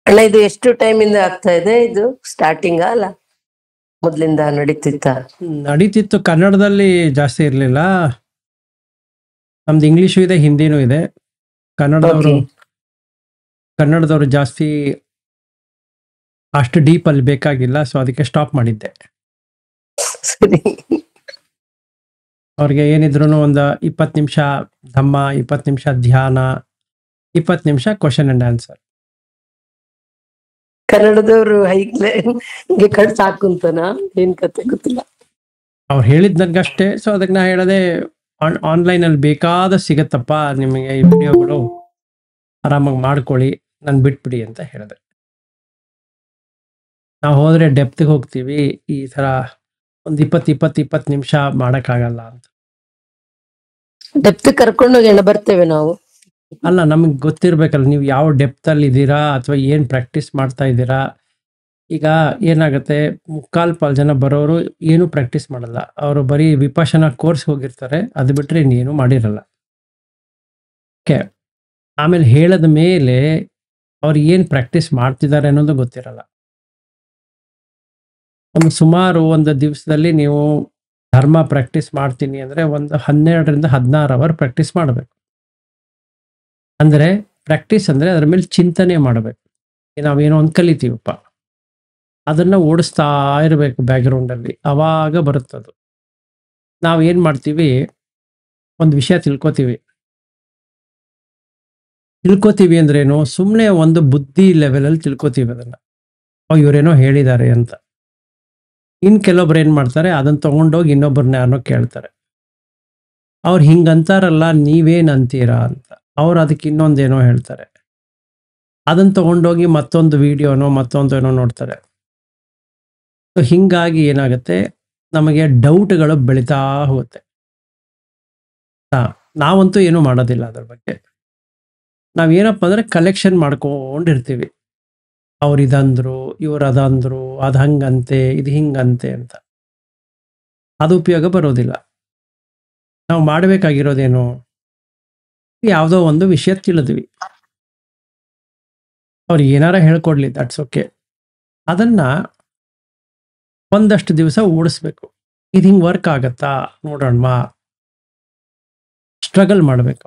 ಅಣ್ಣ ಇದು ಎಷ್ಟು ಟೈಮ್ ಇಂದ ಆಗ್ತಾ ಇದೆ? ಇದು ಸ್ಟಾರ್ಟಿಂಗ್ ಅಲ್ಲ ಮೊದ್ಲಿಂದ ನಡೀತಿತ್ತ? ನಡೀತಿತ್ತು. ಕನ್ನಡದಲ್ಲಿ ಜಾಸ್ತಿ ಇರಲಿಲ್ಲ. ನಮ್ದು ಇಂಗ್ಲಿಷು ಇದೆ, ಹಿಂದಿನೂ ಇದೆ. ಕನ್ನಡದವರು ಜಾಸ್ತಿ ಅಷ್ಟು ಡೀಪ್ ಅಲ್ಲಿ ಬೇಕಾಗಿಲ್ಲ, ಸೊ ಅದಕ್ಕೆ ಸ್ಟಾಪ್ ಮಾಡಿದ್ದೆ. ಸರಿ. ಅವ್ರಿಗೆ ಏನಿದ್ರು ಒಂದು 20 ನಿಮಿಷ ಧಮ್ಮ, 20 ನಿಮಿಷ ಧ್ಯಾನ, 20 ನಿಮಿಷ ಕ್ವಶನ್ ಅಂಡ್ ಆನ್ಸರ್. ಕನ್ನಡದವರು ಹೈಕ್ಲೆ ಕಣ್ ಸಾಕುಂತನ ಏನ್ ಕತೆ ಗೊತ್ತಿಲ್ಲ. ಅವ್ರು ಹೇಳಿದ್ ನನ್ಗಷ್ಟೇ. ಸೊ ಅದಕ್ಕೆ ನಾ ಹೇಳದೆ ಆನ್ಲೈನ್ ಅಲ್ಲಿ ಬೇಕಾದ ಸಿಗತ್ತಪ್ಪ ನಿಮಗೆ ಈ ವಿಡಿಯೋಗಳು, ಆರಾಮಾಗಿ ಮಾಡ್ಕೊಳ್ಳಿ, ನನ್ ಬಿಟ್ಬಿಡಿ ಅಂತ ಹೇಳಿದೆ. ನಾವು ಹೋದ್ರೆ ಡೆಪ್ತ್ಗೆ ಹೋಗ್ತೀವಿ, ಈ ತರ ಒಂದು 20 ನಿಮಿಷ ಮಾಡಕ್ಕಾಗಲ್ಲ ಅಂತ. ಡೆಪ್ತ್ ಕರ್ಕೊಂಡೋಗಿ ಅಣ್ಣ ಬರ್ತೇವೆ ನಾವು. ಅಲ್ಲ, ನಮಗೆ ಗೊತ್ತಿರ್ಬೇಕಲ್ಲ ನೀವು ಯಾವ ಡೆಪ್ತ್ ಅಲ್ಲಿ ಇದ್ದೀರಾ ಅಥವಾ ಏನ್ ಪ್ರಾಕ್ಟೀಸ್ ಮಾಡ್ತಾ ಇದ್ದೀರಾ. ಈಗ ಏನಾಗುತ್ತೆ, 3/4 ಜನ ಬರೋರು ಏನು ಪ್ರಾಕ್ಟೀಸ್ ಮಾಡಲ್ಲ, ಅವರು ಬರೀ ವಿಪಶ್ಯನಾ ಕೋರ್ಸ್ ಹೋಗಿರ್ತಾರೆ, ಅದು ಬಿಟ್ರೆ ಇನ್ನೇನು ಮಾಡಿರಲ್ಲ. ಓಕೆ, ಆಮೇಲೆ ಹೇಳದ ಮೇಲೆ ಅವ್ರು ಏನ್ ಪ್ರಾಕ್ಟೀಸ್ ಮಾಡ್ತಿದ್ದಾರೆ ಅನ್ನೋದು ಗೊತ್ತಿರಲ್ಲ. ಸುಮಾರು ಒಂದು ದಿವಸದಲ್ಲಿ ನೀವು ಧರ್ಮ ಪ್ರಾಕ್ಟೀಸ್ ಮಾಡ್ತೀನಿ ಅಂದ್ರೆ ಒಂದು 12ರಿಂದ 16 ಅವರ್ ಪ್ರಾಕ್ಟೀಸ್ ಮಾಡಬೇಕು. ಅಂದ್ರೆ ಪ್ರಾಕ್ಟೀಸ್ ಅಂದ್ರೆ ಅದ್ರ ಮೇಲೆ ಚಿಂತನೆ ಮಾಡಬೇಕು. ನಾವೇನೋ ಒಂದು ಕಲಿತೀವಪ್ಪ, ಅದನ್ನ ಓಡಿಸ್ತಾ ಇರಬೇಕು ಬ್ಯಾಕ್ಗ್ರೌಂಡ್ ಅಲ್ಲಿ, ಅವಾಗ ಬರುತ್ತದು. ನಾವ್ ಏನ್ ಮಾಡ್ತೀವಿ, ಒಂದು ವಿಷಯ ತಿಳ್ಕೊತೀವಿ ಅಂದ್ರೇನು, ಸುಮ್ಮನೆ ಒಂದು ಬುದ್ಧಿ ಲೆವೆಲ್ ಅಲ್ಲಿ ತಿಳ್ಕೊತೀವಿ ಅದನ್ನ, ಇವರೇನೋ ಹೇಳಿದ್ದಾರೆ ಅಂತ. ಇನ್ ಕೆಲವೊಬ್ರು ಏನ್ ಮಾಡ್ತಾರೆ, ಅದನ್ನ ತಗೊಂಡೋಗಿ ಇನ್ನೊಬ್ಬರನ್ನ ಯಾರನ್ನೋ ಕೇಳ್ತಾರೆ, ಅವ್ರು ಹಿಂಗಂತಾರಲ್ಲ ನೀವೇನ್ ಅಂತೀರಾ ಅಂತ. ಅವ್ರು ಅದಕ್ಕೆ ಇನ್ನೊಂದೇನೋ ಹೇಳ್ತಾರೆ, ಅದನ್ನ ತಗೊಂಡೋಗಿ ಮತ್ತೊಂದು ವಿಡಿಯೋನೋ ಮತ್ತೊಂದೇನೋ ನೋಡ್ತಾರೆ. ಸೊ ಹಿಂಗಾಗಿ ಏನಾಗುತ್ತೆ, ನಮಗೆ ಡೌಟ್ಗಳು ಬೆಳೀತಾ ಹೋಗುತ್ತೆ. ನಾವಂತೂ ಏನು ಮಾಡೋದಿಲ್ಲ ಅದ್ರ ಬಗ್ಗೆ. ನಾವೇನಪ್ಪ ಅಂದ್ರೆ ಕಲೆಕ್ಷನ್ ಮಾಡ್ಕೊಂಡಿರ್ತೀವಿ, ಅವ್ರು ಇದಂದ್ರು, ಇವ್ರು ಅದಂದ್ರು, ಅದು ಹಂಗಂತೆ, ಇದು ಹಿಂಗಂತೆ ಅಂತ. ಅದು ಉಪಯೋಗ ಬರೋದಿಲ್ಲ. ನಾವು ಮಾಡಬೇಕಾಗಿರೋದೇನು, ಯಾವುದೋ ಒಂದು ವಿಷಯ ತಿಳಿದ್ವಿ, ಅವ್ರು ಏನಾರ ಹೇಳ್ಕೊಡ್ಲಿ, ದಟ್ಸ್ ಓಕೆ. ಅದನ್ನ ಒಂದಷ್ಟು ದಿವಸ ಓಡಿಸ್ಬೇಕು. ಇದು ಹಿಂಗೆ ವರ್ಕ್ ಆಗತ್ತಾ ನೋಡೋಣ, ಸ್ಟ್ರಗಲ್ ಮಾಡ್ಬೇಕು.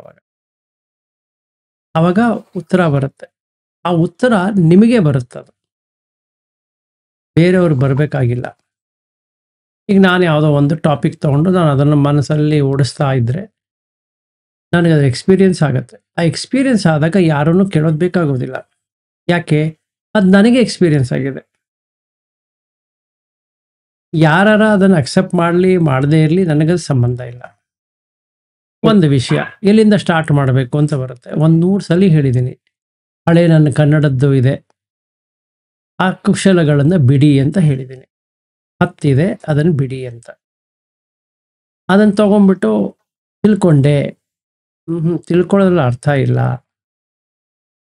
ಅವಾಗ ಉತ್ತರ ಬರುತ್ತೆ. ಆ ಉತ್ತರ ನಿಮಗೆ ಬರುತ್ತೆ, ಅದು ಬೇರೆಯವ್ರು ಬರಬೇಕಾಗಿಲ್ಲ. ಈಗ ನಾನು ಯಾವುದೋ ಒಂದು ಟಾಪಿಕ್ ತಗೊಂಡು ನಾನು ಅದನ್ನು ಮನಸ್ಸಲ್ಲಿ ಓಡಿಸ್ತಾ ಇದ್ರೆ ನನಗೆ ಅದು ಎಕ್ಸ್ಪೀರಿಯನ್ಸ್ ಆಗುತ್ತೆ. ಆ ಎಕ್ಸ್ಪೀರಿಯನ್ಸ್ ಆದಾಗ ಯಾರನ್ನು ಕೇಳೋದು ಬೇಕಾಗೋದಿಲ್ಲ. ಯಾಕೆ? ಅದು ನನಗೆ ಎಕ್ಸ್ಪೀರಿಯನ್ಸ್ ಆಗಿದೆ. ಯಾರ ಅದನ್ನು ಅಕ್ಸೆಪ್ಟ್ ಮಾಡಲಿ ಮಾಡದೇ ಇರಲಿ, ನನಗದು ಸಂಬಂಧ ಇಲ್ಲ. ಒಂದು ವಿಷಯ ಎಲ್ಲಿಂದ ಸ್ಟಾರ್ಟ್ ಮಾಡಬೇಕು ಅಂತ ಬರುತ್ತೆ. 100 ಸಲ ಹೇಳಿದ್ದೀನಿ, ಹಳೆ ನನ್ನ ಕನ್ನಡದ್ದು ಇದೆ, ಆ ಕುಶಲಗಳನ್ನು ಬಿಡಿ ಅಂತ ಹೇಳಿದ್ದೀನಿ. 10 ಇದೆ, ಅದನ್ನು ಬಿಡಿ ಅಂತ. ಅದನ್ನು ತಗೊಂಡ್ಬಿಟ್ಟು ತಿಳ್ಕೊಂಡೆ, ತಿಳ್ಕೊಳ್ಳೋದ್ರಲ್ಲಿ ಅರ್ಥ ಇಲ್ಲ.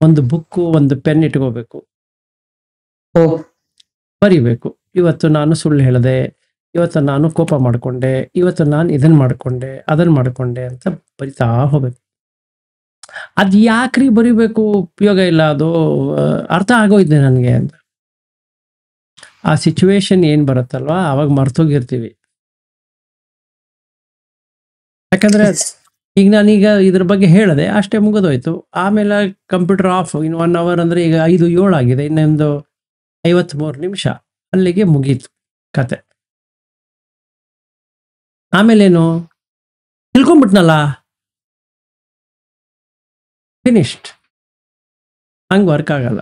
ಒಂದು ಬುಕ್ಕು, ಒಂದು ಪೆನ್ ಇಟ್ಕೋಬೇಕು, ಬರಿಬೇಕು. ಇವತ್ತು ನಾನು ಸುಳ್ಳು ಹೇಳಿದೆ, ಇವತ್ತು ನಾನು ಕೋಪ ಮಾಡಿಕೊಂಡೆ, ಇವತ್ತು ನಾನು ಇದನ್ನು ಮಾಡಿಕೊಂಡೆ, ಅದನ್ನು ಮಾಡಿಕೊಂಡೆ ಅಂತ ಬರಿತಾ ಹೋಗ್ಬೇಕು. ಅದು ಯಾಕ್ರಿ ಬರಿಬೇಕು, ಉಪಯೋಗ ಇಲ್ಲ, ಅದು ಅರ್ಥ ಆಗೋಯ್ದೆ ನನಗೆ ಅಂತ. ಆ ಸಿಚುವೇಶನ್ ಏನು ಬರುತ್ತಲ್ವಾ, ಅವಾಗ ಮರ್ತೋಗಿರ್ತೀವಿ. ಯಾಕಂದ್ರೆ ಈಗ ನಾನೀಗ ಇದ್ರ ಬಗ್ಗೆ ಹೇಳಿದೆ, ಅಷ್ಟೇ ಮುಗಿದೋಯ್ತು. ಆಮೇಲೆ ಕಂಪ್ಯೂಟರ್ ಆಫ್. ಇನ್ನು 1 ಅವರ್ ಅಂದ್ರೆ ಈಗ 5:07 ಆಗಿದೆ, ಇನ್ನೊಂದು 53 ನಿಮಿಷ, ಅಲ್ಲಿಗೆ ಮುಗೀತು ಕತೆ. ಆಮೇಲೇನು, ತಿಳ್ಕೊಂಬಿಟ್ನಲ್ಲ, ಫಿನಿಶ್ಡ್. ಹಂಗೆ ವರ್ಕ್ ಆಗಲ್ಲ.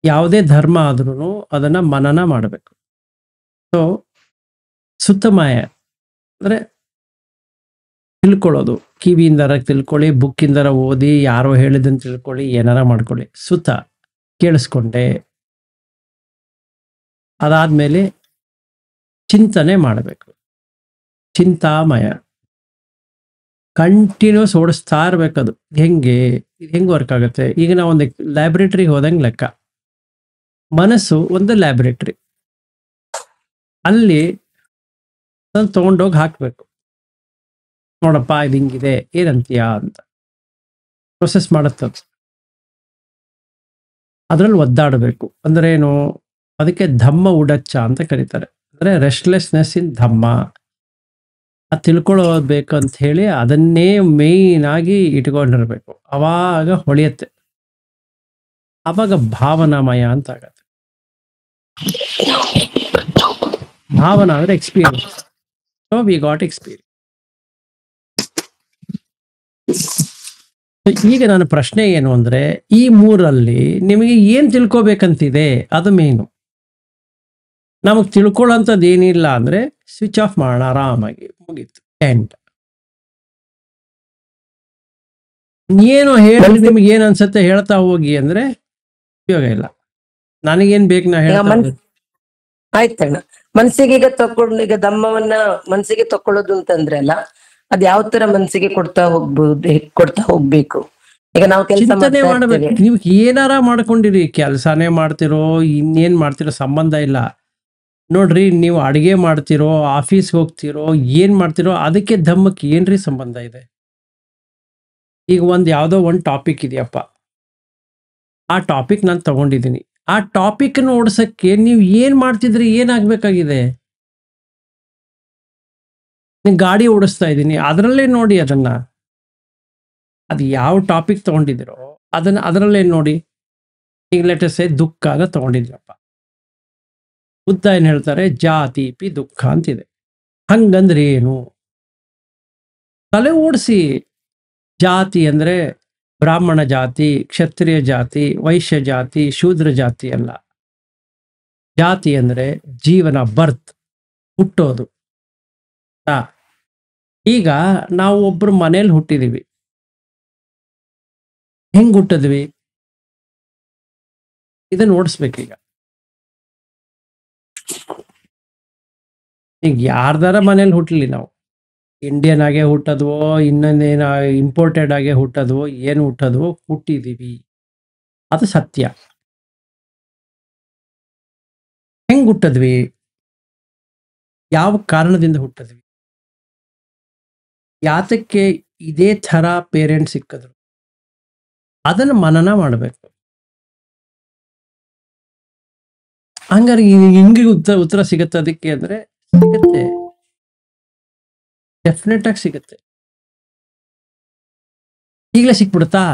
ಯಾವುದೇ ಧರ್ಮ ಆದ್ರೂ ಅದನ್ನ ಮನನ ಮಾಡಬೇಕು. ಸೊ ಸುತ್ತಮಯ ಅಂದ್ರೆ ತಿಳ್ಕೊಳ್ಳೋದು, ಕಿವಿಯಿಂದಾರ ತಿಳ್ಕೊಳ್ಳಿ, ಬುಕ್ಕಿಂದಾರ ಓದಿ, ಯಾರೋ ಹೇಳಿದ್ದನ್ನು ತಿಳ್ಕೊಳ್ಳಿ, ಏನಾರ ಮಾಡ್ಕೊಳ್ಳಿ, ಸುತ್ತ ಕೇಳಿಸ್ಕೊಂಡೆ. ಅದಾದ್ಮೇಲೆ ಚಿಂತನೆ ಮಾಡಬೇಕು, ಚಿಂತಾಮಯ. ಕಂಟಿನ್ಯೂಸ್ ಓಡಿಸ್ತಾ ಇರ್ಬೇಕದು. ಹೆಂಗೆ ವರ್ಕ್ ಆಗುತ್ತೆ? ಈಗ ನಾವು ಒಂದು ಲ್ಯಾಬ್ರೇಟರಿಗೆ ಹೋದಂಗೆ ಲೆಕ್ಕ. ಮನಸ್ಸು ಒಂದು ಲ್ಯಾಬ್ರೇಟರಿ, ಅಲ್ಲಿ ತಗೊಂಡೋಗಿ ಹಾಕ್ಬೇಕು. ನೋಡಪ್ಪ ಇದು ಹಿಂಗಿದೆ, ಏನಂತೀಯಾ ಅಂತ ಪ್ರೊಸೆಸ್ ಮಾಡುತ್ತೆ. ಅದ್ರಲ್ಲಿ ಒದ್ದಾಡಬೇಕು ಅಂದ್ರೆ ಏನು, ಅದಕ್ಕೆ ಧಮ್ಮ ಉಡಚ್ಚ ಅಂತ ಕರೀತಾರೆ. ಅಂದ್ರೆ ರೆಸ್ಟ್ಲೆಸ್ನೆಸ್ ಇನ್ ಧಮ್ಮ, ಅದು ತಿಳ್ಕೊಳ್ಬೇಕಂತ ಹೇಳಿ ಅದನ್ನೇ ಮೇಯ್ನ್ ಆಗಿ ಇಟ್ಕೊಂಡಿರ್ಬೇಕು. ಅವಾಗ ಹೊಳೆಯುತ್ತೆ, ಅವಾಗ ಭಾವನಾಮಯ ಅಂತ ಆಗತ್ತೆ. ಭಾವನಾ ಅಂದ್ರೆ experience. So we got experience. ಈಗ ನನ್ನ ಪ್ರಶ್ನೆ ಏನು ಅಂದ್ರೆ, ಈ ಮೂರಲ್ಲಿ ನಿಮಗೆ ಏನ್ ತಿಳ್ಕೊಬೇಕಂತಿದೆ, ಅದು ಮೇನು. ನಮಗ್ ತಿಳ್ಕೊಳ್ಳೋಂಥದ್ದು ಏನಿಲ್ಲ ಅಂದ್ರೆ ಸ್ವಿಚ್ ಆಫ್ ಮಾಡೋಣ, ಆರಾಮಾಗಿ ಮುಗೀತು, ಎಂಡ್. ಏನು ಹೇಳಿ ನಿಮ್ಗೆ ಏನ್ ಅನ್ಸತ್ತೆ ಹೇಳ್ತಾ ಹೋಗಿ ಅಂದ್ರೆ ಉಪಯೋಗ ಇಲ್ಲ. ನನಗೇನ್ ಬೇಕು ನಾ ಹೇಳ್ತಾ ಆಯ್ತಣ್ಣ. ಮನ್ಸಿಗೆ ಈಗ ತಕೊಂಡು, ಈಗ ಧಮ್ಮವನ್ನ ಮನ್ಸಿಗೆ ತಕೊಳ್ಳೋದು ಅಂತಂದ್ರೆ ಅಲ್ಲ, ಅದ್ ಯಾವ ತರ ಮನ್ಸಿಗೆ ಕೊಡ್ತಾ ಹೋಗ್ಬೇಕು. ಈಗ ನಾವು ಕೆಲಸ ಚಿಂತನೆ ಮಾಡ್ಬೇಕು. ನೀವು ಏನಾರ ಮಾಡ್ಕೊಂಡಿರಿ, ಕೆಲಸನೇ ಮಾಡ್ತಿರೋ ಇನ್ನೇನ್ ಮಾಡ್ತಿರೋ ಸಂಬಂಧ ಇಲ್ಲ. ನೋಡ್ರಿ, ನೀವು ಅಡಿಗೆ ಮಾಡ್ತಿರೋ, ಆಫೀಸ್ಗೆ ಹೋಗ್ತಿರೋ, ಏನ್ ಮಾಡ್ತಿರೋ ಅದಕ್ಕೆ ಧಮ್ಮಕ್ಕೆ ಏನ್ರಿ ಸಂಬಂಧ ಇದೆ? ಈಗ ಯಾವ್ದೋ ಒಂದು ಟಾಪಿಕ್ ಇದೆಯಪ್ಪ, ಆ ಟಾಪಿಕ್ ನಾನು ತಗೊಂಡಿದ್ದೀನಿ. ಆ ಟಾಪಿಕ್ ಓಡಿಸಕ್ಕೆ ನೀವು ಏನ್ ಮಾಡ್ತಿದ್ರಿ, ಏನಾಗ್ಬೇಕಾಗಿದೆ? ನೀವು ಗಾಡಿ ಓಡಿಸ್ತಾ ಇದ್ದೀನಿ, ಅದರಲ್ಲೇ ನೋಡಿ ಅದನ್ನ. ಅದು ಯಾವ ಟಾಪಿಕ್ ತಗೊಂಡಿದ್ದೀರೋ ಅದರಲ್ಲೇ ನೋಡಿ. ಈಗ ಲೆಟಸ್ ದುಃಖನ ತಗೊಂಡಿದ್ರಪ್ಪ, ಬುದ್ಧ ಏನ್ ಹೇಳ್ತಾರೆ, ಜಾತಿ ಪಿ ದುಃಖ ಅಂತಿದೆ. ಹಂಗಂದ್ರೆ ಏನು? ತಲೆ ಓಡಿಸಿ. ಜಾತಿ ಅಂದ್ರೆ ಬ್ರಾಹ್ಮಣ ಜಾತಿ, ಕ್ಷತ್ರಿಯ ಜಾತಿ, ವೈಶ್ಯ ಜಾತಿ, ಶೂದ್ರ ಜಾತಿ ಅಲ್ಲ. ಜಾತಿ ಅಂದ್ರೆ ಜೀವನ, ಬರ್ತ್, ಹುಟ್ಟೋದು. ಈಗ ನಾವು ಒಬ್ರು ಮನೇಲಿ ಹುಟ್ಟಿದೀವಿ. ಹೆಂಗ್ ಹುಟ್ಟಿದ್ವಿ ಇದನ್ನ ಓಡಿಸ್ಬೇಕೀಗ. ಈಗ ಯಾರ್ದಾರ ಮನೇಲಿ ಹುಟ್ಟಲಿ, ನಾವು ಇಂಡಿಯನ್ ಆಗೇ ಹುಟ್ಟದ್ವೋ, ಇನ್ನೊಂದೇನ ಇಂಪೋರ್ಟೆಡ್ ಆಗೇ ಹುಟ್ಟದ್ವೋ, ಏನು ಹುಟ್ಟದ್ವೋ, ಹುಟ್ಟಿದೀವಿ, ಅದು ಸತ್ಯ. ಹೆಂಗ್ ಹುಟ್ಟದ್ವಿ, ಯಾವ ಕಾರಣದಿಂದ ಹುಟ್ಟದ್ವಿ, ಯಾತಕ್ಕೆ ಇದೇ ಥರ ಪೇರೆಂಟ್ಸ್ ಸಿಕ್ಕಿದ್ರು, ಅದನ್ನು ಮನನ ಮಾಡಬೇಕು. ಹಂಗಾರೆ ಹಿಂಗೆ ಉತ್ತರ ಸಿಗುತ್ತೆ ಅದಕ್ಕೆ ಅಂದ್ರೆ ಸಿಗುತ್ತೆ, ಡೆಫಿನೆಟ್ ಆಗಿ ಸಿಗುತ್ತೆ. ಈಗಲೇ ಸಿಕ್ಬಿಡುತ್ತಾ?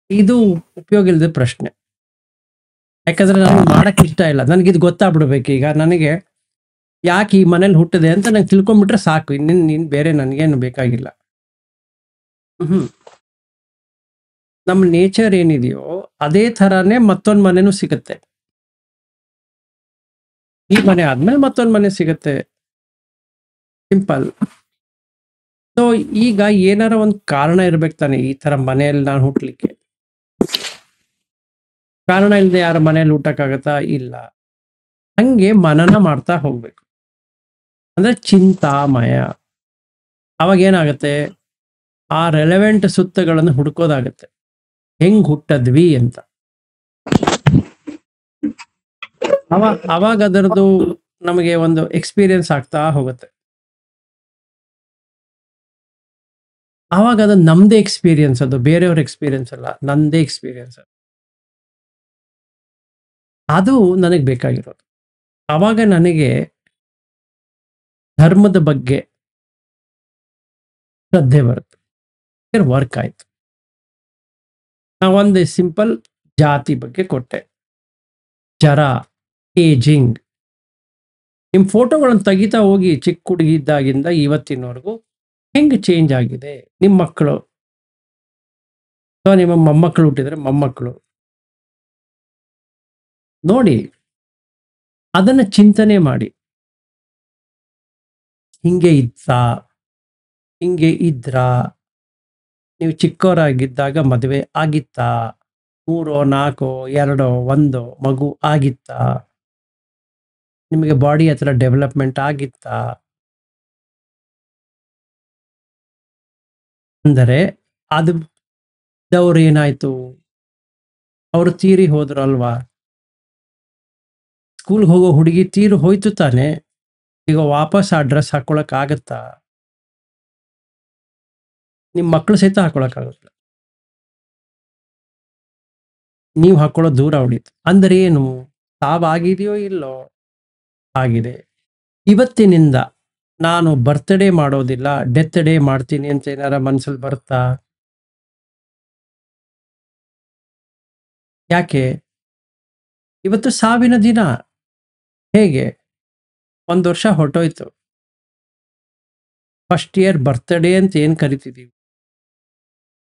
ಇದು ಉಪಯೋಗ ಇಲ್ಲದ ಪ್ರಶ್ನೆ. ಯಾಕಂದ್ರೆ ನನಗೆ ಮಾಡಕ್ ಇಷ್ಟ ಇಲ್ಲ. ನನಗಿದು ಗೊತ್ತಾಗ್ಬಿಡ್ಬೇಕು. ಈಗ ನನಗೆ ಯಾಕೆ ಈ ಮನೇಲಿ ಹುಟ್ಟಿದೆ ಅಂತ ನಂಗೆ ತಿಳ್ಕೊಂಡ್ಬಿಟ್ರೆ ಸಾಕು. ಇನ್ನೇನು ಬೇರೆ ನನಗೇನು ಬೇಕಾಗಿಲ್ಲ. ನಮ್ಮ ನೇಚರ್ ಏನಿದೆಯೋ ಅದೇ ಥರನೇ ಮತ್ತೊಂದು ಮನೆನೂ ಸಿಗುತ್ತೆ. ಈ ಮನೆ ಆದ್ಮೇಲೆ ಮತ್ತೊಂದು ಮನೆ ಸಿಗುತ್ತೆ, ಸಿಂಪಲ್. ಸೊ ಈಗ ಏನಾರ ಒಂದು ಕಾರಣ ಇರ್ಬೇಕು ತಾನೆ ಈ ತರ ಮನೆಯಲ್ಲಿ ನಾನು ಹುಟ್ಲಿಕ್ಕೆ. ಕಾರಣ ಇಲ್ಲದೆ ಯಾರ ಮನೆಯಲ್ಲಿ ಹುಟ್ಟಕ್ಕಾಗತ್ತಾ? ಇಲ್ಲ. ಹಂಗೆ ಮನನ ಮಾಡ್ತಾ ಹೋಗ್ಬೇಕು, ಅಂದ್ರೆ ಚಿಂತಾಮಯ. ಅವಾಗ ಏನಾಗತ್ತೆ, ಆ ರೆಲೆವೆಂಟ್ ಸುತ್ತಗಳನ್ನು ಹುಡ್ಕೋದಾಗತ್ತೆ, ಹೆಂಗ್ ಹುಟ್ಟದ್ವಿ ಅಂತ. ಅವಾಗ ಅದರದ್ದು ನಮಗೆ ಒಂದು ಎಕ್ಸ್ಪೀರಿಯನ್ಸ್ ಆಗ್ತಾ ಹೋಗುತ್ತೆ. ಅವಾಗ ಅದು ನಮ್ದೇ ಎಕ್ಸ್ಪೀರಿಯನ್ಸ್, ಅದು ಬೇರೆಯವ್ರ ಎಕ್ಸ್ಪೀರಿಯನ್ಸ್ ಅಲ್ಲ, ನಂದೇ ಎಕ್ಸ್ಪೀರಿಯನ್ಸ್. ಅದು ನನಗೆ ಬೇಕಾಗಿರೋದು. ಅವಾಗ ನನಗೆ ಧರ್ಮದ ಬಗ್ಗೆ ಶ್ರದ್ಧೆ ಬರುತ್ತೆ, ವರ್ಕ್ ಆಯ್ತು. ನಾವೊಂದು ಸಿಂಪಲ್ ಜಾತಿ ಬಗ್ಗೆ ಕೊಟ್ಟೆ, ಜರ, ಏಜಿಂಗ್. ನಿಮ್ಮ ಫೋಟೋಗಳನ್ನು ತೆಗಿತಾ ಹೋಗಿ, ಚಿಕ್ಕ ಹುಡುಗಿ ಇದ್ದಾಗಿಂದ ಇವತ್ತಿನವರೆಗೂ ಹೆಂಗೆ ಚೇಂಜ್ ಆಗಿದೆ. ನಿಮ್ಮ ಮಕ್ಕಳು ಅಥವಾ ನಿಮ್ಮ ಮೊಮ್ಮಕ್ಕಳು ಹುಟ್ಟಿದ್ರೆ ಮೊಮ್ಮಕ್ಕಳು ನೋಡಿ, ಅದನ್ನ ಚಿಂತನೆ ಮಾಡಿ. ಹಿಂಗೆ ಇದ್ರಾ, ಹಿಂಗೆ ಇದ್ರಾ, ನೀವು ಚಿಕ್ಕವರಾಗಿದ್ದಾಗ ಮದುವೆ ಆಗಿತ್ತಾ, 3 4 2 1 ಮಗು ಆಗಿತ್ತಾ, ನಿಮಗೆ ಬಾಡಿ ಹತ್ರ ಡೆವಲಪ್ಮೆಂಟ್ ಆಗಿತ್ತಾ? ಅಂದರೆ ಅದು ಅವ್ರು ಏನಾಯ್ತು, ಅವರು ತೀರಿ ಹೋದ್ರು ಅಲ್ವಾ. ಸ್ಕೂಲ್ಗೆ ಹೋಗೋ ಹುಡುಗಿ ತೀರಿ ಹೋಯ್ತು ತಾನೆ, ಈಗ ವಾಪಸ್ ಆ ಡ್ರೆಸ್ ಹಾಕೊಳಕ್ ಆಗತ್ತಾ? ನಿಮ್ಮ ಮಕ್ಕಳು ಸಹಿತ ಹಾಕೊಳಕ್ಕಾಗಲ್ಲ. ನೀವು ಹಾಕೊಳ್ಳೋ ದೂರ ಉಳಿತು. ಅಂದ್ರೆ ಏನು? ಸಾವಾಗಿದೆಯೋ ಇಲ್ಲೋ? ಆಗಿದೆ. ಇವತ್ತಿನಿಂದ ನಾನು ಬರ್ತ್ಡೇ ಮಾಡೋದಿಲ್ಲ, ಡೆತ್ ಡೇ ಮಾಡ್ತೀನಿ ಅಂತ ಏನಾರ ಮನ್ಸಲ್ಲಿ ಬರುತ್ತಾ? ಯಾಕೆ? ಇವತ್ತು ಸಾವಿನ ದಿನ. ಹೇಗೆ? 1 ವರ್ಷ ಹೊರಟೋಯ್ತು. ಫಸ್ಟ್ ಇಯರ್ ಬರ್ತ್ಡೇ ಅಂತ ಏನ್ ಕರಿತಿದೀವಿ,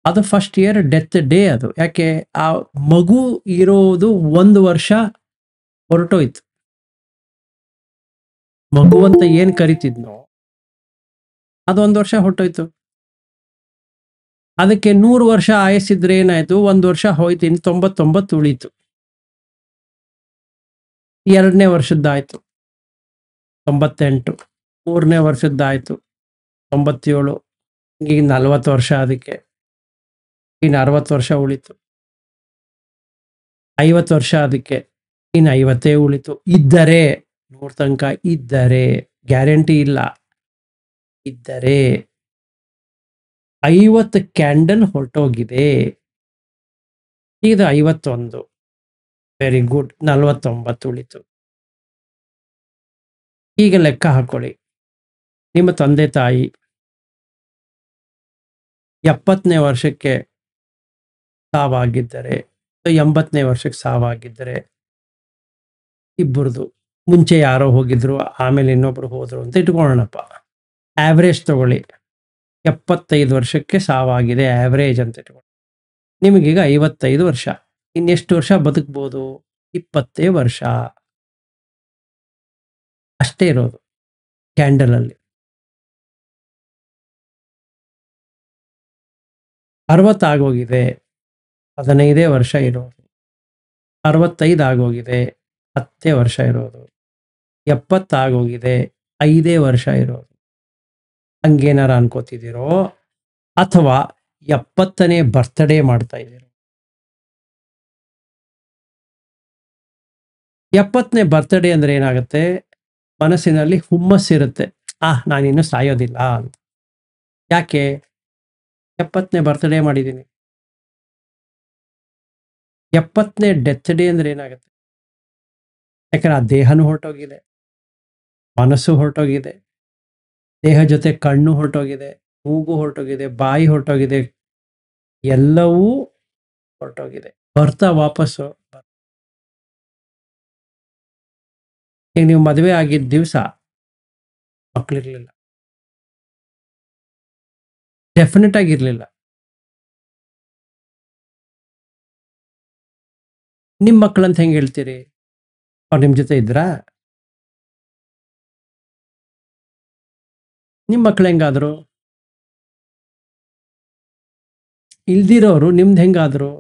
ಅದು ಫಸ್ಟ್ ಇಯರ್ ಡೆತ್ ಡೇ. ಅದು ಯಾಕೆ? ಆ ಮಗು ಇರೋದು 1 ವರ್ಷ ಹೊರಟೋಯ್ತು. ಮಗು ಅಂತ ಏನ್ ಕರಿತಿದ್ನೋ ಅದು 1 ವರ್ಷ ಹೊರಟೋಯ್ತು. ಅದಕ್ಕೆ 100 ವರ್ಷ ಆಯಸ್ಸಿದ್ರೆ ಏನಾಯ್ತು? 1 ವರ್ಷ ಹೋಯ್ತು, ಇನ್ನು 99 ಉಳೀತು. 2ನೇ ವರ್ಷದ್ದಾಯ್ತು 98, 3ನೇ ವರ್ಷದ್ದಾಯ್ತು 97, ಈಗ 40 ವರ್ಷ. ಅದಕ್ಕೆ ಇನ್ನು 60 ವರ್ಷ ಉಳಿತು. 50 ವರ್ಷ, ಅದಕ್ಕೆ ಇನ್ನು 50 ಉಳಿತು. ಇದ್ದರೆ 100 ತನಕ ಇದ್ದರೆ, ಗ್ಯಾರಂಟಿ ಇಲ್ಲ, ಇದ್ದರೆ 50 ಕ್ಯಾಂಡಲ್ ಹೊರಟೋಗಿದೆ. ಇದು 51, ವೆರಿ ಗುಡ್, 49 ಉಳಿತು. ಈಗ ಲೆಕ್ಕ ಹಾಕೊಳ್ಳಿ. ನಿಮ್ಮ ತಂದೆ ತಾಯಿ 70ನೇ ವರ್ಷಕ್ಕೆ ಸಾವಾಗಿದ್ದರೆ, 80ನೇ ವರ್ಷಕ್ಕೆ ಸಾವಾಗಿದ್ದರೆ, ಇಬ್ಬರದು ಮುಂಚೆ ಯಾರೋ ಹೋಗಿದ್ರು, ಆಮೇಲೆ ಇನ್ನೊಬ್ರು ಹೋದ್ರು ಅಂತ ಇಟ್ಕೊಳ್ಳೋಣಪ್ಪ. ಆವ್ರೇಜ್ ತಗೊಳ್ಳಿ. 75 ವರ್ಷಕ್ಕೆ ಸಾವಾಗಿದೆ, ಆವ್ರೇಜ್ ಅಂತ ಇಟ್ಕೊಳ್ಳಿ. ನಿಮಗೀಗ 55 ವರ್ಷ. ಇನ್ನೆಷ್ಟು ವರ್ಷ ಬದುಕ್ಬೋದು? 20 ವರ್ಷ ಅಷ್ಟೇ ಇರೋದು ಕ್ಯಾಂಡಲ್ ಅಲ್ಲಿ. 60 ಆಗೋಗಿದೆ, 15 ವರ್ಷ ಇರೋದು. 65 ಆಗೋಗಿದೆ, 10 ವರ್ಷ ಇರೋದು. 70 ಆಗೋಗಿದೆ, 5 ವರ್ಷ ಇರೋದು. ಹಂಗೇನಾರ ಅನ್ಕೋತಿದ್ದೀರೋ, ಅಥವಾ 70ನೇ ಬರ್ತ್ಡೇ ಮಾಡ್ತಾ ಇದ್ದೀರೋ? 70ನೇ ಬರ್ತ್ಡೇ ಅಂದ್ರೆ ಏನಾಗುತ್ತೆ? ಮನಸ್ಸಿನಲ್ಲಿ ಹುಮ್ಮಸ್ಸಿರುತ್ತೆ, ನಾನಿನ್ನು ಸಾಯೋದಿಲ್ಲ ಅಂತ. ಯಾಕೆ? 70ನೇ ಬರ್ತ್ಡೇ ಮಾಡಿದ್ದೀನಿ. 70ನೇ ಡೆತ್ ಡೇ ಅಂದ್ರೆ ಏನಾಗುತ್ತೆ? ಯಾಕಂದ್ರೆ ಆ ದೇಹನೂ ಹೊರಟೋಗಿದೆ, ಮನಸ್ಸು ಹೊರಟೋಗಿದೆ, ದೇಹ ಜೊತೆ ಕಣ್ಣು ಹೊರಟೋಗಿದೆ, ಮೂಗು ಹೊರಟೋಗಿದೆ, ಬಾಯಿ ಹೊರಟೋಗಿದೆ, ಎಲ್ಲವೂ ಹೊರಟೋಗಿದೆ. ಬರ್ತಾ ವಾಪಸ್ಸು. ಈಗ ನೀವು ಮದುವೆ ಆಗಿದ್ದ ದಿವಸ ಮಕ್ಕಳಿರ್ಲಿಲ್ಲ, ಡೆಫಿನೆಟ್ ಆಗಿರ್ಲಿಲ್ಲ. ನಿಮ್ಮ ಮಕ್ಕಳಂತ ಹೆಂಗೆ ಹೇಳ್ತೀರಿ? ಅವ್ರು ನಿಮ್ಮ ಜೊತೆ ಇದ್ರಾ? ನಿಮ್ಮ ಮಕ್ಕಳು ಹೆಂಗಾದ್ರು? ಇಲ್ದಿರೋರು ನಿಮ್ದು ಹೆಂಗಾದ್ರು?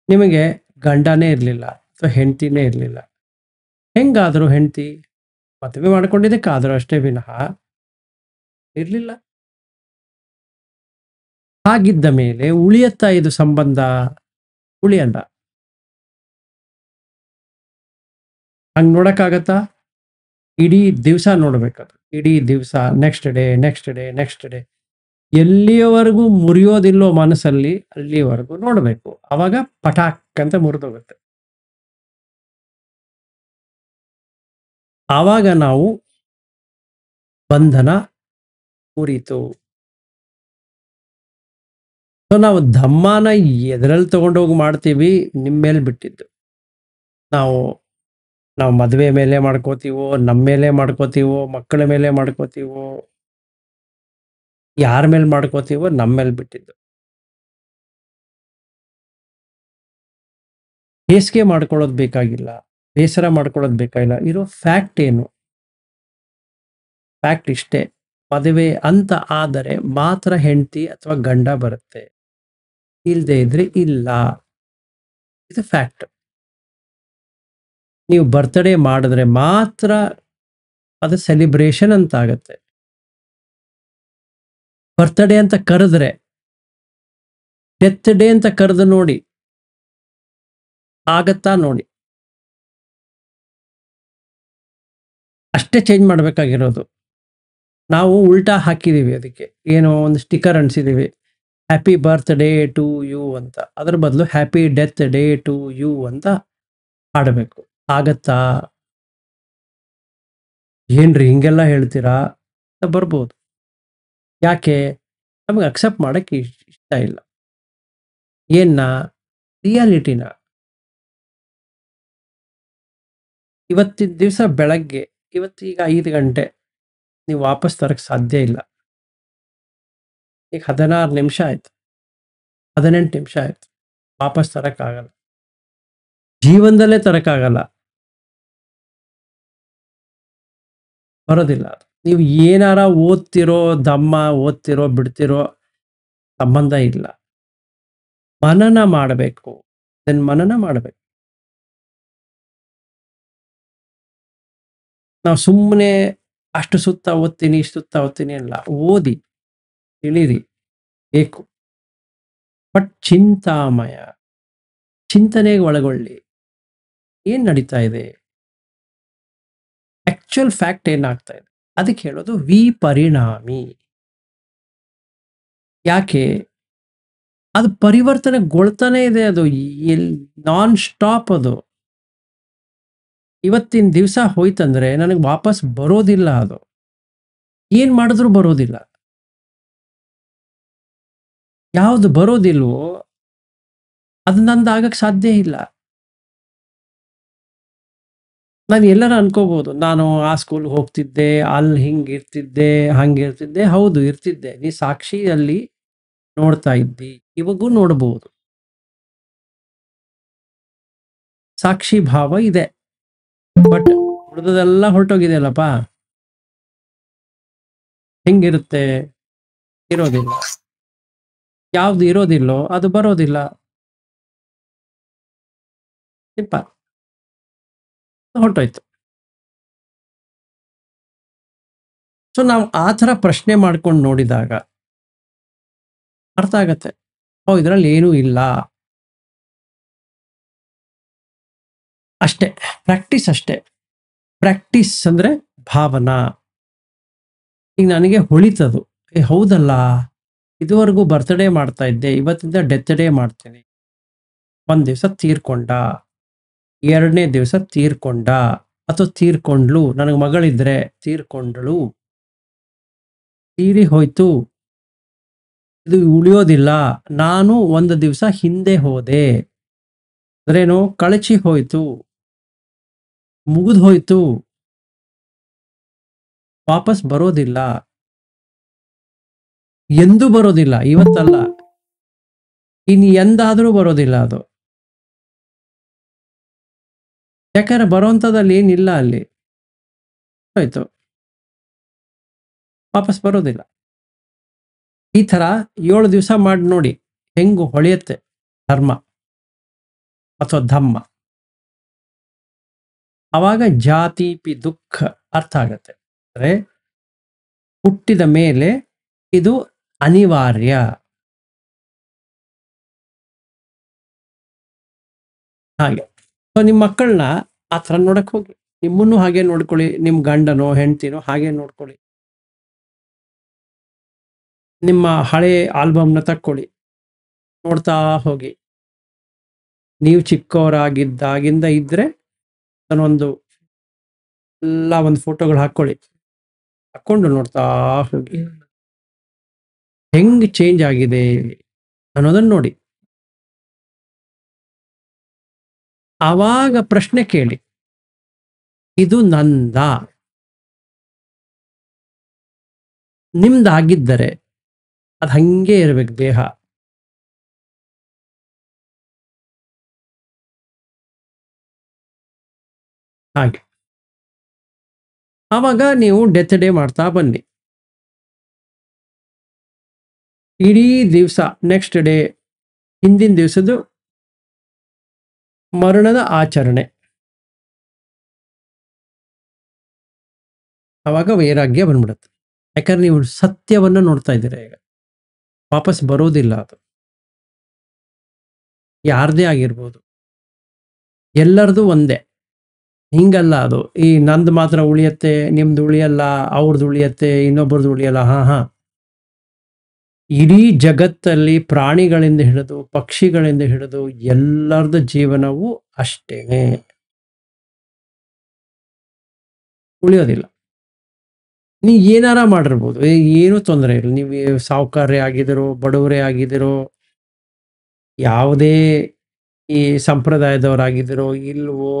ನಿಮಗೆ ಗಂಡನೇ ಇರಲಿಲ್ಲ ಅಥವಾ ಹೆಂಡತಿನೇ ಇರಲಿಲ್ಲ, ಹೆಂಗಾದ್ರು ಹೆಂಡತಿ? ಮದುವೆ ಮಾಡ್ಕೊಂಡಿದ್ದಕ್ಕಾದ್ರು ಅಷ್ಟೇ ವಿನಃ ಇರಲಿಲ್ಲ. ಹಾಗಿದ್ದ ಮೇಲೆ ಉಳಿಯತ್ತಾ ಇದು ಸಂಬಂಧ? ಉಳಿಯಲ್ಲ. ಹಂಗೆ ನೋಡೋಕ್ಕಾಗತ್ತಾ? ಇಡೀ ದಿವಸ ನೋಡ್ಬೇಕದು. ಇಡೀ ದಿವಸ, next day, next day, next day, ಎಲ್ಲಿಯವರೆಗೂ ಮುರಿಯೋದಿಲ್ಲೋ ಮನಸ್ಸಲ್ಲಿ ಅಲ್ಲಿಯವರೆಗೂ ನೋಡಬೇಕು. ಅವಾಗ ಪಟಾಕ್ ಅಂತ ಮುರಿದೋಗುತ್ತೆ. ಆವಾಗ ನಾವು ಬಂಧನ ಮುರಿತು. ಸೊ ನಾವು ಧಮ್ಮನ ಎದರಲ್ಲಿ ತಗೊಂಡೋಗಿ ಮಾಡ್ತೀವಿ, ನಿಮ್ಮ ಮೇಲೆ ಬಿಟ್ಟಿದ್ದು. ನಾವು ಮದುವೆ ಮೇಲೆ ಮಾಡ್ಕೋತೀವೋ, ನಮ್ಮ ಮೇಲೆ ಮಾಡ್ಕೋತೀವೋ, ಮಕ್ಕಳ ಮೇಲೆ ಮಾಡ್ಕೋತೀವೋ, ಯಾರ ಮೇಲೆ ಮಾಡ್ಕೋತೀವೋ, ನಮ್ಮ ಮೇಲೆ ಬಿಟ್ಟಿದ್ದು. ಬೇಸಿಗೆ ಮಾಡ್ಕೊಳ್ಳೋದು ಬೇಕಾಗಿಲ್ಲ, ಬೇಸರ ಮಾಡ್ಕೊಳ್ಳೋದು ಬೇಕಾಗಿಲ್ಲ. ಇರೋ ಫ್ಯಾಕ್ಟ್ ಏನು? ಫ್ಯಾಕ್ಟ್ ಇಷ್ಟೇ, ಮದುವೆ ಅಂತ ಆದರೆ ಮಾತ್ರ ಹೆಂಡತಿ ಅಥವಾ ಗಂಡ ಬರುತ್ತೆ, ಇಲ್ಲದೆ ಇದ್ರೆ ಇಲ್ಲ. ಇದು ಫ್ಯಾಕ್ಟ್. ನೀವು ಬರ್ತ್ಡೇ ಮಾಡಿದ್ರೆ ಮಾತ್ರ ಅದು ಸೆಲಿಬ್ರೇಷನ್ ಅಂತ ಆಗತ್ತೆ. ಬರ್ತ್ಡೇ ಅಂತ ಕರೆದ್ರೆ, ಡೆತ್ ಡೇ ಅಂತ ಕರೆದು ನೋಡಿ, ಆಗತ್ತಾ ನೋಡಿ. ಅಷ್ಟೇ ಚೇಂಜ್ ಮಾಡಬೇಕಾಗಿರೋದು. ನಾವು ಉಲ್ಟಾ ಹಾಕಿದೀವಿ, ಅದಕ್ಕೆ ಏನೋ ಒಂದು ಸ್ಟಿಕ್ಕರ್ ಅಂಟಿಸಿದೀವಿ, ಹ್ಯಾಪಿ ಬರ್ತ್ಡೇ ಟು ಯು ಅಂತ, ಅದ್ರ ಬದಲು happy death day to you ಅಂತ ಹಾಡಬೇಕು. ಆಗತ್ತಾ? ಏನ್ರಿ ಹಿಂಗೆಲ್ಲ ಹೇಳ್ತೀರಾ ಅಂತ ಬರ್ಬೋದು. ಯಾಕೆ? ನಮಗೆ ಅಕ್ಸೆಪ್ಟ್ ಮಾಡಕ್ಕೆ ಇಷ್ಟ ಇಲ್ಲ. ಏನ್ನ? ರಿಯಾಲಿಟಿನ. ಇವತ್ತಿನ ದಿವಸ ಬೆಳಗ್ಗೆ, ಇವತ್ತೀಗ 5 ಗಂಟೆ ನೀವು ವಾಪಸ್ ತರಕ್ಕೆ ಸಾಧ್ಯ ಇಲ್ಲ. ಈಗ 16 ನಿಮಿಷ ಆಯ್ತು, 18 ನಿಮಿಷ ಆಯ್ತು, ವಾಪಸ್ ತರಕ್ಕಾಗಲ್ಲ. ಜೀವನದಲ್ಲೇ ತರಕ್ಕಾಗಲ್ಲ, ಬರೋದಿಲ್ಲ ಅದು. ನೀವು ಏನಾರ ಓದ್ತಿರೋ, ದಮ್ಮ ಓದ್ತಿರೋ ಬಿಡ್ತಿರೋ ಸಂಬಂಧ ಇಲ್ಲ. ಮನನ ಮಾಡಬೇಕು, ಮನನ ಮಾಡಬೇಕು. ನಾವು ಸುಮ್ಮನೆ ಅಷ್ಟು ಸುತ್ತ ಓದ್ತೀನಿ, ಇಷ್ಟು ಸುತ್ತ ಓದ್ತೀನಿ ಅಲ್ಲ. ಓದಿ, ತಿಳಿರಿ ಬೇಕು, ಬಟ್ ಚಿಂತಾಮಯ, ಚಿಂತನೆಗೆ ಒಳಗೊಳ್ಳಿ. ಏನ್ ನಡೀತಾ ಇದೆ, ಆಕ್ಚುಯಲ್ ಫ್ಯಾಕ್ಟ್ ಏನಾಗ್ತಾ ಇದೆ, ಅದಕ್ಕೆ ಹೇಳೋದು ವಿಪರಿಣಾಮಿ. ಯಾಕೆ? ಅದು ಪರಿವರ್ತನೆಗೊಳ್ತಾನೆ ಇದೆ, ಅದು ನಾನ್ ಸ್ಟಾಪ್. ಅದು ಇವತ್ತಿನ ದಿವಸ ಹೋಯ್ತಂದ್ರೆ ನನಗೆ ವಾಪಸ್ ಬರೋದಿಲ್ಲ. ಅದು ಏನ್ ಮಾಡಿದ್ರು ಬರೋದಿಲ್ಲ. ಯಾವ್ದು ಬರೋದಿಲ್ವೋ ಅದು ನಂದು ಆಗಕ್ಕೆ ಸಾಧ್ಯ ಇಲ್ಲ. ನಾನು ಎಲ್ಲರ ಅನ್ಕೋಬಹುದು, ನಾನು ಆ ಸ್ಕೂಲ್ಗೆ ಹೋಗ್ತಿದ್ದೆ, ಅಲ್ಲಿ ಹಿಂಗಿರ್ತಿದ್ದೆ, ಹಂಗಿರ್ತಿದ್ದೆ. ಹೌದು, ಇರ್ತಿದ್ದೆ. ನೀ ಸಾಕ್ಷಿಯಲ್ಲಿ ನೋಡ್ತಾ ಇದ್ದಿ, ಇವಾಗೂ ನೋಡಬಹುದು. ಸಾಕ್ಷಿ ಭಾವ ಇದೆ, ಬಟ್ ಉಳಿದದೆಲ್ಲ ಹೊರಟೋಗಿದೆ ಅಲ್ಲಪ್ಪ. ಹೆಂಗಿರುತ್ತೆ? ಇರೋದಿಲ್ಲ. ಯಾವ್ದು ಇರೋದಿಲ್ಲೋ ಅದು ಬರೋದಿಲ್ಲ. ಸಿಂಪಲ್, ಹೊರಟೋಯ್ತು. ಸೊ ನಾವು ಆ ಥರ ಪ್ರಶ್ನೆ ಮಾಡ್ಕೊಂಡು ನೋಡಿದಾಗ ಅರ್ಥ ಆಗತ್ತೆ, ಓ ಇದರಲ್ಲಿ ಏನೂ ಇಲ್ಲ. ಅಷ್ಟೇ, ಪ್ರಾಕ್ಟೀಸ್ ಅಷ್ಟೇ. ಪ್ರಾಕ್ಟೀಸ್ ಅಂದ್ರೆ ಭಾವನಾ. ಈಗ ನನಗೆ ಹೊಳಿತದು, ಹೌದಲ್ಲ, ಇದುವರೆಗೂ ಬರ್ತ್ಡೇ ಮಾಡ್ತಾ ಇದ್ದೆ, ಇವತ್ತಿಂದ ಡೆತ್ ಡೇ ಮಾಡ್ತೀನಿ. ಒಂದ್ ದಿವಸ ತೀರ್ಕೊಂಡ, 2ನೇ ದಿವಸ ತೀರ್ಕೊಂಡ, ಅಥವಾ ತೀರ್ಕೊಂಡ್ಲು. ನನಗೆ ಮಗಳಿದ್ರೆ ತೀರ್ಕೊಂಡ್ಳು, ತೀರಿ ಹೋಯ್ತು, ಇದು ಉಳಿಯೋದಿಲ್ಲ. ನಾನು ಒಂದು ದಿವಸ ಹಿಂದೆ ಹೋದೆ ಅಂದ್ರೇನು? ಕಳಚಿ ಹೋಯ್ತು, ಮುಗಿದು ಹೋಯ್ತು, ವಾಪಸ್ ಬರೋದಿಲ್ಲ, ಎಂದೂ ಬರೋದಿಲ್ಲ. ಇವತ್ತಲ್ಲ, ಇನ್ನು ಎಂದಾದ್ರೂ ಬರೋದಿಲ್ಲ ಅದು. ಯಾಕಂದ್ರೆ ಬರೋಂಥದ್ದಲ್ಲಿ ಏನಿಲ್ಲ, ಅಲ್ಲಿ ಹೋಯ್ತು, ವಾಪಸ್ ಬರೋದಿಲ್ಲ. ಈ ತರ 7 ದಿವಸ ಮಾಡಿ ನೋಡಿ ಹೆಂಗು ಹೊಳೆಯುತ್ತೆ ಧರ್ಮ ಅಥವಾ ಧಮ್ಮ. ಅವಾಗ ಜಾತಿ ಪಿ ದುಃಖ ಅರ್ಥ ಆಗತ್ತೆ. ಅಂದ್ರೆ ಹುಟ್ಟಿದ ಮೇಲೆ ಇದು ಅನಿವಾರ್ಯ. ಹಾಗೆ ನಿಮ್ಮ ಮಕ್ಕಳನ್ನ ಆ ಥರ ನೋಡಕ್ ಹೋಗಿ, ನಿಮ್ಮನ್ನು ಹಾಗೆ ನೋಡ್ಕೊಳ್ಳಿ, ನಿಮ್ ಗಂಡನೋ ಹೆಂಡ್ತಿನೋ ಹಾಗೆ ನೋಡ್ಕೊಳ್ಳಿ. ನಿಮ್ಮ ಹಳೆ ಆಲ್ಬಮ್ನ ತಕ್ಕೊಳ್ಳಿ, ನೋಡ್ತಾ ಹೋಗಿ. ನೀವು ಚಿಕ್ಕವರಾಗಿದ್ದಾಗಿಂದ ಇದ್ರೆ ನಾನೊಂದು ಎಲ್ಲ ಒಂದು ಫೋಟೋಗಳು ಹಾಕೊಂಡು ನೋಡ್ತಾ ಹೋಗಿ, ಹೆಂಗ್ ಚೇಂಜ್ ಆಗಿದೆ ಅನ್ನೋದನ್ನ ನೋಡಿ. ಆವಾಗ ಪ್ರಶ್ನೆ ಕೇಳಿ, ಇದು ನಂದ? ನಿಮ್ದಾಗಿದ್ದರೆ ಅದು ಹಂಗೆ ಇರ್ಬೇಕು ದೇಹ. ಹಾಗೆ ಆವಾಗ ನೀವು ಡೆತ್ ಡೇ ಮಾಡ್ತಾ ಬನ್ನಿ. ಇಡೀ ದಿವಸ ನೆಕ್ಸ್ಟ್ ಡೇ, ಹಿಂದಿನ ದಿವಸದ್ದು ಮರಣದ ಆಚರಣೆ. ಆವಾಗ ವೈರಾಗ್ಯ ಬಂದ್ಬಿಡುತ್ತೆ. ಯಾಕಂದ್ರೆ ನೀವು ಸತ್ಯವನ್ನ ನೋಡ್ತಾ ಇದ್ದೀರಾ. ಈಗ ವಾಪಸ್ ಬರೋದಿಲ್ಲ ಅದು, ಯಾರದೇ ಆಗಿರ್ಬೋದು, ಎಲ್ಲರದು ಒಂದೇ. ಹಿಂಗಲ್ಲ ಅದು, ಈ ನಂದು ಮಾತ್ರ ಉಳಿಯತ್ತೆ, ನಿಮ್ದು ಉಳಿಯಲ್ಲ, ಅವ್ರದ್ದು ಉಳಿಯತ್ತೆ, ಇನ್ನೊಬ್ಬರದ್ದು ಉಳಿಯಲ್ಲ. ಹಾ ಇಡೀ ಜಗತ್ತಲ್ಲಿ ಪ್ರಾಣಿಗಳಿಂದ ಹಿಡಿದು ಪಕ್ಷಿಗಳಿಂದ ಹಿಡಿದು ಎಲ್ಲರದ್ದು ಜೀವನವೂ ಅಷ್ಟೇನೆ, ಉಳಿಯೋದಿಲ್ಲ. ನೀವು ಏನಾರ ಮಾಡಿರ್ಬೋದು, ಏನೂ ತೊಂದರೆ ಇಲ್ಲ. ನೀವು ಸಾಹುಕಾರರೇ ಆಗಿದಿರೋ, ಬಡವರೇ ಆಗಿದಿರೋ, ಯಾವುದೇ ಈ ಸಂಪ್ರದಾಯದವರಾಗಿದಿರೋ ಇಲ್ವೋ,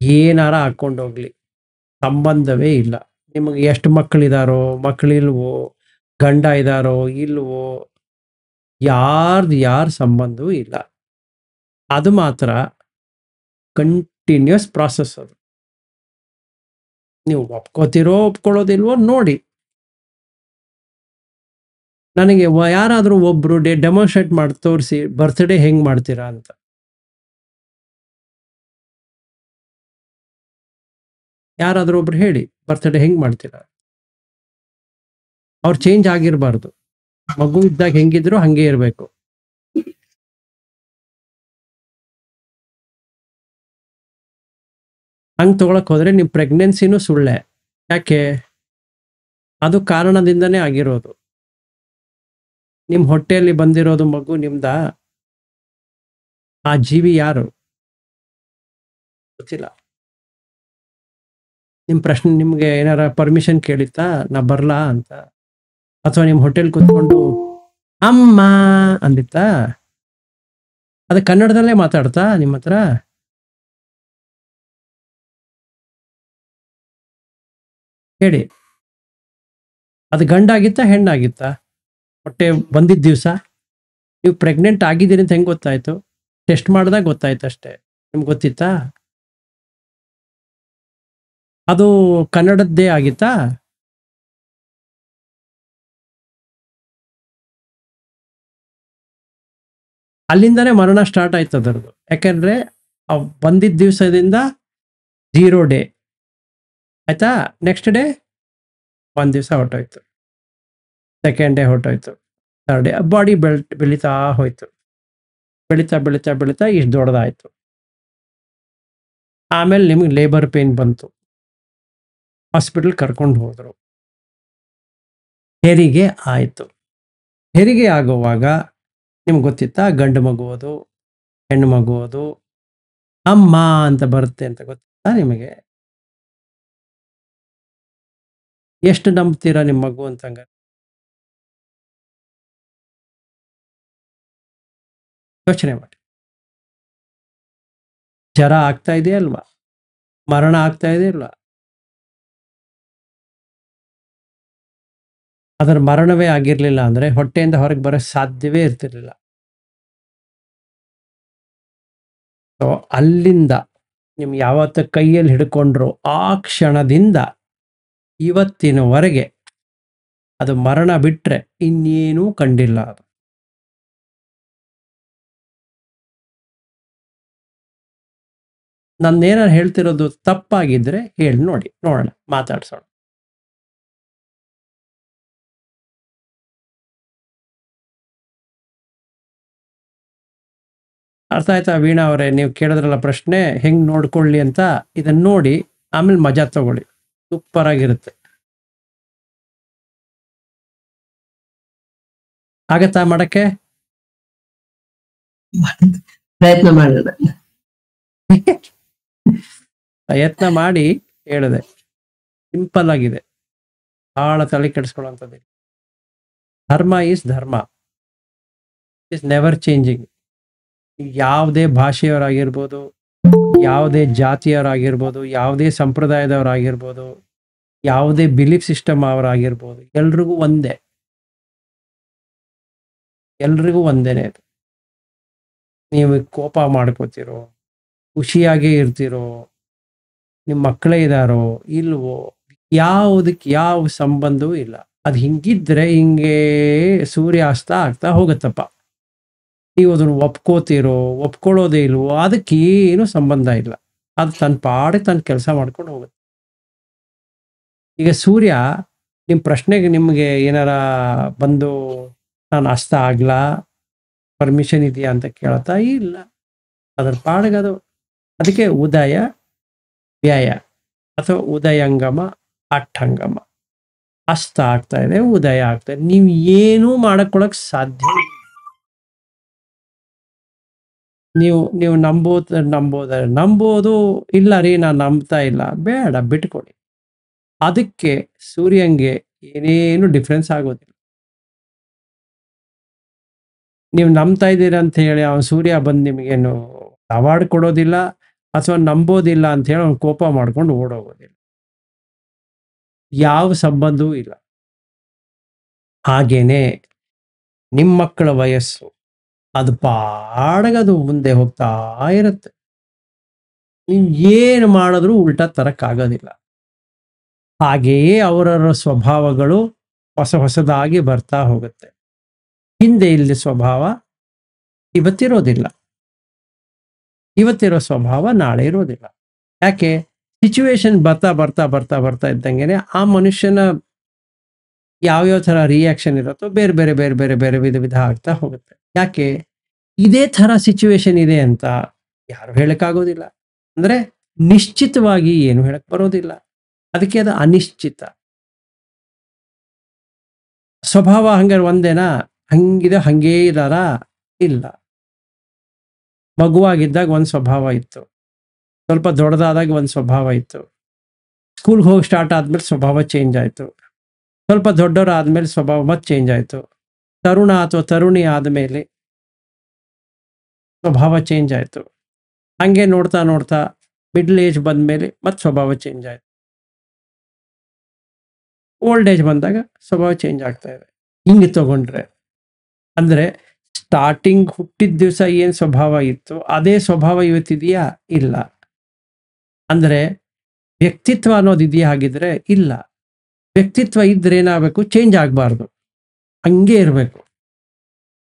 ಏನಾರ ಹಾಕೊಂಡೋಗ್ಲಿ, ಸಂಬಂಧವೇ ಇಲ್ಲ. ನಿಮಗೆ ಎಷ್ಟು ಮಕ್ಕಳಿದಾರೋ, ಮಕ್ಕಳಿಲ್ವೋ, ಗಂಡ ಇದಾರೋ ಇಲ್ವೋ, ಯಾರ ಸಂಬಂಧವೂ ಇಲ್ಲ. ಅದು ಮಾತ್ರ ಕಂಟಿನ್ಯೂಸ್ ಪ್ರಾಸೆಸ್. ಅದು ನೀವು ಒಪ್ಕೋತಿರೋ ಒಪ್ಕೊಳ್ಳೋದಿಲ್ವೋ ನೋಡಿ. ನನಗೆ ಯಾರಾದರೂ ಒಬ್ರು ಡೆಮಾನ್ಸ್ಟ್ರೇಟ್ ಮಾಡಿ ತೋರಿಸಿ ಬರ್ತ್ಡೇ ಹೆಂಗ್ ಮಾಡ್ತೀರಾ ಅಂತ. ಯಾರಾದರೂ ಒಬ್ರು ಹೇಳಿ ಬರ್ತ್ಡೇ ಹೆಂಗ್ ಮಾಡ್ತೀರಾ. ಅವ್ರು ಚೇಂಜ್ ಆಗಿರಬಾರ್ದು. ಮಗು ಇದ್ದಾಗ ಹೆಂಗಿದ್ರು ಹಂಗೆ ಇರಬೇಕು. ಹಂಗೆ ತಗೊಳಕ್ ಹೋದ್ರೆ ನಿಮ್ಮ ಪ್ರೆಗ್ನೆನ್ಸಿನೂ ಸುಳ್ಳೆ. ಯಾಕೆ? ಅದು ಕಾರಣದಿಂದನೇ ಆಗಿರೋದು. ನಿಮ್ಮ ಹೊಟ್ಟೆಯಲ್ಲಿ ಬಂದಿರೋದು ಮಗು ನಿಮ್ದ. ಆ ಜೀವಿ ಯಾರು ಗೊತ್ತಿಲ್ಲ. ನಿಮ್ಮ ಪ್ರಶ್ನೆ, ನಿಮ್ಗೆ ಏನಾರ ಪರ್ಮಿಷನ್ ಕೇಳಿತ್ತಾ ನಾ ಬರ್ಲಾ ಅಂತ? ಅಥವಾ ನಿಮ್ಮ ಹೋಟೆಲ್ ಕೂತ್ಕೊಂಡು ಅಮ್ಮ ಅಂದಿತ್ತಾ? ಅದು ಕನ್ನಡದಲ್ಲೇ ಮಾತಾಡ್ತಾ ನಿಮ್ಮ ಹತ್ರ? ಹೇಳಿ, ಅದು ಗಂಡಾಗಿತ್ತಾ ಹೆಣ್ಣಾಗಿತ್ತಾ? ಹೊಟ್ಟೆ ಬಂದಿದ್ದ ದಿವಸ ನೀವು ಪ್ರೆಗ್ನೆಂಟ್ ಆಗಿದ್ದೀರಿ ಅಂತ ಹೆಂಗೆ ಗೊತ್ತಾಯ್ತು? ಟೆಸ್ಟ್ ಮಾಡಿದಾಗ ಗೊತ್ತಾಯ್ತು ಅಷ್ಟೇ. ನಿಮ್ಗೆ ಗೊತ್ತಿತ್ತಾ? ಅದು ಕನ್ನಡದ್ದೇ ಆಗಿತ್ತಾ? ಅಲ್ಲಿಂದಾನೇ ಮರಣ ಸ್ಟಾರ್ಟ್ ಆಯ್ತು ಅದರದ್ದು. ಯಾಕೆಂದ್ರೆ ಬಂದಿದ್ದ ದಿವಸದಿಂದ 0 ಡೇ ಆಯ್ತಾ, ನೆಕ್ಸ್ಟ್ ಡೇ 1 ದಿವಸ ಹೊಟ್ಟೋಯ್ತು, ಸೆಕೆಂಡ್ ಡೇ ಹೊಟ್ಟೋಯ್ತು, ಥರ್ಡ್ ಡೇ ಬಾಡಿ ಬೆಳೀತಾ ಹೋಯ್ತು. ಬೆಳೀತಾ ಬೆಳೀತಾ ಬೆಳೀತಾ ಇಷ್ಟು ದೊಡ್ಡದಾಯ್ತು. ಆಮೇಲೆ ನಿಮಗೆ ಲೇಬರ್ ಪೇನ್ ಬಂತು, ಹಾಸ್ಪಿಟಲ್ ಕರ್ಕೊಂಡು ಹೋದ್ರು, ಹೆರಿಗೆ ಆಯಿತು. ಹೆರಿಗೆ ಆಗುವಾಗ ನಿಮ್ಗೆ ಗೊತ್ತಿತ್ತಾ ಗಂಡು ಮಗುವುದು ಹೆಣ್ಣು ಮಗುವುದು ಅಮ್ಮ ಅಂತ ಬರುತ್ತೆ ಅಂತ ಗೊತ್ತಿತ್ತಾ ನಿಮಗೆ? ಎಷ್ಟು ನಂಬ್ತೀರಾ ನಿಮ್ಮ ಮಗು ಅಂತಂಗ? ಯೋಚನೆ ಮಾಡಿ. ಜ್ವರ ಆಗ್ತಾ ಇದೆಯಲ್ವಾ? ಮರಣ ಆಗ್ತಾ ಇದೆಯಲ್ವಾ? ಅದರ ಮರಣವೇ ಆಗಿರ್ಲಿಲ್ಲ ಅಂದ್ರೆ ಹೊಟ್ಟೆಯಿಂದ ಹೊರಗೆ ಬರೋ ಸಾಧ್ಯವೇ ಇರ್ತಿರ್ಲಿಲ್ಲ. ಸೊ ಅಲ್ಲಿಂದ ನಿಮ್ಗೆ ಯಾವತ್ತ ಕೈಯಲ್ಲಿ ಹಿಡ್ಕೊಂಡ್ರು ಆ ಕ್ಷಣದಿಂದ ಇವತ್ತಿನವರೆಗೆ ಅದು ಮರಣ ಬಿಟ್ರೆ ಇನ್ನೇನೂ ಕಂಡಿಲ್ಲ. ಅದು ನನ್ನೇನಾರು ಹೇಳ್ತಿರೋದು ತಪ್ಪಾಗಿದ್ರೆ ಹೇಳಿ ನೋಡಿ, ನೋಡೋಣ, ಮಾತಾಡ್ಸೋಣ. ಅರ್ಥ ಆಯ್ತಾ ವೀಣಾ ಅವರೇ? ನೀವು ಕೇಳಿದ್ರಲ್ಲ ಪ್ರಶ್ನೆ, ಹೆಂಗ್ ನೋಡ್ಕೊಳ್ಳಿ ಅಂತ. ಇದನ್ನ ನೋಡಿ ಆಮೇಲೆ ಮಜಾ ತಗೊಳ್ಳಿ, ಸೂಪರ್ ಆಗಿರುತ್ತೆ. ಆಗತ್ತಾ ಮಾಡಕ್ಕೆ? ಪ್ರಯತ್ನ ಮಾಡೋಣ. ಪ್ರಯತ್ನ ಮಾಡಿ ಹೇಳಿದೆ, ಸಿಂಪಲ್ ಆಗಿದೆ, ಬಹಳ ತಲೆ ಕೆಡಿಸ್ಕೊಳ್ಳುವಂಥದ್ದು. ಧರ್ಮ ಈಸ್ ಧರ್ಮ, ಇಸ್ ನೆವರ್ ಚೇಂಜಿಂಗ್. ಯಾವುದೇ ಭಾಷೆಯವರಾಗಿರ್ಬೋದು, ಯಾವುದೇ ಜಾತಿಯವರಾಗಿರ್ಬೋದು, ಯಾವುದೇ ಸಂಪ್ರದಾಯದವರಾಗಿರ್ಬೋದು, ಯಾವುದೇ ಬಿಲೀಫ್ ಸಿಸ್ಟಮ್ ಅವರಾಗಿರ್ಬೋದು, ಎಲ್ರಿಗೂ ಒಂದೇ, ಎಲ್ರಿಗೂ ಒಂದೇನೆ. ಅದು ನೀವು ಕೋಪ ಮಾಡ್ಕೋತಿರೋ, ಖುಷಿಯಾಗೇ ಇರ್ತಿರೋ, ನಿಮ್ಮ ಮಕ್ಕಳೇ ಇದ್ದಾರೋ ಇಲ್ವೋ, ಯಾವುದಕ್ಕೆ ಯಾವ ಸಂಬಂಧವೂ ಇಲ್ಲ. ಅದು ಹಿಂಗಿದ್ರೆ ಹಿಂಗೆ ಸೂರ್ಯಾಸ್ತ ಆಗ್ತಾ ಹೋಗುತ್ತಪ್ಪ. ನೀವು ಅದನ್ನು ಒಪ್ಕೋತಿರೋ ಒಪ್ಕೊಳ್ಳೋದೇ ಇಲ್ವೋ ಅದಕ್ಕೇನು ಸಂಬಂಧ ಇಲ್ಲ. ಅದು ತನ್ನ ಪಾಡಿಗೆ ತನ್ನ ಕೆಲಸ ಮಾಡ್ಕೊಂಡು ಹೋಗುತ್ತೆ. ಈಗ ಸೂರ್ಯ ನಿಮ್ಮ ಪ್ರಶ್ನೆಗೆ ನಿಮಗೆ ಏನಾರ ಬಂದು ನಾನು ಅಸ್ತ ಆಗ್ಲಾ, ಪರ್ಮಿಷನ್ ಇದೆಯಾ ಅಂತ ಕೇಳ್ತಾ ಇಲ್ಲ, ಅದ್ರ ಪಾಡಿಗೆ ಅದು. ಅದಕ್ಕೆ ಉದಯ ವ್ಯಯ ಅಥವಾ ಉದಯಂಗಮ ಅಟ್ಟಂಗಮ. ಅಸ್ತ ಆಗ್ತಾ ಇದೆ, ಉದಯ ಆಗ್ತಾ ಇದೆ. ನೀವು ಏನೂ ಮಾಡಕೊಳಕ್ ಸಾಧ್ಯ ಇಲ್ಲ. ನೀವು ನಂಬೋದು ಇಲ್ಲ ರೀ, ನಾನು ನಂಬ್ತಾ ಇಲ್ಲ, ಬೇಡ, ಬಿಟ್ಕೊಡಿ. ಅದಕ್ಕೆ ಸೂರ್ಯಂಗೆ ಏನೇನು ಡಿಫ್ರೆನ್ಸ್ ಆಗೋದಿಲ್ಲ. ನೀವು ನಂಬ್ತಾ ಇದ್ದೀರಾ ಅಂತ ಹೇಳಿ ಅವನು ಸೂರ್ಯ ಬಂದು ನಿಮಗೇನು ಅವಾರ್ಡ್ ಕೊಡೋದಿಲ್ಲ, ಅಥವಾ ನಂಬೋದಿಲ್ಲ ಅಂತ ಹೇಳಿ ಅವ್ನು ಕೋಪ ಮಾಡ್ಕೊಂಡು ಓಡೋಗೋದಿಲ್ಲ. ಯಾವ ಸಂಬಂಧವೂ ಇಲ್ಲ. ಹಾಗೇನೆ ನಿಮ್ಮ ಮಕ್ಕಳ ವಯಸ್ಸು ಅದು ಪಾಡಗದು ಮುಂದೆ ಹೋಗ್ತಾ ಇರುತ್ತೆ. ನೀವು ಏನು ಮಾಡಿದ್ರೂ ಉಲ್ಟಾ ತರಕ್ಕಾಗೋದಿಲ್ಲ. ಹಾಗೆಯೇ ಅವರವರ ಸ್ವಭಾವಗಳು ಹೊಸದಾಗಿ ಬರ್ತಾ ಹೋಗುತ್ತೆ. ಹಿಂದೆ ಇಲ್ಲದ ಸ್ವಭಾವ ಇವತ್ತಿರೋದಿಲ್ಲ, ಇವತ್ತಿರೋ ಸ್ವಭಾವ ನಾಳೆ ಇರೋದಿಲ್ಲ. ಯಾಕೆ? ಸಿಚುವೇಶನ್ ಬರ್ತಾ ಬರ್ತಾ ಬರ್ತಾ ಬರ್ತಾ ಇದ್ದಂಗೆನೆ ಆ ಮನುಷ್ಯನ ಯಾವ್ಯಾವ ಥರ ರಿಯಾಕ್ಷನ್ ಇರುತ್ತೋ ಬೇರೆ ಬೇರೆ ಬೇರೆ ಬೇರೆ ಬೇರೆ ವಿಧ ಆಗ್ತಾ ಹೋಗುತ್ತೆ. ಯಾಕೆ? ಇದೇ ಥರ ಸಿಚುವೇಶನ್ ಇದೆ ಅಂತ ಯಾರು ಹೇಳಕ್ಕಾಗೋದಿಲ್ಲ. ಅಂದ್ರೆ ನಿಶ್ಚಿತವಾಗಿ ಏನು ಹೇಳಕ್ ಬರೋದಿಲ್ಲ. ಅದಕ್ಕೆ ಅದು ಅನಿಶ್ಚಿತ. ಸ್ವಭಾವ ಹಂಗಾರೆ ಒಂದೇನಾ? ಹಂಗಿದೆ ಹಂಗೇ ಇದಾರ? ಇಲ್ಲ. ಮಗುವಾಗಿದ್ದಾಗ ಒಂದು ಸ್ವಭಾವ ಇತ್ತು, ಸ್ವಲ್ಪ ದೊಡ್ಡದಾದಾಗ ಒಂದು ಸ್ವಭಾವ ಇತ್ತು, ಸ್ಕೂಲ್ಗೆ ಹೋಗಿ ಸ್ಟಾರ್ಟ್ ಆದ್ಮೇಲೆ ಸ್ವಭಾವ ಚೇಂಜ್ ಆಯಿತು, ಸ್ವಲ್ಪ ದೊಡ್ಡವರು ಆದ್ಮೇಲೆ ಸ್ವಭಾವ ಮತ್ತೆ ಚೇಂಜ್ ಆಯಿತು, ತರುಣ ಅಥವಾ ತರುಣಿ ಆದಮೇಲೆ ಸ್ವಭಾವ ಚೇಂಜ್ ಆಯಿತು. ಹಂಗೆ ನೋಡ್ತಾ ನೋಡ್ತಾ ಮಿಡ್ಲ್ ಏಜ್ ಬಂದಮೇಲೆ ಮತ್ತೆ ಸ್ವಭಾವ ಚೇಂಜ್ ಆಯಿತು. ಓಲ್ಡ್ ಏಜ್ ಬಂದಾಗ ಸ್ವಭಾವ ಚೇಂಜ್ ಆಗ್ತಾ ಇದೆ. ಹಿಂಗೆ ತಗೊಂಡ್ರೆ ಅಂದರೆ ಸ್ಟಾರ್ಟಿಂಗ್ ಹುಟ್ಟಿದ ದಿವಸ ಏನು ಸ್ವಭಾವ ಇತ್ತು ಅದೇ ಸ್ವಭಾವ ಇವತ್ತಿದೆಯಾ? ಇಲ್ಲ. ಅಂದರೆ ವ್ಯಕ್ತಿತ್ವ ಅನ್ನೋದು ಇದೆಯಾ? ಹಾಗಿದ್ರೆ ಇಲ್ಲ. ವ್ಯಕ್ತಿತ್ವ ಇದ್ರೆ ಏನಾಗಬೇಕು? ಚೇಂಜ್ ಆಗಬಾರ್ದು, ಹಂಗೆ ಇರಬೇಕು.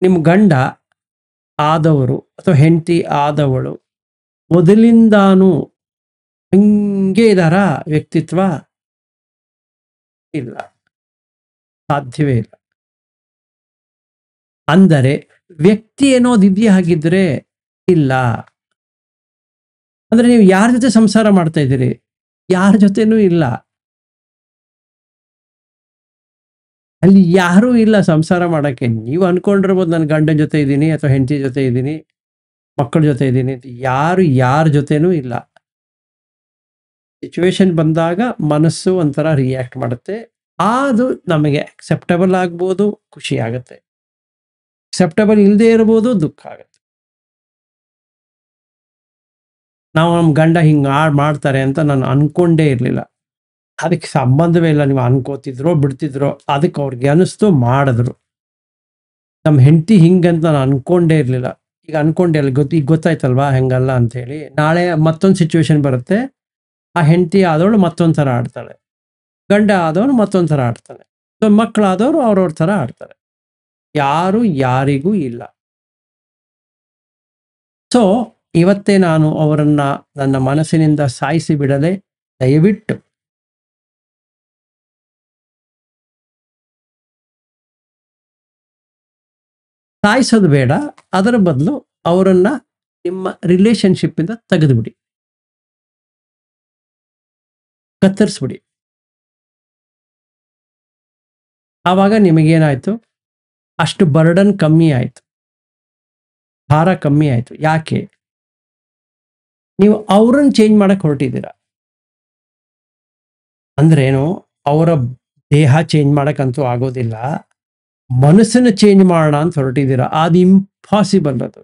ನಿಮ್ಮ ಗಂಡ ಆದವರು ಅಥವಾ ಹೆಂಡತಿ ಆದವಳು ಮೊದಲಿಂದಾನು ಹಂಗೆ ಇದಾರ ವ್ಯಕ್ತಿತ್ವ? ಇಲ್ಲ, ಸಾಧ್ಯವೇ ಇಲ್ಲ. ಅಂದರೆ ವ್ಯಕ್ತಿ ಅನ್ನೋದು ಇದೆಯಾ? ಹಾಗಿದ್ರೆ ಇಲ್ಲ. ಅಂದ್ರೆ ನೀವು ಯಾರ ಜೊತೆ ಸಂಸಾರ ಮಾಡ್ತಾ ಇದ್ದೀರಿ? ಯಾರ ಜೊತೆನೂ ಇಲ್ಲ. ಅಲ್ಲಿ ಯಾರೂ ಇಲ್ಲ ಸಂಸಾರ ಮಾಡಕ್ಕೆ. ನೀವು ಅನ್ಕೊಂಡಿರ್ಬೋದು ನನ್ನ ಗಂಡನ ಜೊತೆ ಇದ್ದೀನಿ ಅಥವಾ ಹೆಂಡತಿ ಜೊತೆ ಇದ್ದೀನಿ, ಮಕ್ಕಳ ಜೊತೆ ಇದ್ದೀನಿ ಅಂತ. ಯಾರ ಜೊತೆನೂ ಇಲ್ಲ. ಸಿಚುವೇಶನ್ ಬಂದಾಗ ಮನಸ್ಸು ಒಂಥರ ರಿಯಾಕ್ಟ್ ಮಾಡುತ್ತೆ. ಅದು ನಮಗೆ ಅಕ್ಸೆಪ್ಟಬಲ್ ಆಗ್ಬೋದು, ಖುಷಿ ಆಗುತ್ತೆ. ಅಕ್ಸೆಪ್ಟಬಲ್ ಇಲ್ಲದೆ ಇರ್ಬೋದು, ದುಃಖ ಆಗುತ್ತೆ. ನಾವು ನಮ್ಮ ಗಂಡ ಹಿಂಗೆ ಮಾಡ್ತಾರೆ ಅಂತ ನಾನು ಅನ್ಕೊಂಡೇ ಇರಲಿಲ್ಲ. ಅದಕ್ಕೆ ಸಂಬಂಧವೇ ಇಲ್ಲ. ನೀವು ಅನ್ಕೋತಿದ್ರೋ ಬಿಡ್ತಿದ್ರೋ, ಅದಕ್ಕೆ ಅವ್ರಿಗೆ ಅನಿಸ್ತು ಮಾಡಿದ್ರು. ನಮ್ಮ ಹೆಂಡತಿ ಹಿಂಗಂತ ನಾನು ಅನ್ಕೊಂಡೇ ಇರಲಿಲ್ಲ. ಈಗ ಅನ್ಕೊಂಡೆ ಅಲ್ಲ, ಈಗ ಗೊತ್ತಾಯ್ತಲ್ವಾ ಹೆಂಗಲ್ಲ ಅಂಥೇಳಿ. ನಾಳೆ ಮತ್ತೊಂದು ಸಿಚುವೇಶನ್ ಬರುತ್ತೆ, ಆ ಹೆಂಡತಿ ಆದವಳು ಮತ್ತೊಂದು ಥರ ಆಡ್ತಾಳೆ, ಗಂಡ ಆದವನು ಮತ್ತೊಂದು ಥರ ಆಡ್ತಾನೆ, ಸೊ ಮಕ್ಕಳಾದವರು ಅವ್ರವ್ರ ಥರ ಆಡ್ತಾರೆ. ಯಾರು ಯಾರಿಗೂ ಇಲ್ಲ. ಸೊ ಇವತ್ತೇ ನಾನು ಅವರನ್ನ ನನ್ನ ಮನಸ್ಸಿನಿಂದ ಸಾಯಿಸಿ ಬಿಡದೆ, ದಯವಿಟ್ಟು ಸಾಯಿಸೋದು ಬೇಡ, ಅದರ ಬದಲು ಅವರನ್ನ ನಿಮ್ಮ ರಿಲೇಶನ್ಶಿಪ್ ಇಂದ ತೆಗೆದುಬಿಡಿ, ಕತ್ತರಿಸ್ಬಿಡಿ. ಆವಾಗ ನಿಮಗೇನಾಯ್ತು? ಅಷ್ಟು ಬರ್ಡನ್ ಕಮ್ಮಿ ಆಯ್ತು, ಭಾರ ಕಮ್ಮಿ ಆಯ್ತು. ಯಾಕೆ? ನೀವು ಅವ್ರನ್ನ ಚೇಂಜ್ ಮಾಡಕ್ ಹೊರಟಿದ್ದೀರಾ. ಅಂದ್ರೇನು? ಅವರ ದೇಹ ಚೇಂಜ್ ಮಾಡಕ್ಕಂತೂ ಆಗೋದಿಲ್ಲ, ಮನಸ್ಸನ್ನು ಚೇಂಜ್ ಮಾಡೋಣ ಅಂತ ಹೊರಟಿದ್ದೀರಾ. ಅದು ಇಂಪಾಸಿಬಲ್ ಅದು.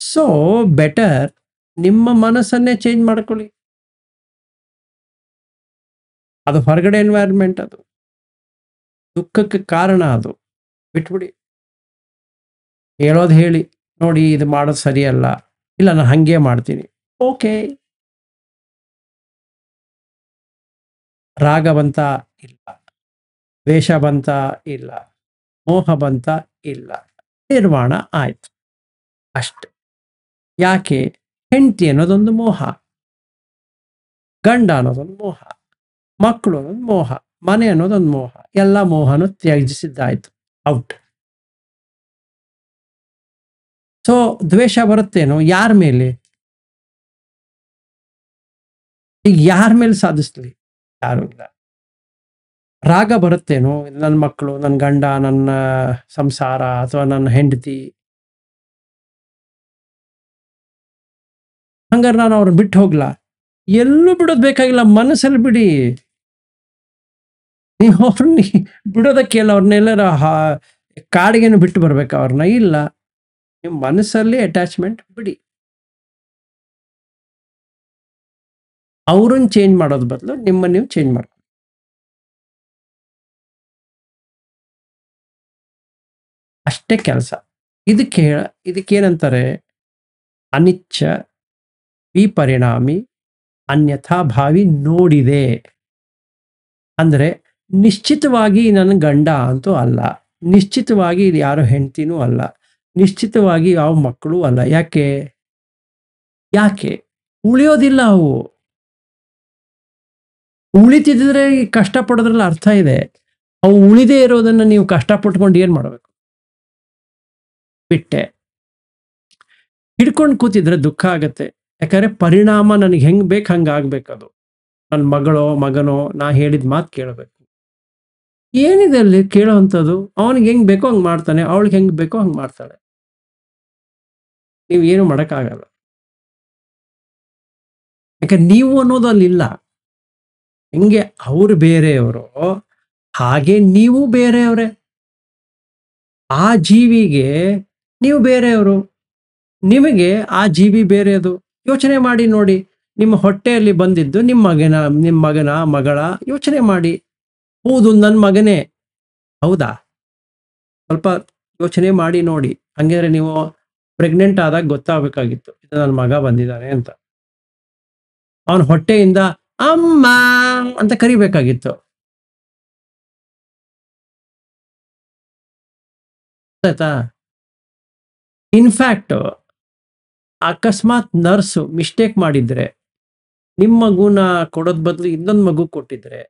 ಸೊ ಬೆಟರ್ ನಿಮ್ಮ ಮನಸ್ಸನ್ನೇ ಚೇಂಜ್ ಮಾಡ್ಕೊಳ್ಳಿ. ಅದು ಹೊರಗಡೆ ಎನ್ವೈರ್ಮೆಂಟ್, ಅದು ದುಃಖಕ್ಕೆ ಕಾರಣ, ಅದು ಬಿಟ್ಬಿಡಿ. ಹೇಳೋದು ಹೇಳಿ, ನೋಡಿ ಇದು ಮಾಡೋದು ಸರಿಯಲ್ಲ, ಇಲ್ಲ ನಾನು ಹಂಗೆ ಮಾಡ್ತೀನಿ, ಓಕೆ. ರಾಗ ಬಂತ? ಇಲ್ಲ. ದ್ವೇಷ ಬಂತ? ಇಲ್ಲ. ಮೋಹ ಬಂತ? ಇಲ್ಲ. ನಿರ್ವಾಣ ಆಯ್ತು ಅಷ್ಟೆ. ಯಾಕೆ? ಹೆಂಡತಿ ಅನ್ನೋದೊಂದು ಮೋಹ, ಗಂಡ ಅನ್ನೋದೊಂದು ಮೋಹ, ಮಕ್ಕಳು ಅನ್ನೋದು ಮೋಹ, ಮನೆ ಅನ್ನೋದೊಂದು ಮೋಹ. ಎಲ್ಲ ಮೋಹನು ತ್ಯಜಿಸಿದ್ದಾಯ್ತು, ಔಟ್. ಸೊ ದ್ವೇಷ ಬರುತ್ತೇನೋ ಯಾರ ಮೇಲೆ? ಈಗ ಯಾರ ಮೇಲೆ ಸಾಧಿಸ್ಲಿ? ಯಾರು ಇಲ್ಲ. ರಾಗ ಬರುತ್ತೇನೋ, ನನ್ನ ಮಕ್ಕಳು, ನನ್ನ ಗಂಡ, ನನ್ನ ಸಂಸಾರ ಅಥವಾ ನನ್ನ ಹೆಂಡತಿ, ಹಂಗಾರೆ ನಾನು ಅವ್ರನ್ನ ಬಿಟ್ಟು ಹೋಗ್ಲಾ? ಎಲ್ಲೂ ಬಿಡೋದು ಬೇಕಾಗಿಲ್ಲ, ಮನಸ್ಸಲ್ಲಿ ಬಿಡಿ. ನೀವು ಅವ್ರನ್ನ ಬಿಡೋದಕ್ಕೆಲ್ಲ ಅವ್ರನ್ನೆಲ್ಲರ ಕಾಡಿಗೇನು ಬಿಟ್ಟು ಬರ್ಬೇಕಾ ಅವ್ರನ್ನ? ಇಲ್ಲ, ನಿಮ್ಮ ಮನಸ್ಸಲ್ಲಿ ಅಟ್ಯಾಚ್ಮೆಂಟ್ ಬಿಡಿ. ಅವ್ರನ್ನ ಚೇಂಜ್ ಮಾಡೋದ್ ಬದಲು ನಿಮ್ಮನ್ನ ನೀವು ಚೇಂಜ್ ಮಾಡ್ಕೊಳ್ಳಿ. ಅಷ್ಟೇ ಕೆಲಸ. ಇದಕ್ಕೇನಂತಾರೆ? ಅನಿಚ್ಛ ವಿಪರಿಣಾಮಿ ಅನ್ಯಥಾ ಭಾವಿ ನೋಡಿದೆ. ಅಂದ್ರೆ ನಿಶ್ಚಿತವಾಗಿ ನನ್ನ ಗಂಡ ಅಂತೂ ಅಲ್ಲ, ನಿಶ್ಚಿತವಾಗಿ ಇದು ಯಾರೋ ಹೆಂಡ್ತಿನೂ ಅಲ್ಲ, ನಿಶ್ಚಿತವಾಗಿ ಯಾವ ಮಕ್ಕಳು ಅಲ್ಲ. ಯಾಕೆ ಉಳಿಯೋದಿಲ್ಲ. ಅವು ಉಳಿತಿದ್ರೆ ಕಷ್ಟಪಡೋದ್ರಲ್ಲಿ ಅರ್ಥ ಇದೆ. ಅವು ಉಳಿದೇ ಇರೋದನ್ನ ನೀವು ಕಷ್ಟಪಟ್ಕೊಂಡು ಏನ್ ಮಾಡಬೇಕು? ಬಿಟ್ಟೆ ಹಿಡ್ಕೊಂಡು ಕೂತಿದ್ರೆ ದುಃಖ ಆಗತ್ತೆ. ಯಾಕಂದ್ರೆ ಪರಿಣಾಮ ನನಗೆ ಹೆಂಗ್ ಬೇಕು ಹಂಗಾಗ್ಬೇಕದು. ನನ್ನ ಮಗಳೋ ಮಗನೋ ನಾ ಹೇಳಿದ ಮಾತು ಕೇಳಬೇಕು. ಏನಿದೆ ಅಲ್ಲಿ ಕೇಳೋ ಅಂಥದ್ದು? ಅವನಿಗೆ ಹೆಂಗ್ ಬೇಕೋ ಹಂಗ್ ಮಾಡ್ತಾನೆ, ಅವಳಿಗೆ ಹೆಂಗ್ ಬೇಕೋ ಹಂಗ್ ಮಾಡ್ತಾಳೆ. ನೀವು ಏನು ಮಾಡಕ್ಕಾಗಲ್ಲ. ಯಾಕಂದ್ರೆ ನೀವು ಅನ್ನೋದು ಅಲ್ಲಿಲ್ಲ. ಹೆಂಗೆ ಅವ್ರು ಬೇರೆಯವರು, ಹಾಗೆ ನೀವು ಬೇರೆಯವ್ರೆ. ಆ ಜೀವಿಗೆ ನೀವು ಬೇರೆಯವರು, ನಿಮಗೆ ಆ ಜೀವಿ ಬೇರೆಯದು. ಯೋಚನೆ ಮಾಡಿ ನೋಡಿ, ನಿಮ್ಮ ಹೊಟ್ಟೆಯಲ್ಲಿ ಬಂದಿದ್ದು ನಿಮ್ಮ ಮಗನ ಮಗಳ ಯೋಚನೆ ಮಾಡಿ. ಹೌದು, ನನ್ನ ಮಗನೇ, ಹೌದಾ? ಸ್ವಲ್ಪ ಯೋಚನೆ ಮಾಡಿ ನೋಡಿ. ಹಂಗಿದ್ರೆ ನೀವು ಪ್ರೆಗ್ನೆಂಟ್ ಆದಾಗ ಗೊತ್ತಾಗಬೇಕಾಗಿತ್ತು, ಇದು ನನ್ನ ಮಗ ಬಂದಿದ್ದಾನೆ ಅಂತ. ಅವನ ಹೊಟ್ಟೆಯಿಂದ ಅಮ್ಮ ಅಂತ ಕರಿಬೇಕಾಗಿತ್ತು. ಆಯ್ತಾ? ಇನ್ಫ್ಯಾಕ್ಟ್ ಅಕಸ್ಮಾತ್ ನರ್ಸು ಮಿಸ್ಟೇಕ್ ಮಾಡಿದ್ರೆ, ನಿಮ್ಮ ಮಗುನ ಕೊಡೋದ್ ಬದಲು ಇನ್ನೊಂದು ಮಗು ಕೊಟ್ಟಿದ್ರೆ,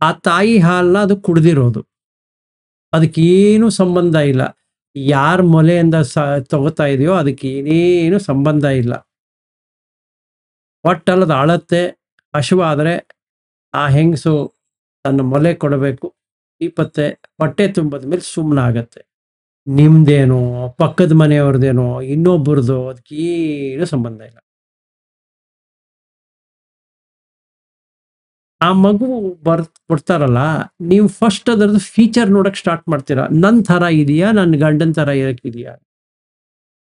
ಆ ತಾಯಿ ಹಾಲನ್ನ ಅದು ಕುಡ್ದಿರೋದು. ಅದಕ್ಕೇನು ಸಂಬಂಧ ಇಲ್ಲ. ಯಾರ ಮೊಲೆಯಿಂದ ತಗೋತಾ ಇದೆಯೋ ಅದಕ್ಕೆ ಏನೇನು ಸಂಬಂಧ ಇಲ್ಲ. ಒಟ್ಟಲ್ಲದ ಅಳತ್ತೆ, ಹಶುವಾದ್ರೆ ಆ ಹೆಂಗಸು ತನ್ನ ಮೊಲೆ ಕೊಡಬೇಕು, ಈಪತ್ತೆ ಹೊಟ್ಟೆ ತುಂಬದ ಮೇಲೆ ಸುಮ್ಮನಾಗತ್ತೆ. ನಿಮ್ದೇನೋ ಪಕ್ಕದ ಮನೆಯವ್ರದ್ದೇನೋ ಇನ್ನೊಬ್ಬರದು ಅದಕ್ಕೇನು ಸಂಬಂಧ ಇಲ್ಲ. ಆ ಮಗು ಕೊಡ್ತಾರಲ್ಲ, ನೀವು ಫಸ್ಟ್ ಅದರದ್ದು ಫೀಚರ್ ನೋಡಕ್ ಸ್ಟಾರ್ಟ್ ಮಾಡ್ತೀರಾ. ನನ್ನ ಥರ ಇದೆಯಾ, ನನ್ನ ಗಂಡನ ಥರ ಇರಕ್ಕಿದೆಯಾ?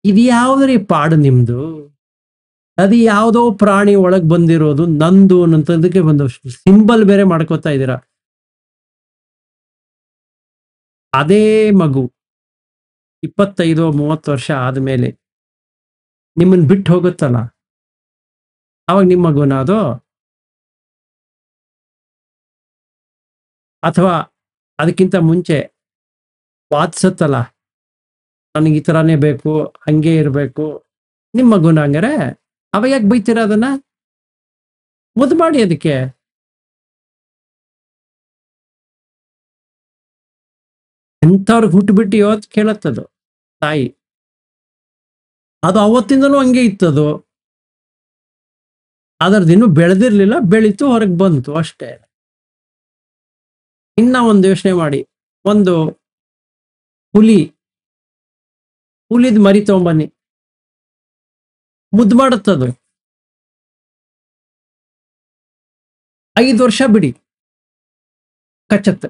ಇದು ಯಾವ್ದ್ರಿ ಪಾಡು ನಿಮ್ದು? ಅದು ಯಾವುದೋ ಪ್ರಾಣಿ ಒಳಗ್ ಬಂದಿರೋದು, ನಂದು ಅನ್ನೋದಕ್ಕೆ ಬಂದು ಸಿಂಬಲ್ ಬೇರೆ ಮಾಡ್ಕೋತಾ ಇದ್ದೀರಾ. ಅದೇ ಮಗು 25-30 ವರ್ಷ ಆದ್ಮೇಲೆ ನಿಮ್ಮನ್ನ ಬಿಟ್ಟು ಹೋಗುತ್ತಲ್ಲ, ಅವಾಗ ನಿಮ್ಮ ಮಗುನ ಅದು? ಅಥವಾ ಅದಕ್ಕಿಂತ ಮುಂಚೆ ವಾದಿಸತ್ತಲ್ಲ, ನನಗೆ ಈ ಥರನೇ ಬೇಕು, ಹಂಗೆ ಇರಬೇಕು, ನಿಮ್ಮ ಮಗುನ ಹಂಗಾರೆ ಅವ ಯಾಕೆ ಬೈತೀರ? ಅದನ್ನ ಮುದ್ದು ಮಾಡಿ. ಅದಕ್ಕೆ ಎಂಥವ್ರಿಗೆ ಹುಟ್ಟುಬಿಟ್ಟು ಇವತ್ತು ಕೇಳತ್ತದು ತಾಯಿ. ಅದು ಅವತ್ತಿಂದನೂ ಹಂಗೆ ಇತ್ತದು. ಅದರದ್ದು ಇನ್ನೂ ಬೆಳೆದಿರ್ಲಿಲ್ಲ, ಬೆಳೀತು, ಹೊರಗೆ ಬಂತು ಅಷ್ಟೇ. ಇನ್ನ ಒಂದು ಯೋಚನೆ ಮಾಡಿ, ಒಂದು ಹುಲಿದ್ ಮರಿ ತಗೊಂಬನ್ನಿ, ಮುದ್ದು ಮಾಡುತ್ತದು. 5 ವರ್ಷ ಬಿಡಿ, ಕಚ್ಚತ್ತೆ.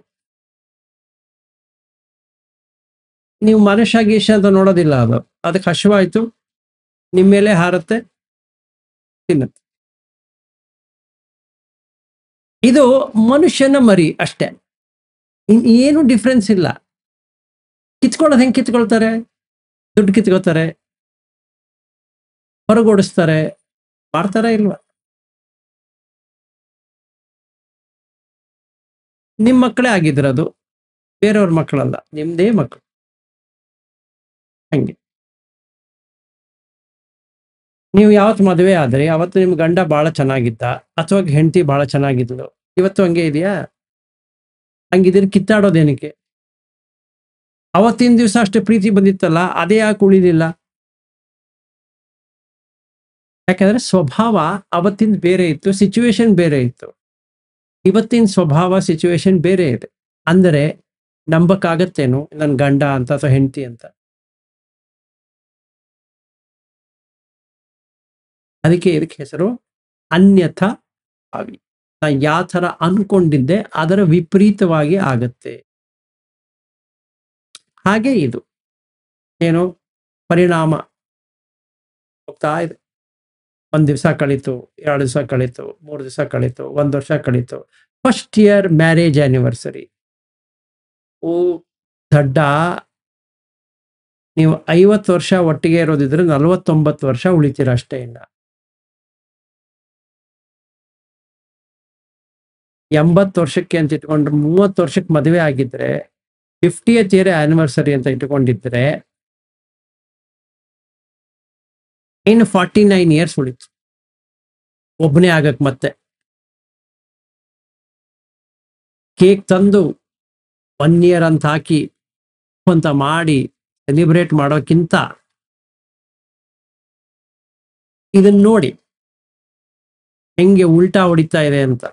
ನೀವು ಮನುಷ್ಯ ಗೀಶ ಅಂತ ನೋಡೋದಿಲ್ಲ. ಅದು ಅದಕ್ಕೆ ಹಶುವಾಯ್ತು, ನಿಮ್ಮ ಮೇಲೆ ಹಾರತ್ತೆ, ತಿನ್ನತ್ತೆ. ಇದು ಮನುಷ್ಯನ ಮರಿ ಅಷ್ಟೇ, ಏನು ಡಿಫ್ರೆನ್ಸ್ ಇಲ್ಲ. ಕಿತ್ಕೊಳ್ಳೋದು ಹೆಂಗೆ ಕಿತ್ಕೊಳ್ತಾರೆ? ದುಡ್ಡು ಕಿತ್ಕೋತಾರೆ, ಹೊರಗೋಡಿಸ್ತಾರೆ, ಮಾಡ್ತಾರ ಇಲ್ವಾ? ನಿಮ್ಮ ಮಕ್ಕಳೇ ಆಗಿದ್ರದು, ಬೇರೆಯವ್ರ ಮಕ್ಕಳಲ್ಲ, ನಿಮ್ದೇ ಮಕ್ಕಳು. ಹಂಗೆ ನೀವು ಯಾವತ್ತು ಮದುವೆ ಆದ್ರಿ ಅವತ್ತು ನಿಮ್ ಗಂಡ ಬಹಳ ಚೆನ್ನಾಗಿದ್ದ, ಅಥವಾ ಹೆಂಡತಿ ಬಹಳ ಚೆನ್ನಾಗಿದ್ಲು, ಇವತ್ತು ಹಂಗೆ ಇದೆಯಾ? ಹಂಗಿದ್ರೆ ಕಿತ್ತಾಡೋದೇನಕ್ಕೆ? ಅವತ್ತಿನ ದಿವಸ ಅಷ್ಟೇ ಪ್ರೀತಿ ಬಂದಿತ್ತಲ್ಲ, ಅದೇ ಯಾಕೆ ಉಳಿಲಿಲ್ಲ? ಯಾಕಂದ್ರೆ ಸ್ವಭಾವ ಅವತ್ತಿನ ಬೇರೆ ಇತ್ತು, ಸಿಚುವೇಶನ್ ಬೇರೆ ಇತ್ತು. ಇವತ್ತಿನ ಸ್ವಭಾವ ಸಿಚುವೇಶನ್ ಬೇರೆ ಇದೆ. ಅಂದರೆ ನಂಬಕ್ಕಾಗತ್ತೇನು ನನ್ನ ಗಂಡ ಅಂತ ಅಥವಾ ಹೆಂಡತಿ ಅಂತ? ಅದಕ್ಕೆ ಇದಕ್ಕೆ ಹೆಸರು ಅನ್ಯಥಾ ಭಾವಿ. ನಾ ಯಾವ ಥರ ಅನ್ಕೊಂಡಿದ್ದೆ ಅದರ ವಿಪರೀತವಾಗಿ ಆಗತ್ತೆ. ಹಾಗೆ ಇದು ಏನು ಪರಿಣಾಮ ಹೋಗ್ತಾ ಇದೆ. 1 ದಿವಸ ಕಳೀತು, 2 ದಿವಸ ಕಳೀತು, 3 ದಿವಸ ಕಳೀತು, 1 ವರ್ಷ ಕಳೀತು. First year marriage anniversary. ಓ ದಡ್ಡ, ನೀವು 50 ವರ್ಷ ಒಟ್ಟಿಗೆ ಇರೋದಿದ್ರೆ 49 ವರ್ಷ ಉಳಿತೀರ ಅಷ್ಟೇ. ಇನ್ನ 80 ವರ್ಷಕ್ಕೆ ಅಂತ ಇಟ್ಕೊಂಡ್ರೆ 30 ವರ್ಷಕ್ಕೆ ಮದುವೆ ಆಗಿದ್ರೆ 50th ಇಯರ್ ಆನಿವರ್ಸರಿ ಅಂತ ಇಟ್ಕೊಂಡಿದ್ರೆ ಇನ್ನು 49 ಇಯರ್ಸ್ ಉಳಿತು ಒಬ್ಬನೇ ಆಗಕ್. ಮತ್ತೆ ಕೇಕ್ ತಂದು 1 ಇಯರ್ ಅಂತ ಹಾಕಿ ಅಂತ ಮಾಡಿ ಸೆಲಿಬ್ರೇಟ್ ಮಾಡೋಕ್ಕಿಂತ ಇದನ್ನ ನೋಡಿ ಹೆಂಗೆ ಉಲ್ಟಾ ಹೊಡಿತಾ ಇದೆ ಅಂತ.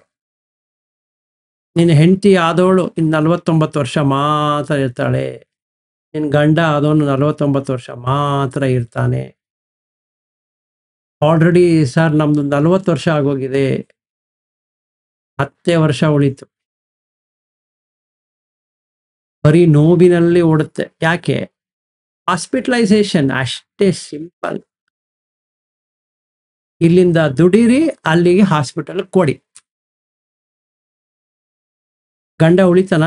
ನಿನ್ನ ಹೆಂಡತಿ ಆದವಳು ಇನ್ನು 49 ವರ್ಷ ಮಾತ್ರ ಇರ್ತಾಳೆ, ನಿನ್ನ ಗಂಡ ಆದವನು 49 ವರ್ಷ ಮಾತ್ರ ಇರ್ತಾನೆ. ಆಲ್ರೆಡಿ ಸರ್ ನಮ್ದು 40 ವರ್ಷ ಆಗೋಗಿದೆ, 10 ವರ್ಷ ಉಳಿತು. ಬರೀ ನೋವಿನಲ್ಲಿ ಓಡುತ್ತೆ. ಯಾಕೆ? ಹಾಸ್ಪಿಟಲೈಸೇಷನ್ ಅಷ್ಟೇ ಸಿಂಪಲ್. ಇಲ್ಲಿಂದ ದುಡೀರಿ, ಅಲ್ಲಿಗೆ ಹಾಸ್ಪಿಟಲ್ ಕೊಡಿ. ಗಂಡ ಉಳಿತಾನ?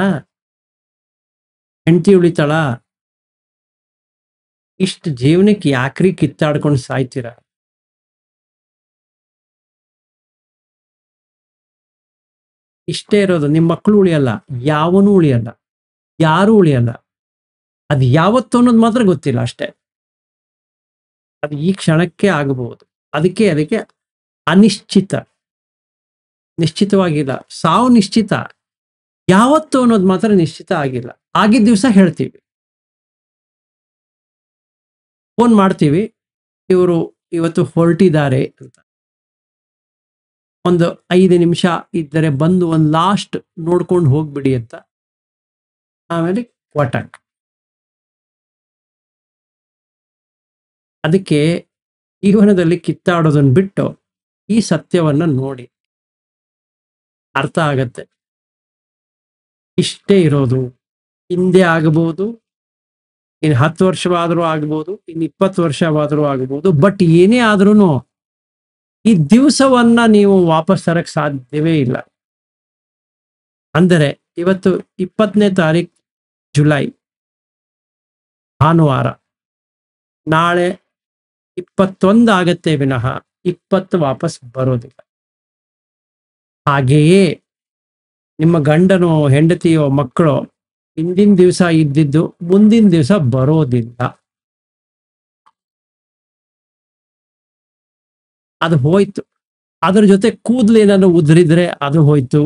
ಹೆಂಡತಿ ಉಳಿತಾಳ? ಇಷ್ಟು ಜೀವನಕ್ಕೆ ಯಾಕ್ರಿ ಕಿತ್ತಾಡ್ಕೊಂಡು ಸಾಯ್ತೀರ? ಇಷ್ಟೇ ಇರೋದು. ನಿಮ್ಮ ಮಕ್ಕಳು ಉಳಿಯಲ್ಲ, ಯಾವನೂ ಉಳಿಯಲ್ಲ, ಯಾರೂ ಉಳಿಯಲ್ಲ. ಅದು ಯಾವತ್ತು ಅನ್ನೋದು ಮಾತ್ರ ಗೊತ್ತಿಲ್ಲ ಅಷ್ಟೇ. ಅದು ಈ ಕ್ಷಣಕ್ಕೆ ಆಗಬಹುದು. ಅದಕ್ಕೆ ಅನಿಶ್ಚಿತ, ನಿಶ್ಚಿತವಾಗಿಲ್ಲ. ಸಾವು ನಿಶ್ಚಿತ, ಯಾವತ್ತು ಅನ್ನೋದು ಮಾತ್ರ ನಿಶ್ಚಿತ ಆಗಿಲ್ಲ. ಆಗಿದ್ದ ದಿವಸ ಹೇಳ್ತೀವಿ, ಫೋನ್ ಮಾಡ್ತೀವಿ, ಇವರು ಇವತ್ತು ಹೊರಟಿದ್ದಾರೆ ಅಂತ. ಒಂದು 5 ನಿಮಿಷ ಇದ್ದರೆ ಬಂದು ಒಂದು ಲಾಸ್ಟ್ ನೋಡ್ಕೊಂಡು ಹೋಗ್ಬಿಡಿ ಅಂತ. ಆಮೇಲೆ ವಟಕ್. ಅದಕ್ಕೆ ಜೀವನದಲ್ಲಿ ಕಿತ್ತಾಡೋದನ್ನು ಬಿಟ್ಟು ಈ ಸತ್ಯವನ್ನ ನೋಡಿ, ಅರ್ಥ ಆಗತ್ತೆ. ಇಷ್ಟೇ ಇರೋದು. ಹಿಂದೆ ಆಗಬಹುದು, ಇನ್ನು 10 ವರ್ಷವಾದರೂ ಆಗ್ಬೋದು, ಇನ್ನು 20 ವರ್ಷವಾದರೂ ಆಗ್ಬೋದು. ಬಟ್ ಏನೇ ಆದ್ರೂ ಈ ದಿವಸವನ್ನ ನೀವು ವಾಪಸ್ ತರಕ್ ಸಾಧ್ಯವೇ ಇಲ್ಲ. ಅಂದರೆ ಇವತ್ತು 20ನೇ ತಾರೀಕು ಜುಲೈ ಭಾನುವಾರ, ನಾಳೆ 21 ಆಗತ್ತೆ ವಿನಃ 20 ವಾಪಸ್ ಬರೋದಿಲ್ಲ. ಹಾಗೆಯೇ ನಿಮ್ಮ ಗಂಡನೋ ಹೆಂಡತಿಯೋ ಮಕ್ಕಳು ಹಿಂದಿನ ದಿವಸ ಇದ್ದಿದ್ದು ಮುಂದಿನ ದಿವಸ ಬರೋದಿಲ್ಲ. ಅದು ಹೋಯ್ತು. ಅದ್ರ ಜೊತೆ ಕೂದಲೇನಾದ್ರು ಉದುರಿದ್ರೆ ಅದು ಹೋಯ್ತು.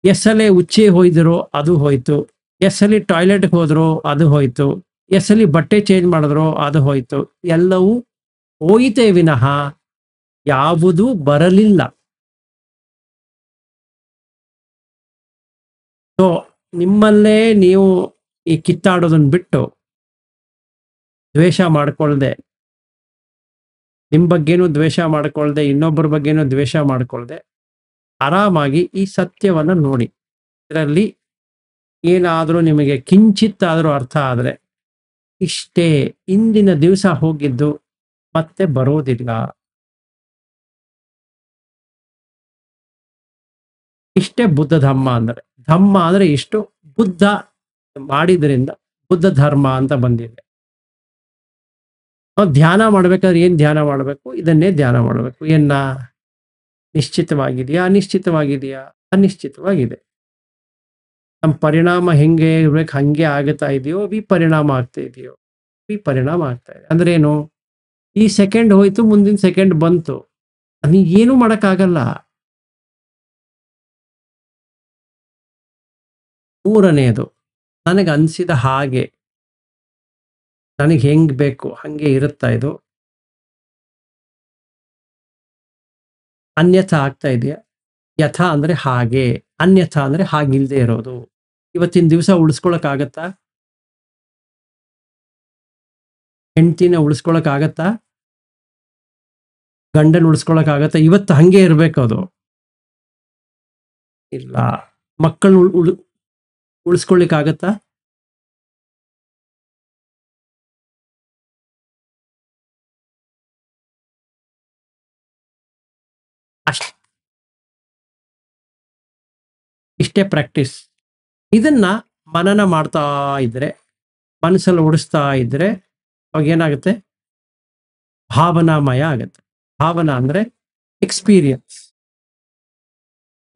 ಎಸ್ಸಲೆ ಉಚ್ಚೆ ಹೋಯ್ದಿರೋ ಅದು ಹೋಯ್ತು. ಎಸ್ಸಲಿ ಟಾಯ್ಲೆಟ್ಗೆ ಹೋದ್ರೋ ಅದು ಹೋಯ್ತು. ಎಸ್ಸಲಿ ಬಟ್ಟೆ ಚೇಂಜ್ ಮಾಡಿದ್ರೋ ಅದು ಹೋಯ್ತು. ಎಲ್ಲವೂ ಹೋಯಿತೇ ವಿನಃ ಯಾವುದೂ ಬರಲಿಲ್ಲ. ಸೊ ನಿಮ್ಮಲ್ಲೇ ನೀವು ಈ ಕಿತ್ತಾಡೋದನ್ನ ಬಿಟ್ಟು ದ್ವೇಷ ಮಾಡ್ಕೊಳ್ದೆ, ನಿಮ್ಮ ಬಗ್ಗೆನೂ ದ್ವೇಷ ಮಾಡ್ಕೊಳ್ದೆ, ಇನ್ನೊಬ್ಬರ ಬಗ್ಗೆನೂ ದ್ವೇಷ ಮಾಡ್ಕೊಳ್ದೆ, ಆರಾಮಾಗಿ ಈ ಸತ್ಯವನ್ನ ನೋಡಿ. ಇದರಲ್ಲಿ ಏನಾದರೂ ನಿಮಗೆ ಕಿಂಚಿತ್ತಾದರೂ ಅರ್ಥ ಆದರೆ ಇಷ್ಟೇ, ಇಂದಿನ ದಿವಸ ಹೋಗಿದ್ದು ಮತ್ತೆ ಬರೋದಿಲ್ಲ. ಇಷ್ಟೇ ಬುದ್ಧ ಧಮ್ಮ ಅಂದರೆ. ಧಮ್ಮ ಅಂದ್ರೆ ಇಷ್ಟು. ಬುದ್ಧ ಮಾಡಿದ್ರಿಂದ ಬುದ್ಧ ಧರ್ಮ ಅಂತ ಬಂದಿದೆ. ನಾವು ಧ್ಯಾನ ಮಾಡ್ಬೇಕಾದ್ರೆ ಏನ್ ಧ್ಯಾನ ಮಾಡಬೇಕು? ಇದನ್ನೇ ಧ್ಯಾನ ಮಾಡಬೇಕು. ನಿಶ್ಚಿತವಾಗಿದೆಯಾ, ಅನಿಶ್ಚಿತವಾಗಿದೆಯಾ? ಅನಿಶ್ಚಿತವಾಗಿದೆ. ನಮ್ಮ ಪರಿಣಾಮ ಹೆಂಗೆ ಇರ್ಬೇಕು ಹಂಗೆ ಆಗುತ್ತಾ ಇದೆಯೋ, ವಿಪರಿಣಾಮ ಆಗ್ತಾ ಇದೆಯೋ? ವಿಪರಿಣಾಮ ಆಗ್ತಾ ಇದೆ. ಅಂದ್ರೆ ಏನು? ಈ ಸೆಕೆಂಡ್ ಹೋಯ್ತು, ಮುಂದಿನ ಸೆಕೆಂಡ್ ಬಂತು, ಏನು ಮಾಡಕ್ಕಾಗಲ್ಲ. ಮೂರನೆಯದು, ನನಗೆ ಅನಿಸಿದ ಹಾಗೆ, ನನಗೆ ಹೆಂಗ್ ಬೇಕು ಹಂಗೆ ಇರುತ್ತಾ ಇದು, ಅನ್ಯಥಾ ಆಗ್ತಾ ಇದೆಯಾ? ಯಥಾ ಅಂದ್ರೆ ಹಾಗೆ, ಅನ್ಯಥಾ ಅಂದ್ರೆ ಹಾಗಿಲ್ದೇ ಇರೋದು. ಇವತ್ತಿನ ದಿವಸ ಉಳಿಸ್ಕೊಳಕ್ಕಾಗತ್ತಾ? ಹೆಂಡ್ತಿನ ಉಳಿಸ್ಕೊಳಕ್ಕಾಗತ್ತಾ? ಗಂಡನ ಉಳಿಸ್ಕೊಳಕ್ಕಾಗತ್ತಾ? ಇವತ್ತು ಹಂಗೆ ಇರ್ಬೇಕು ಅದು. ಇಲ್ಲ. ಮಕ್ಕಳನ್ನ ಉಳಿಸ್ಕೊಳ್ಳಿಕ್ಕಾಗತ್ತಾ? ಅಷ್ಟ್ ಇಷ್ಟೇ ಪ್ರಾಕ್ಟೀಸ್. ಇದನ್ನ ಮನನ ಮಾಡ್ತಾ ಇದ್ರೆ, ಮನಸ್ಸಲ್ಲಿ ಉಡಿಸ್ತಾ ಇದ್ರೆ ಅವಾಗ ಏನಾಗುತ್ತೆ? ಭಾವನಾಮಯ ಆಗತ್ತೆ. ಭಾವನಾ ಅಂದ್ರೆ ಎಕ್ಸ್ಪೀರಿಯನ್ಸ್,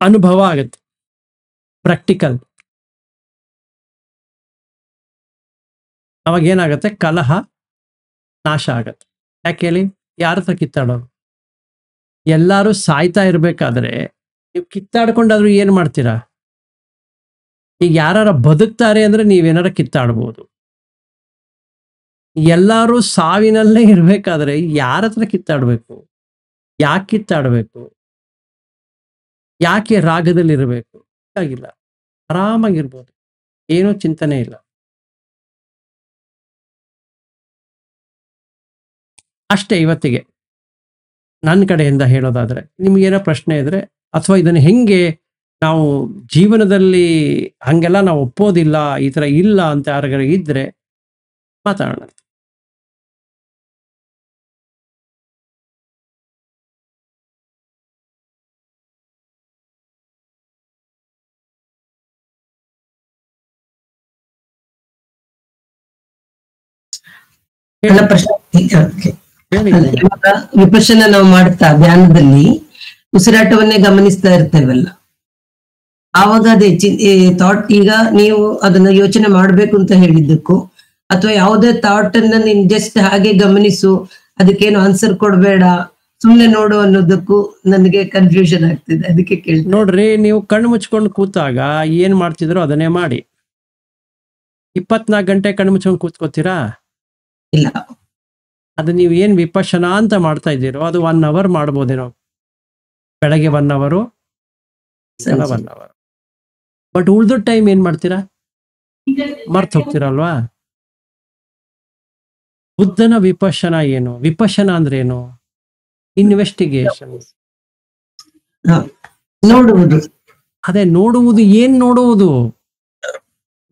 ಅನುಭವ ಆಗತ್ತೆ, ಪ್ರಾಕ್ಟಿಕಲ್. ಅವಾಗ ಏನಾಗತ್ತೆ? ಕಲಹ ನಾಶ ಆಗತ್ತೆ. ಯಾಕೆ ಹೇಳಿ? ಯಾರ ಹತ್ರ ಕಿತ್ತಾಡೋದು? ಎಲ್ಲಾರು ಸಾಯ್ತಾ ಇರ್ಬೇಕಾದ್ರೆ ನೀವು ಕಿತ್ತಾಡ್ಕೊಂಡಾದ್ರೂ ಏನ್ ಮಾಡ್ತೀರಾ? ಈಗ ಯಾರ ಬದುಕ್ತಾರೆ ಅಂದ್ರೆ ನೀವೇನಾರ ಕಿತ್ತಾಡ್ಬೋದು. ಎಲ್ಲಾರು ಸಾವಿನಲ್ಲೇ ಇರ್ಬೇಕಾದ್ರೆ ಯಾರ ಹತ್ರ ಕಿತ್ತಾಡ್ಬೇಕು? ಯಾಕೆ ಕಿತ್ತಾಡ್ಬೇಕು? ಯಾಕೆ ರಾಗದಲ್ಲಿ ಇರಬೇಕು? ಆಗಿಲ್ಲ, ಆರಾಮಾಗಿರ್ಬೋದು, ಏನೂ ಚಿಂತನೆ ಇಲ್ಲ. ಅಷ್ಟೇ ಇವತ್ತಿಗೆ ನನ್ನ ಕಡೆಯಿಂದ ಹೇಳೋದಾದ್ರೆ. ನಿಮ್ಗೇನೋ ಪ್ರಶ್ನೆ ಇದ್ರೆ ಅಥವಾ ಇದನ್ನು ಹೆಂಗೆ ನಾವು ಜೀವನದಲ್ಲಿ ಹಂಗೆಲ್ಲ ನಾವು ಒಪ್ಪೋದಿಲ್ಲ, ಈ ತರ ಇಲ್ಲ ಅಂತ ಯಾರಿಗಾರ ಇದ್ರೆ ಮಾತಾಡೋಣ. ನನ್ನ ಪ್ರಶ್ನೆ ಹೇಳಿ. ಇವಾಗ ವಿಪಶ್ಯನ ನಾವು ಮಾಡ್ತಾ ಧ್ಯಾನದಲ್ಲಿ ಉಸಿರಾಟವನ್ನೇ ಗಮನಿಸ್ತಾ ಇರ್ತೇವಲ್ಲ, ಆವಾಗ ಅದೇ ಥಾಟ್, ಈಗ ನೀವು ಅದನ್ನ ಯೋಚನೆ ಮಾಡ್ಬೇಕು ಅಂತ ಹೇಳಿದ್ದಕ್ಕೂ ಅಥವಾ ಯಾವುದೇ ಥಾಟ್ ಅನ್ನ ನೀನ್ ಜಸ್ಟ್ ಹಾಗೆ ಗಮನಿಸು, ಅದಕ್ಕೇನು ಆನ್ಸರ್ ಕೊಡ್ಬೇಡ, ಸುಮ್ನೆ ನೋಡು ಅನ್ನೋದಕ್ಕೂ ನನಗೆ ಕನ್ಫ್ಯೂಷನ್ ಆಗ್ತಿದೆ, ಅದಕ್ಕೆ ಕೇಳ್ತೀನಿ. ನೋಡ್ರಿ, ನೀವು ಕಣ್ಣು ಮುಚ್ಕೊಂಡು ಕೂತಾಗ ಏನ್ ಮಾಡ್ತಿದ್ರೋ ಅದನ್ನೇ ಮಾಡಿ. 24 ಗಂಟೆ ಕಣ್ಣು ಮುಚ್ಕೊಂಡು ಕೂತ್ಕೋತೀರಾ? ಇಲ್ಲ. ಅದು ನೀವು ಏನ್ ವಿಪಶ್ಯನಾ ಅಂತ ಮಾಡ್ತಾ ಇದ್ದೀರೋ ಅದು 1 hour ಮಾಡ್ಬೋದೇನೋ. ಬೆಳಗ್ಗೆ 1 hour, 1 hour. ಬಟ್ ಉಳ್ದ ಟೈಮ್ ಏನ್ ಮಾಡ್ತೀರಾ? ಮರ್ತ್ ಹೋಗ್ತೀರಲ್ವಾ? ಬುದ್ಧನ ವಿಪಶ್ಯನ ಏನು? ವಿಪಶ್ಯನ ಅಂದ್ರೆ ಏನು? ಇನ್ವೆಸ್ಟಿಗೇಷನ್. ನೋಡುವುದು. ಅದೇ ನೋಡುವುದು. ಏನ್ ನೋಡುವುದು?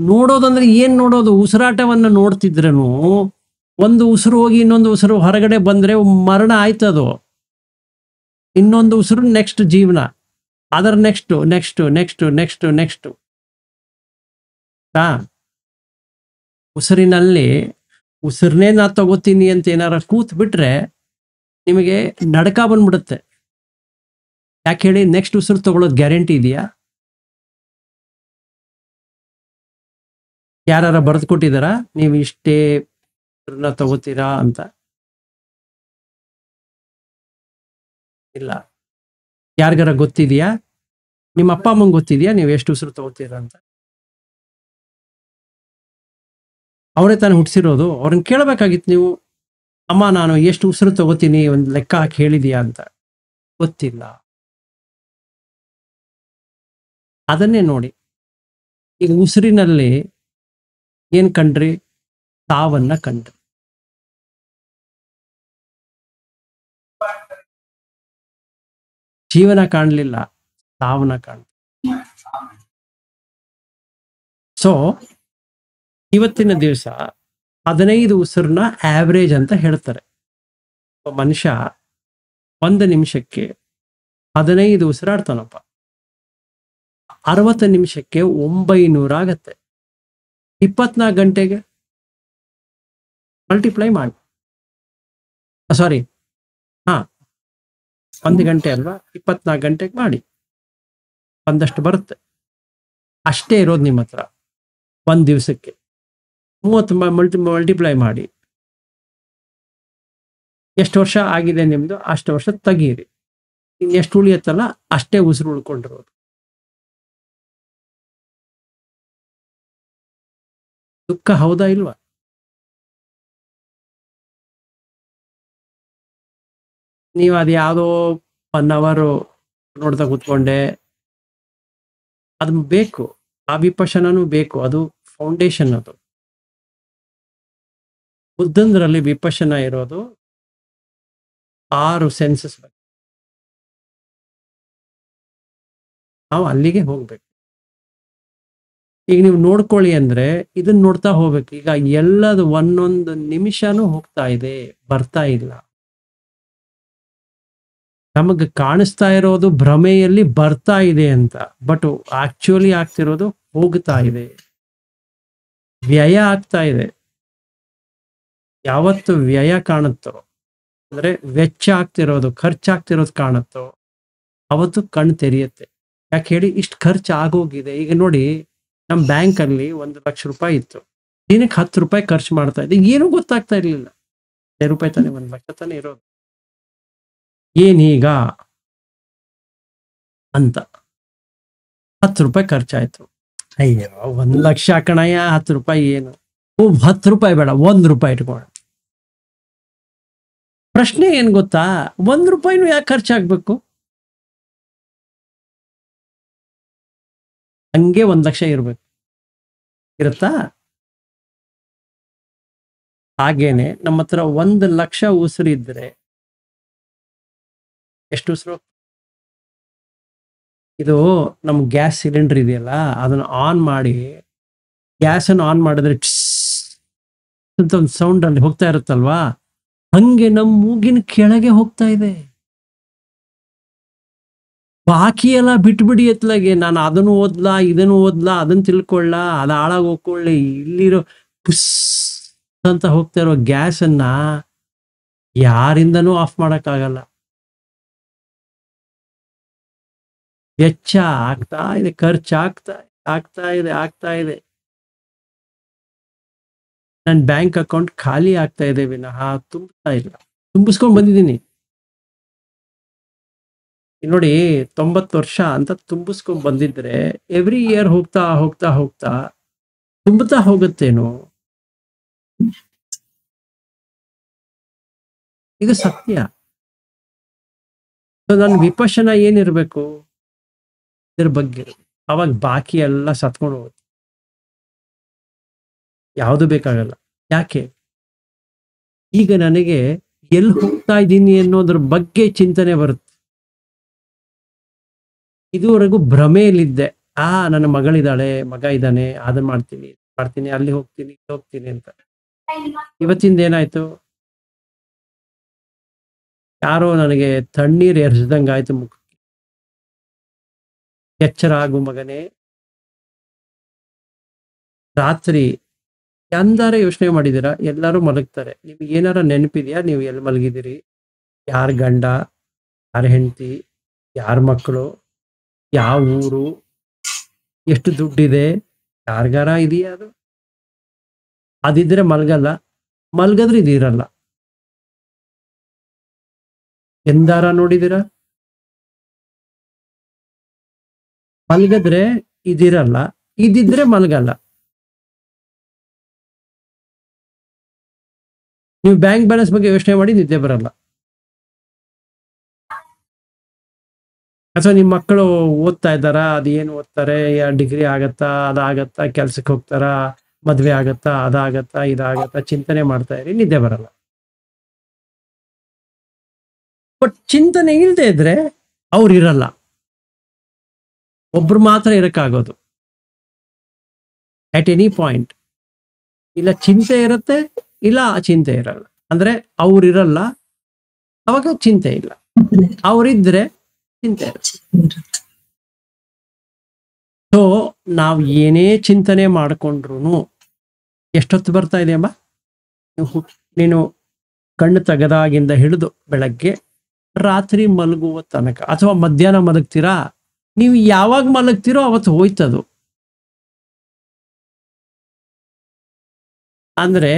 ನೋಡೋದಂದ್ರೆ ಏನ್ ನೋಡೋದು? ಉಸಿರಾಟವನ್ನ ನೋಡ್ತಿದ್ರೇನು ಒಂದು ಉಸಿರು ಹೋಗಿ ಇನ್ನೊಂದು ಉಸಿರು ಹೊರಗಡೆ ಬಂದ್ರೆ ಮರಣ ಆಯ್ತದು. ಇನ್ನೊಂದು ಉಸಿರು ನೆಕ್ಸ್ಟ್ ಜೀವನ, ಅದರ next next next next next. ಉಸಿರಿನಲ್ಲಿ ಉಸಿರನ್ನೇ ನಾ ತಗೋತೀನಿ ಅಂತ ಏನಾರ ಕೂತ್ ಬಿಟ್ರೆ ನಿಮಗೆ ನಡಕ ಬಂದ್ಬಿಡುತ್ತೆ. ಯಾಕೆ ಹೇಳಿ? ನೆಕ್ಸ್ಟ್ ಉಸಿರು ತಗೊಳ್ಳೋದು ಗ್ಯಾರಂಟಿ ಇದೆಯಾ? ಯಾರ ಬರೆದು ಕೊಟ್ಟಿದಾರ ನೀವು ಇಷ್ಟೇ ತಗೋತೀರಾ ಅಂತ? ಇಲ್ಲ. ಯಾರಿಗಾರ ಗೊತ್ತಿದೆಯಾ? ನಿಮ್ಮ ಅಪ್ಪ ಅಮ್ಮಂಗೆ ಗೊತ್ತಿದೆಯಾ ನೀವು ಎಷ್ಟು ಉಸಿರು ತಗೋತೀರಾ ಅಂತ? ಅವರೇ ತಾನು ಹುಟ್ಟಿಸಿರೋದು. ಅವ್ರನ್ನ ಕೇಳಬೇಕಾಗಿತ್ತು ನೀವು, ಅಮ್ಮ ನಾನು ಎಷ್ಟು ಉಸಿರು ತಗೋತೀನಿ ಒಂದು ಲೆಕ್ಕ ಹಾಕಿ ಹೇಳಿದೀಯಾ ಅಂತ. ಗೊತ್ತಿಲ್ಲ. ಅದನ್ನೇ ನೋಡಿ. ಈಗ ಉಸಿರಿನಲ್ಲಿ ಏನ್ ಕಂಡ್ರಿ? ಸಾವನ್ನ ಕಂಡ್ರಿ. ಜೀವನ ಕಾಣಲಿಲ್ಲ, ಸಾವನ್ನ ಕಾಣ. ಸೊ ಇವತ್ತಿನ ದಿವಸ 15 ಉಸಿರನ್ನ ಆವ್ರೇಜ್ ಅಂತ ಹೇಳ್ತಾರೆ. ಮನುಷ್ಯ 1 ನಿಮಿಷಕ್ಕೆ 15 ಉಸಿರಾಡ್ತಾನಪ್ಪ. 60 ನಿಮಿಷಕ್ಕೆ 900 ಆಗತ್ತೆ. 24 ಗಂಟೆಗೆ ಮಲ್ಟಿಪ್ಲೈ ಮಾಡಿ. ಸಾರಿ, 1 ಗಂಟೆ ಅಲ್ವಾ, 24 ಗಂಟೆಗೆ ಮಾಡಿ, ಒಂದಷ್ಟು ಬರುತ್ತೆ. ಅಷ್ಟೇ ಇರೋದು ನಿಮ್ಮ ಹತ್ರ 1 ದಿವಸಕ್ಕೆ. 30 ಮಲ್ಟಿಪ್ಲೈ ಮಾಡಿ. ಎಷ್ಟು ವರ್ಷ ಆಗಿದೆ ನಿಮ್ದು ಅಷ್ಟು ವರ್ಷ ತೆಗೀರಿ. ಇನ್ನೆಷ್ಟು ಉಳಿಯತ್ತಲ್ಲ ಅಷ್ಟೇ ಉಸಿರು ಉಳ್ಕೊಂಡಿರೋದು. ದುಃಖ ಹೌದಾ ಇಲ್ವಾ? ನೀವು ಅದು ಯಾವುದೋ 1 hour ನೋಡ್ತಾ ಕೂತ್ಕೊಂಡೆ ಅದು ಬೇಕು, ಆ ವಿಪಶನನೂ ಬೇಕು, ಅದು ಫೌಂಡೇಶನ್. ಅದು ಬುದ್ಧಂದ್ರಲ್ಲಿ ವಿಪಶನ ಇರೋದು 6 ಸೆನ್ಸಸ್ ಬಗ್ಗೆ. ನಾವು ಅಲ್ಲಿಗೆ ಹೋಗ್ಬೇಕು. ಈಗ ನೀವು ನೋಡ್ಕೊಳ್ಳಿ ಅಂದ್ರೆ ಇದನ್ನ ನೋಡ್ತಾ ಹೋಗ್ಬೇಕು. ಈಗ ಎಲ್ಲದು ಒಂದೊಂದು ನಿಮಿಷನೂ ಹೋಗ್ತಾ ಇದೆ, ಬರ್ತಾ ಇಲ್ಲ. ನಮಗೆ ಕಾಣಿಸ್ತಾ ಇರೋದು ಭ್ರಮೆಯಲ್ಲಿ ಬರ್ತಾ ಇದೆ ಅಂತ, ಬಟ್ ಆಕ್ಚುಲಿ ಆಗ್ತಿರೋದು ಹೋಗ್ತಾ ಇದೆ, ವ್ಯಯ ಆಗ್ತಾ ಇದೆ. ಯಾವತ್ತು ವ್ಯಯ ಕಾಣುತ್ತೋ ಅಂದ್ರೆ ವೆಚ್ಚ ಆಗ್ತಿರೋದು, ಖರ್ಚಾಗ್ತಿರೋದು ಕಾಣುತ್ತೋ ಅವತ್ತು ಕಣ್ಣು ತೆರೆಯುತ್ತೆ. ಯಾಕೆ ಹೇಳಿ, ಇಷ್ಟು ಖರ್ಚು ಆಗೋಗಿದೆ. ಈಗ ನೋಡಿ, ನಮ್ಮ ಬ್ಯಾಂಕ್ ಅಲ್ಲಿ 1 ಲಕ್ಷ ರೂಪಾಯಿ ಇತ್ತು, ದಿನಕ್ಕೆ 10 ರೂಪಾಯಿ ಖರ್ಚು ಮಾಡ್ತಾ ಇದ್ದೆ, ಏನೂ ಗೊತ್ತಾಗ್ತಾ ಇರ್ಲಿಲ್ಲ. 10 ರೂಪಾಯಿ ತಾನೇ, 1 ಲಕ್ಷ ತಾನೇ ಇರೋದು, ಏನೀಗ ಅಂತ 10 ರೂಪಾಯಿ ಖರ್ಚಾಯ್ತು. ಅಯ್ಯೋ 1 ಲಕ್ಷ ಕಣಯ್ಯ, 10 ರೂಪಾಯಿ ಏನು, 10 ರೂಪಾಯಿ ಬೇಡ, 1 ರೂಪಾಯಿ ಇಟ್ಕೋಣ. ಪ್ರಶ್ನೆ ಏನ್ ಗೊತ್ತಾ, 1 ರೂಪಾಯಿನೂ ಯಾಕೆ ಖರ್ಚಾಗ್ಬೇಕು? ಹಂಗೆ 1 ಲಕ್ಷ ಇರ್ಬೇಕು, ಇರುತ್ತಾ? ಹಾಗೇನೆ ನಮ್ಮ ಹತ್ರ 1 ಲಕ್ಷ ಉಸಿರು ಇದ್ರೆ ಎಷ್ಟು ಉಸಿರು? ಇದು ನಮ್ ಗ್ಯಾಸ್ ಸಿಲಿಂಡರ್ ಇದೆಯಲ್ಲ, ಅದನ್ನ ಆನ್ ಮಾಡಿ, ಗ್ಯಾಸ್ ಅನ್ನು ಆನ್ ಮಾಡಿದ್ರೆ ಟಿಸ್ ಅಂತ ಒಂದು ಸೌಂಡ್ ಅಲ್ಲಿ ಹೋಗ್ತಾ ಇರುತ್ತಲ್ವಾ, ಹಂಗೆ ನಮ್ಮ ಮೂಗಿನ ಕೆಳಗೆ ಹೋಗ್ತಾ ಇದೆ. ಬಾಕಿ ಎಲ್ಲ ಬಿಟ್ಬಿಡಿ ಎತ್ಲಾಗೆ, ನಾನು ಅದನ್ನು ಓದ್ಲಾ, ಇದನ್ನು ಓದ್ಲಾ, ಅದನ್ನ ತಿಳ್ಕೊಳ್ಳ, ಅದ ಹಾಳಾಗಿ ಹೋಗ್ಕೊಳ್ಳಿ, ಇಲ್ಲಿರೋ ಪುಸ್ ಅಂತ ಹೋಗ್ತಾ ಇರೋ ಗ್ಯಾಸ್ ಅನ್ನ ಯಾರಿಂದನೂ ಆಫ್ ಮಾಡಕ್ಕಾಗಲ್ಲ. ವೆಚ್ಚ ಆಗ್ತಾ ಇದೆ, ಖರ್ಚು ಆಗ್ತಾ ಇದೆ. ನನ್ನ ಬ್ಯಾಂಕ್ ಅಕೌಂಟ್ ಖಾಲಿ ಆಗ್ತಾ ಇದೆ ವಿನಃ ತುಂಬುತ್ತಾ ಇಲ್ಲ. ತುಂಬಿಸ್ಕೊಂಡ್ ಬಂದಿದ್ದೀನಿ ನೋಡಿ, 90 ವರ್ಷ ಅಂತ ತುಂಬಿಸ್ಕೊಂಡ್ ಬಂದಿದ್ರೆ ಎವ್ರಿ ಇಯರ್ ಹೋಗ್ತಾ ಹೋಗ್ತಾ ಹೋಗ್ತಾ ತುಂಬುತ್ತಾ ಹೋಗುತ್ತೇನೋ. ಇದು ಸತ್ಯ. ನನ್ನ ವಿಪಶನ ಏನಿರ್ಬೇಕು, ಇದ್ರ ಬಗ್ಗೆ. ಅವಾಗ ಬಾಕಿ ಎಲ್ಲ ಸತ್ಕೊಂಡು ಹೋಗುತ್ತೆ, ಯಾವುದು ಬೇಕಾಗಲ್ಲ. ಯಾಕೆ? ಈಗ ನನಗೆ ಎಲ್ಲಿ ಹೋಗ್ತಾ ಇದ್ದೀನಿ ಅನ್ನೋದ್ರ ಬಗ್ಗೆ ಚಿಂತನೆ ಬರುತ್ತೆ. ಇದುವರೆಗೂ ಭ್ರಮೆಯಲ್ಲಿದ್ದೆ, ನನ್ನ ಮಗಳಿದ್ದಾಳೆ, ಮಗ ಇದ್ದಾನೆ, ಅದನ್ನ ಮಾಡ್ತೀನಿ, ಅಲ್ಲಿ ಹೋಗ್ತೀನಿ ಅಂತ. ಇವತ್ತಿಂದ ಏನಾಯ್ತು, ಯಾರೋ ನನಗೆ ತಣ್ಣೀರು ಎರಚ್ದಂಗಾಯ್ತು ಮುಖಕ್ಕೆ. ಎಚ್ಚರ ಆಗು ಮಗನೇ, ರಾತ್ರಿ ಎಂದಾರ ಯೋಚನೆ ಮಾಡಿದ್ದೀರಾ? ಎಲ್ಲರೂ ಮಲಗ್ತಾರೆ, ನಿಮ್ಗೆ ಏನಾರ ನೆನಪಿದ್ಯಾ ನೀವು ಎಲ್ಲಿ ಮಲಗಿದ್ದೀರಿ, ಯಾರ ಗಂಡ, ಯಾರ ಹೆಂಡತಿ, ಯಾರ ಮಕ್ಕಳು, ಯಾವ ಊರು, ಎಷ್ಟು ದುಡ್ಡಿದೆ, ಯಾರಿಗಾರ ಇದೆಯಾ? ಅದಿದ್ರೆ ಮಲಗಲ್ಲ, ಮಲಗದ್ರೆ ಇದಿರಲ್ಲ. ಎಂದಾರ ನೋಡಿದಿರ? ಮಲಗದ್ರೆ ಇದಿರಲ್ಲ, ಇದಿದ್ರೆ ಮಲಗಲ್ಲ. ನೀವು ಬ್ಯಾಂಕ್ ಬ್ಯಾಲೆನ್ಸ್ ಬಗ್ಗೆ ಯೋಚನೆ ಮಾಡಿ ನಿದ್ದೆ ಬರಲ್ಲ. ಅಥವಾ ನಿಮ್ಮ ಮಕ್ಕಳು ಓದ್ತಾ ಇದ್ದಾರಾ, ಅದೇನು ಓದ್ತಾರೆ, ಡಿಗ್ರಿ ಆಗತ್ತಾ, ಅದಾಗತ್ತಾ, ಕೆಲ್ಸಕ್ಕೆ ಹೋಗ್ತಾರಾ, ಮದ್ವೆ ಆಗತ್ತಾ, ಅದಾಗತ್ತಾ, ಇದಾಗತ್ತಾ, ಚಿಂತನೆ ಮಾಡ್ತಾ ಇರಿ, ನಿದ್ದೆ ಬರಲ್ಲ. ಬಟ್ ಚಿಂತನೆ ಇಲ್ಲದೆ ಇದ್ರೆ ಅವ್ರು ಇರಲ್ಲ, ಒಬ್ರು ಮಾತ್ರ ಇರಕ್ಕಾಗೋದು ಅಟ್ ಎನಿ ಪಾಯಿಂಟ್. ಇಲ್ಲ ಚಿಂತೆ ಇರುತ್ತೆ, ಇಲ್ಲ ಚಿಂತೆ ಇರಲ್ಲ. ಅಂದ್ರೆ ಅವ್ರಿರಲ್ಲ, ಅವಾಗ ಚಿಂತೆ ಇಲ್ಲ. ಅವರಿದ್ರೆ ಚಿಂತೆ ಇರುತ್ತೆ. ಸೊ ನಾವು ಏನೇ ಚಿಂತನೆ ಮಾಡ್ಕೊಂಡ್ರು ಎಷ್ಟೊತ್ತು ಬರ್ತಾ ಇದೆ ಅಮ್ಮ, ನೀನು ಕಣ್ಣು ತೆಗೆದಾಗಿಂದ ಹಿಡಿದು ಬೆಳಗ್ಗೆ ರಾತ್ರಿ ಮಲಗುವ ತನಕ, ಅಥವಾ ಮಧ್ಯಾಹ್ನ ಮಲಗ್ತೀರಾ, ನೀವು ಯಾವಾಗ ಮಲಗ್ತೀರೋ ಅವತ್ತು ಹೋಯ್ತದು. ಅಂದ್ರೆ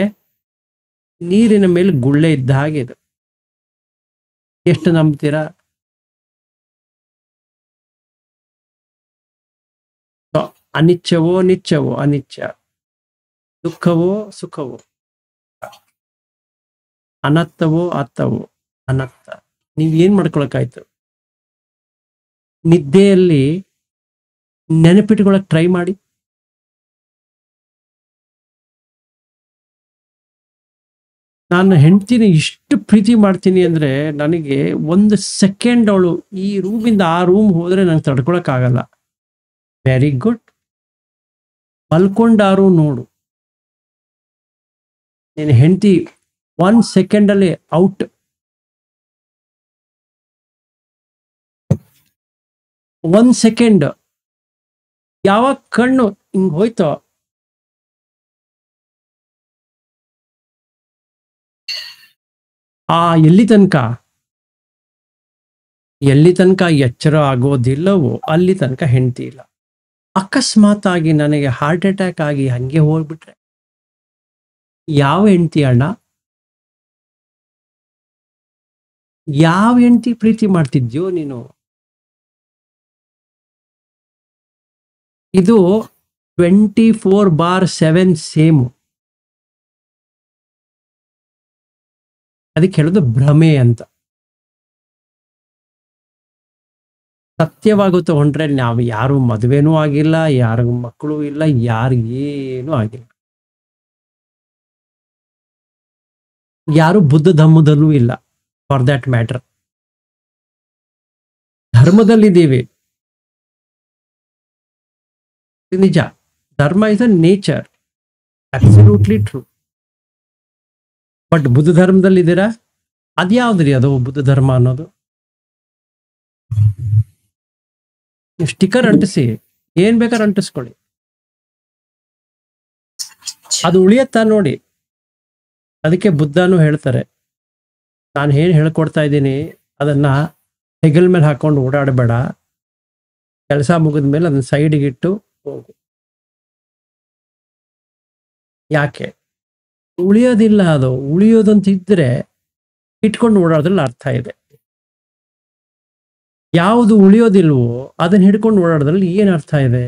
ನೀರಿನ ಮೇಲೆ ಗುಳ್ಳೆ ಇದ್ದ ಹಾಗೆ ಇದು. ಎಷ್ಟು ನಂಬ್ತೀರಾ? ಅನಿಚ್ಯವೋ ನಿತ್ಯವೋ ಅನಿತ್ಯ, ದುಃಖವೋ ಸುಖವೋ, ಅನರ್ಥವೋ ಅರ್ಥವೋ ಅನರ್ಥ. ನೀವ್ ಏನ್ ಮಾಡ್ಕೊಳಕಾಯ್ತು? ನಿದ್ದೆಯಲ್ಲಿ ನೆನಪಿಟ್ಕೊಳಕ್ ಟ್ರೈ ಮಾಡಿ. ನಾನು ಹೆಂಡ್ತಿನ ಇಷ್ಟು ಪ್ರೀತಿ ಮಾಡ್ತೀನಿ ಅಂದ್ರೆ ನನಗೆ 1 ಸೆಕೆಂಡ್ ಅವಳು ಈ ರೂಮಿಂದ ಆ ರೂಮ್ ಹೋದ್ರೆ ನಂಗೆ ತಡ್ಕೊಳಕ್ ಆಗಲ್ಲ. ವೆರಿ ಗುಡ್, ಮಲ್ಕೊಂಡಾರು ನೋಡು, ನೀನು ಹೆಂಡತಿ 1 ಸೆಕೆಂಡ್ ಅಲ್ಲಿ ಔಟ್. 1 ಸೆಕೆಂಡ್ ಯಾವಾಗ ಕಣ್ಣು ಹಿಂಗ್ ಹೋಯ್ತೋ ಎಲ್ಲಿ ತನಕ ಎಚ್ಚರ ಆಗೋದಿಲ್ಲವೋ ಅಲ್ಲಿ ತನಕ ಹೆಂಡತಿ ಇಲ್ಲ. ಅಕಸ್ಮಾತ್ ಆಗಿ ನನಗೆ ಹಾರ್ಟ್ ಅಟ್ಯಾಕ್ ಆಗಿ ಹಂಗೆ ಹೋಗ್ಬಿಟ್ರೆ ಯಾವ ಹೆಂಡತಿ ಅಣ್ಣ, ಯಾವ ಹೆಂಡತಿ ಪ್ರೀತಿ ಮಾಡ್ತಿದ್ಯೋ ನೀನು? ಇದು 24/7 ಸೇಮ್. ಅದಕ್ಕೆ ಹೇಳೋದು ಭ್ರಮೆ ಅಂತ. ಸತ್ಯವಾಗಿ ತಗೊಂಡ್ರೆ ನಾವು ಯಾರು ಮದುವೆನೂ ಆಗಿಲ್ಲ, ಯಾರಿಗೂ ಮಕ್ಕಳು ಇಲ್ಲ, ಯಾರಿಗೇನೂ ಆಗಿಲ್ಲ, ಯಾರು ಬುದ್ಧ ಧರ್ಮದಲ್ಲೂ ಇಲ್ಲ ಫಾರ್ ದ್ಯಾಟ್ ಮ್ಯಾಟರ್. ಧರ್ಮದಲ್ಲಿದ್ದೀವಿ, ನಿಜ. Dharma is a nature, absolutely true. But Buddha ಧರ್ಮದಲ್ಲಿದ್ದೀರಾ? ಅದ್ಯಾವ್ದ್ರಿ ಅದು ಬುದ್ಧ ಧರ್ಮ ಅನ್ನೋದು? ಸ್ಟಿಕರ್ ಅಂಟಿಸಿ, ಏನ್ ಬೇಕಾದ್ರೆ ಅಂಟಿಸ್ಕೊಳ್ಳಿ, ಅದು ಉಳಿಯತ್ತಾ ನೋಡಿ. ಅದಕ್ಕೆ ಬುದ್ಧನೂ ಹೇಳ್ತಾರೆ, ನಾನು ಏನ್ ಹೇಳ್ಕೊಡ್ತಾ ಇದ್ದೀನಿ ಅದನ್ನ ಹೆಗಲ್ ಮೇಲೆ ಹಾಕೊಂಡು ಓಡಾಡಬೇಡ, ಕೆಲಸ ಮುಗಿದ ಮೇಲೆ ಅದನ್ನ ಸೈಡ್ಗೆ ಇಟ್ಟು ಹೋಗು. ಯಾಕೆ? ಉಳಿಯೋದಿಲ್ಲ. ಅದು ಉಳಿಯೋದಂತ ಇದ್ರೆ ಇಟ್ಕೊಂಡು ಓಡಾಡೋದ್ರಲ್ಲಿ ಅರ್ಥ ಇದೆ. ಯಾವುದು ಉಳಿಯೋದಿಲ್ವೋ ಅದನ್ನ ಹಿಡ್ಕೊಂಡು ಓಡಾಡೋದ್ರಲ್ಲಿ ಏನ್ ಅರ್ಥ ಇದೆ?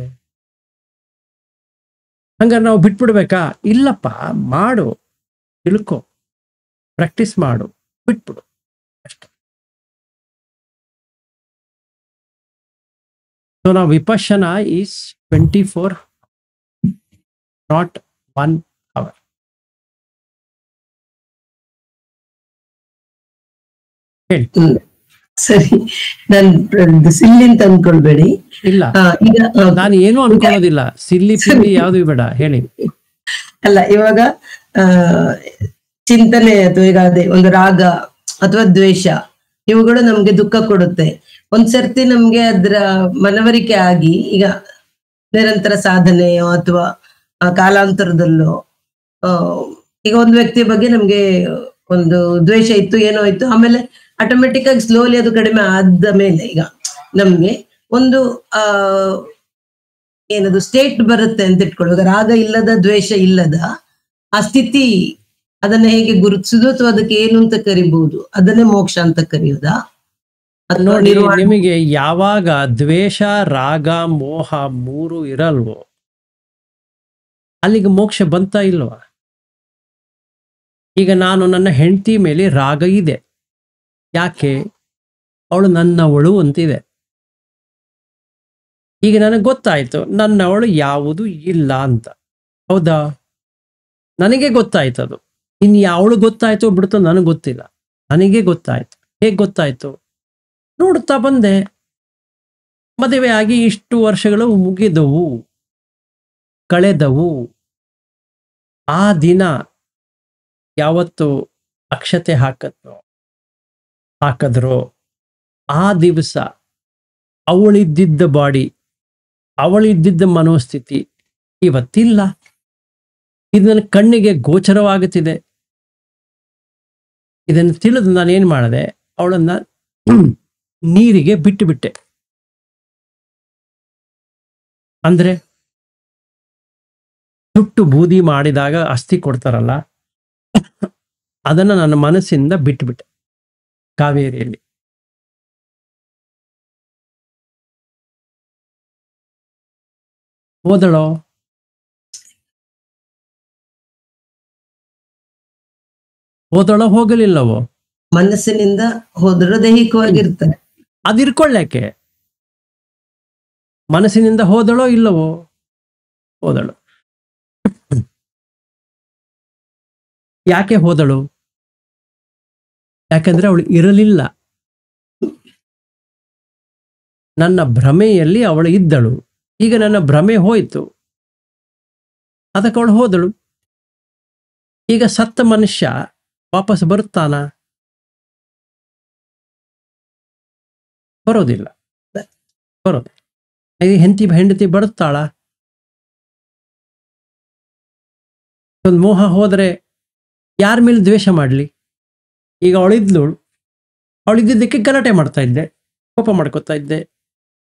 ಹಂಗಾರೆ ನಾವು ಬಿಟ್ಬಿಡ್ಬೇಕಾ? ಇಲ್ಲಪ್ಪ, ಮಾಡು, ತಿಳ್ಕೊ, ಪ್ರಾಕ್ಟೀಸ್ ಮಾಡು, ಬಿಟ್ಬಿಡು ಅಷ್ಟೆ. ಸೊ ನಾವು ವಿಪಶ್ಯನಾ ಈಸ್ 24, ನಾಟ್ 1 hour. ಹೇಳಿ. ಸರಿ, ನಾನು ಸಿಲ್ಲಿ ಅಂತ ಅನ್ಕೊಳ್ಬೇಡಿ. ಇಲ್ಲ, ಈಗ ನಾನು ಏನು ಅನ್ಕೊಳ್ಳೋದಿಲ್ಲ. ಸಿಲ್ಲಿ ಪಿಲ್ಲಿ ಯಾವ್ದು ಬೇಡ, ಹೇಳಿ. ಅಲ್ಲ, ಇವಾಗ ಚಿಂತನೆ ಅಥವಾ ಈಗ ಅದೇ ಒಂದು ರಾಗ ಅಥವಾ ದ್ವೇಷ, ಇವುಗಳು ನಮ್ಗೆ ದುಃಖ ಕೊಡುತ್ತೆ. ಒಂದ್ಸರ್ತಿ ನಮ್ಗೆ ಅದ್ರ ಮನವರಿಕೆ ಆಗಿ, ಈಗ ನಿರಂತರ ಸಾಧನೆಯೋ ಅಥವಾ ಕಾಲಾಂತರದಲ್ಲೋ ಈಗ ಒಂದು ವ್ಯಕ್ತಿಯ ಬಗ್ಗೆ ನಮ್ಗೆ ಒಂದು ದ್ವೇಷ ಇತ್ತು, ಏನೋ ಇತ್ತು, ಆಮೇಲೆ ಆಟೋಮೆಟಿಕ್ ಆಗಿ ಸ್ಲೋಲಿ ಅದು ಕಡಿಮೆ ಆದ ಮೇಲೆ ಈಗ ನಮ್ಗೆ ಒಂದು ಏನದು ಸ್ಟೇಟ್ ಬರುತ್ತೆ ಅಂತ ಇಟ್ಕೊಳ್ಳುವಾಗ, ರಾಗ ಇಲ್ಲದ ದ್ವೇಷ ಇಲ್ಲದ ಆ ಸ್ಥಿತಿ, ಅದನ್ನ ಹೇಗೆ ಗುರುತಿಸುದು ಅಥವಾ ಅದಕ್ಕೆ ಏನು ಅಂತ ಕರಿಬಹುದು, ಅದನ್ನೇ ಮೋಕ್ಷ ಅಂತ ಕರೆಯುವುದಾ? ನೋಡಿ, ನಿಮಗೆ ಯಾವಾಗ ದ್ವೇಷ, ರಾಗ, ಮೋಹ 3 ಇರಲ್ವೋ ಅಲ್ಲಿಗೆ ಮೋಕ್ಷ ಬಂತ ಇಲ್ವಾ? ಈಗ ನಾನು ನನ್ನ ಹೆಂಡತಿ ಮೇಲೆ ರಾಗ ಇದೆ, ಯಾಕೆ? ಅವಳು ನನ್ನವಳು ಅಂತಿದೆ. ಈಗ ನನಗೆ ಗೊತ್ತಾಯ್ತು ನನ್ನವಳು ಯಾವುದು ಇಲ್ಲ ಅಂತ, ಹೌದಾ? ನನಗೆ ಗೊತ್ತಾಯ್ತು ಅದು. ಇನ್ ಯಾವಳು ಗೊತ್ತಾಯ್ತೋ ಬಿಡ್ತೋ ನನಗೆ ಗೊತ್ತಿಲ್ಲ, ನನಗೆ ಗೊತ್ತಾಯ್ತು. ಹೇಗೆ ಗೊತ್ತಾಯ್ತು? ನೋಡುತ್ತಾ ಬಂದೆ. ಮದುವೆ ಆಗಿ ಇಷ್ಟು ವರ್ಷಗಳು ಮುಗಿದವು, ಕಳೆದವು. ಆ ದಿನ ಯಾವತ್ತು ಅಕ್ಷತೆ ಹಾಕಿದ್ರೋ ಆ ದಿವಸ ಅವಳಿದ್ದಿದ್ದ ಬಾಡಿ, ಅವಳಿದ್ದಿದ್ದ ಮನೋಸ್ಥಿತಿ ಇವತ್ತಿಲ್ಲ. ಇದು ನನ್ನ ಕಣ್ಣಿಗೆ ಗೋಚರವಾಗುತ್ತಿದೆ. ಇದನ್ನು ತಿಳಿದು ನಾನೇನ್ ಮಾಡಿದೆ, ಅವಳನ್ನ ನೀರಿಗೆ ಬಿಟ್ಟು ಬಿಟ್ಟೆ. ಅಂದ್ರೆ ಸುಟ್ಟು ಬೂದಿ ಮಾಡಿದಾಗ ಅಸ್ಥಿ ಕೊಡ್ತಾರಲ್ಲ, ಅದನ್ನ ನನ್ನ ಮನಸ್ಸಿಂದ ಬಿಟ್ಟುಬಿಟ್ಟೆ ಕಾವೇರಿಯಲ್ಲಿ. ಹೋದಳೋ? ಹೋಗಲಿಲ್ಲವೋ? ಮನಸ್ಸಿನಿಂದ ಹೋದ್ರೆ ದೈಹಿಕವಾಗಿರ್ತಾರೆ. ಅದಿರ್ಕೊಳ್ಳಕ್ಕೆ ಮನಸ್ಸಿನಿಂದ ಹೋದಳೋ ಇಲ್ಲವೋ? ಹೋದಳು. ಯಾಕೆ ಹೋದಳು? ಯಾಕಂದ್ರೆ ಅವಳು ಇರಲಿಲ್ಲ. ನನ್ನ ಭ್ರಮೆಯಲ್ಲಿ ಅವಳು ಇದ್ದಳು. ಈಗ ನನ್ನ ಭ್ರಮೆ ಹೋಯಿತು, ಅದಕ್ಕೆ ಅವಳು ಹೋದಳು. ಈಗ ಸತ್ತ ಮನುಷ್ಯ ವಾಪಸ್ ಬರುತ್ತಾನ? ಬರೋದಿಲ್ಲ. ಬರೋದು. ಹೆಂಡತಿ ಬರುತ್ತಾಳ? ಒಂದು ಮೋಹ ಹೋದರೆ ಯಾರ ಮೇಲೆ ದ್ವೇಷ ಮಾಡಲಿ? ಈಗ ಅವಳಿದ್ದಕ್ಕೆ ಗಲಾಟೆ ಮಾಡ್ತಾ ಇದ್ದೆ, ಕೋಪ ಮಾಡ್ಕೋತಾ ಇದ್ದೆ,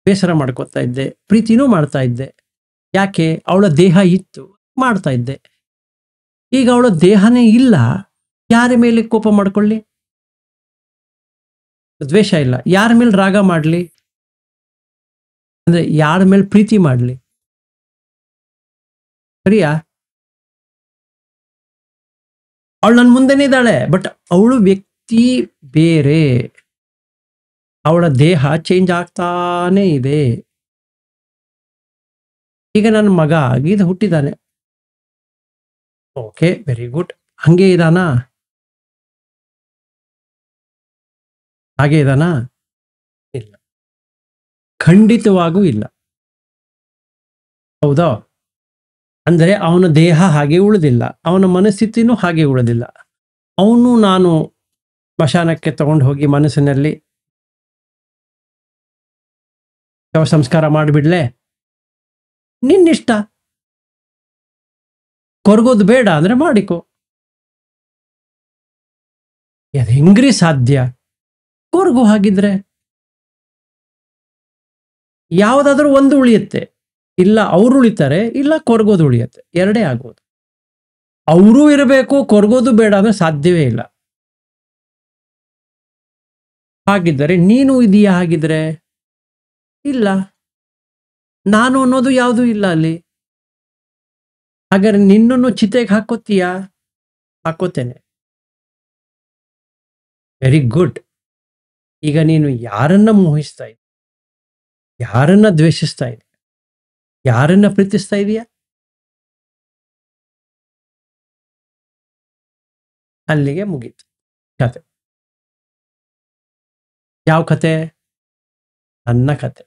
ಬೇಸರ ಮಾಡ್ಕೋತಾ ಇದ್ದೆ, ಪ್ರೀತಿನೂ ಮಾಡ್ತಾ ಇದ್ದೆ. ಯಾಕೆ? ಅವಳ ದೇಹ ಇತ್ತು, ಮಾಡ್ತಾ ಇದ್ದೆ. ಈಗ ಅವಳ ದೇಹನೇ ಇಲ್ಲ, ಯಾರ ಮೇಲೆ ಕೋಪ ಮಾಡ್ಕೊಳ್ಳಿ? ದ್ವೇಷ ಇಲ್ಲ, ಯಾರ ಮೇಲೆ ರಾಗ ಮಾಡಲಿ? ಅಂದ್ರೆ ಯಾರ ಮೇಲೆ ಪ್ರೀತಿ ಮಾಡಲಿ? ಸರಿಯಾ? ಅವಳು ನನ್ನ ಮುಂದೆನೇ ಇದ್ದಾಳೆ, ಬಟ್ ಅವಳು ವ್ಯಕ್ತಿ ಬೇರೆ. ಅವಳ ದೇಹ ಚೇಂಜ್ ಆಗ್ತಾನೇ ಇದೆ. ಈಗ ನನ್ನ ಮಗ ಗೀತ ಹುಟ್ಟಿದ್ದಾನೆ, ಓಕೆ, ವೆರಿ ಗುಡ್. ಹಂಗೆ ಇದಾನಾ? ಹಾಗೆ ಇದಾನಾ? ಇಲ್ಲ, ಖಂಡಿತವಾಗೂ ಇಲ್ಲ. ಹೌದಾ? ಅಂದರೆ ಅವನ ದೇಹ ಹಾಗೆ ಉಳಿದಿಲ್ಲ, ಅವನ ಮನಸ್ಥಿತಿನೂ ಹಾಗೆ ಉಳಿದಿಲ್ಲ. ಅವನು ನಾನು ಸ್ಮಶಾನಕ್ಕೆ ತಗೊಂಡು ಹೋಗಿ ಮನಸ್ಸಿನಲ್ಲಿ ಶವ ಸಂಸ್ಕಾರ ಮಾಡಿಬಿಡ್ಲೆ? ನಿನ್ನಿಷ್ಟ. ಕೊರಗೋದು ಬೇಡ ಅಂದ್ರೆ ಮಾಡಿಕೊ. ಅದು ಹೆಂಗ್ರಿ ಸಾಧ್ಯ? ಕೊರಗು ಹಾಗಿದ್ರೆ ಯಾವುದಾದ್ರೂ ಒಂದು ಉಳಿಯುತ್ತೆ. ಇಲ್ಲ ಅವ್ರು ಉಳಿತಾರೆ, ಇಲ್ಲ ಕೊರಗೋದು ಉಳಿಯುತ್ತೆ, ಎರಡೇ ಆಗೋದು. ಅವರೂ ಇರಬೇಕು, ಕೊರಗೋದು ಬೇಡ ಅಂದ್ರೆ ಸಾಧ್ಯವೇ ಇಲ್ಲ. ಹಾಗಿದ್ದರೆ ನೀನು ಇದೆಯಾ? ಹಾಗಿದ್ರೆ ಇಲ್ಲ. ನಾನು ಅನ್ನೋದು ಯಾವುದೂ ಇಲ್ಲ ಅಲ್ಲಿ. ಹಾಗಾದ್ರೆ ನಿನ್ನನ್ನು ಚಿತೆಗೆ ಹಾಕೋತೀಯಾ? ಹಾಕೋತೇನೆ. Very good. ಈಗ ನೀನು ಯಾರನ್ನ ಮೋಹಿಸ್ತಾ ಇದ್ದೀಯ? ಯಾರನ್ನ ದ್ವೇಷಿಸ್ತಾ ಇದೀಯ? ಯಾರನ್ನ ಪ್ರೀತಿಸ್ತಾ ಇದೀಯಾ? ಅಲ್ಲಿಗೆ ಮುಗೀತು ಕತೆ. ಯಾವ ಕತೆ? ನನ್ನ ಕತೆ.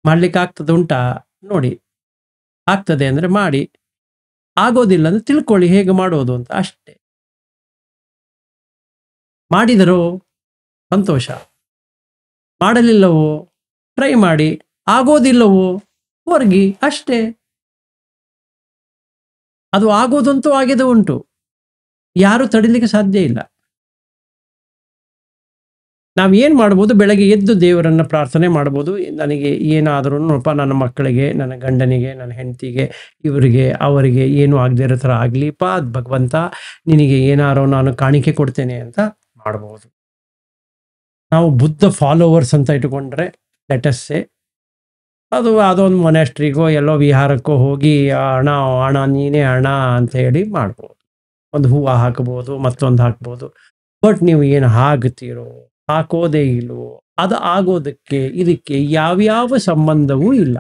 ಮಾಡ್ಲಿಕ್ಕೆ ಆಗ್ತದೆ ಉಂಟಾ? ನೋಡಿ, ಆಗ್ತದೆ ಅಂದ್ರೆ ಮಾಡಿ, ಆಗೋದಿಲ್ಲ ಅಂದ್ರೆ ತಿಳ್ಕೊಳ್ಳಿ ಹೇಗೆ ಮಾಡೋದು ಅಂತ, ಅಷ್ಟೇ. ಮಾಡಿದರೋ ಸಂತೋಷ, ಮಾಡಲಿಲ್ಲವೋ ಟ್ರೈ ಮಾಡಿ, ಆಗೋದಿಲ್ಲವೋ ಹೊರಗಿ, ಅಷ್ಟೇ. ಅದು ಆಗೋದಂತೂ ಆಗಿದೆ ಉಂಟು, ಯಾರು ತಡಿಲಿಕ್ಕೆ ಸಾಧ್ಯ ಇಲ್ಲ. ನಾವು ಏನು ಮಾಡ್ಬೋದು? ಬೆಳಗ್ಗೆ ಎದ್ದು ದೇವರನ್ನ ಪ್ರಾರ್ಥನೆ ಮಾಡ್ಬೋದು. ನನಗೆ ಏನಾದರೂ ನೋಡಪ್ಪ, ನನ್ನ ಮಕ್ಕಳಿಗೆ, ನನ್ನ ಗಂಡನಿಗೆ, ನನ್ನ ಹೆಂಡತಿಗೆ, ಇವರಿಗೆ ಅವರಿಗೆ ಏನು ಆಗದೆ ಇರೋ ಥರ ಆಗಲಿಪ್ಪ, ಭಗವಂತ ನಿನಗೆ ಏನಾರೋ ನಾನು ಕಾಣಿಕೆ ಕೊಡ್ತೇನೆ ಅಂತ ಮಾಡ್ಬೋದು. ನಾವು ಬುದ್ಧ ಫಾಲೋವರ್ಸ್ ಅಂತ ಇಟ್ಕೊಂಡ್ರೆ ಲೆಟಸ್ಸೆ, ಅದು ಅದೊಂದು ಮೊನಾಸ್ಟ್ರಿಗೋ ಎಲ್ಲೋ ವಿಹಾರಕ್ಕೋ ಹೋಗಿ ಹಣ ನೀನೇ ಹಣ ಅಂತ ಹೇಳಿ ಮಾಡ್ಬೋದು. ಒಂದು ಹೂವು ಹಾಕ್ಬೋದು, ಮತ್ತೊಂದು ಹಾಕ್ಬೋದು. ಬಟ್ ನೀವು ಏನು ಹಾಕ್ತೀರೋ ಹಾಕೋದೇ ಇಲ್ವೋ, ಅದು ಆಗೋದಕ್ಕೆ ಇದಕ್ಕೆ ಯಾವ್ಯಾವ ಸಂಬಂಧವೂ ಇಲ್ಲ.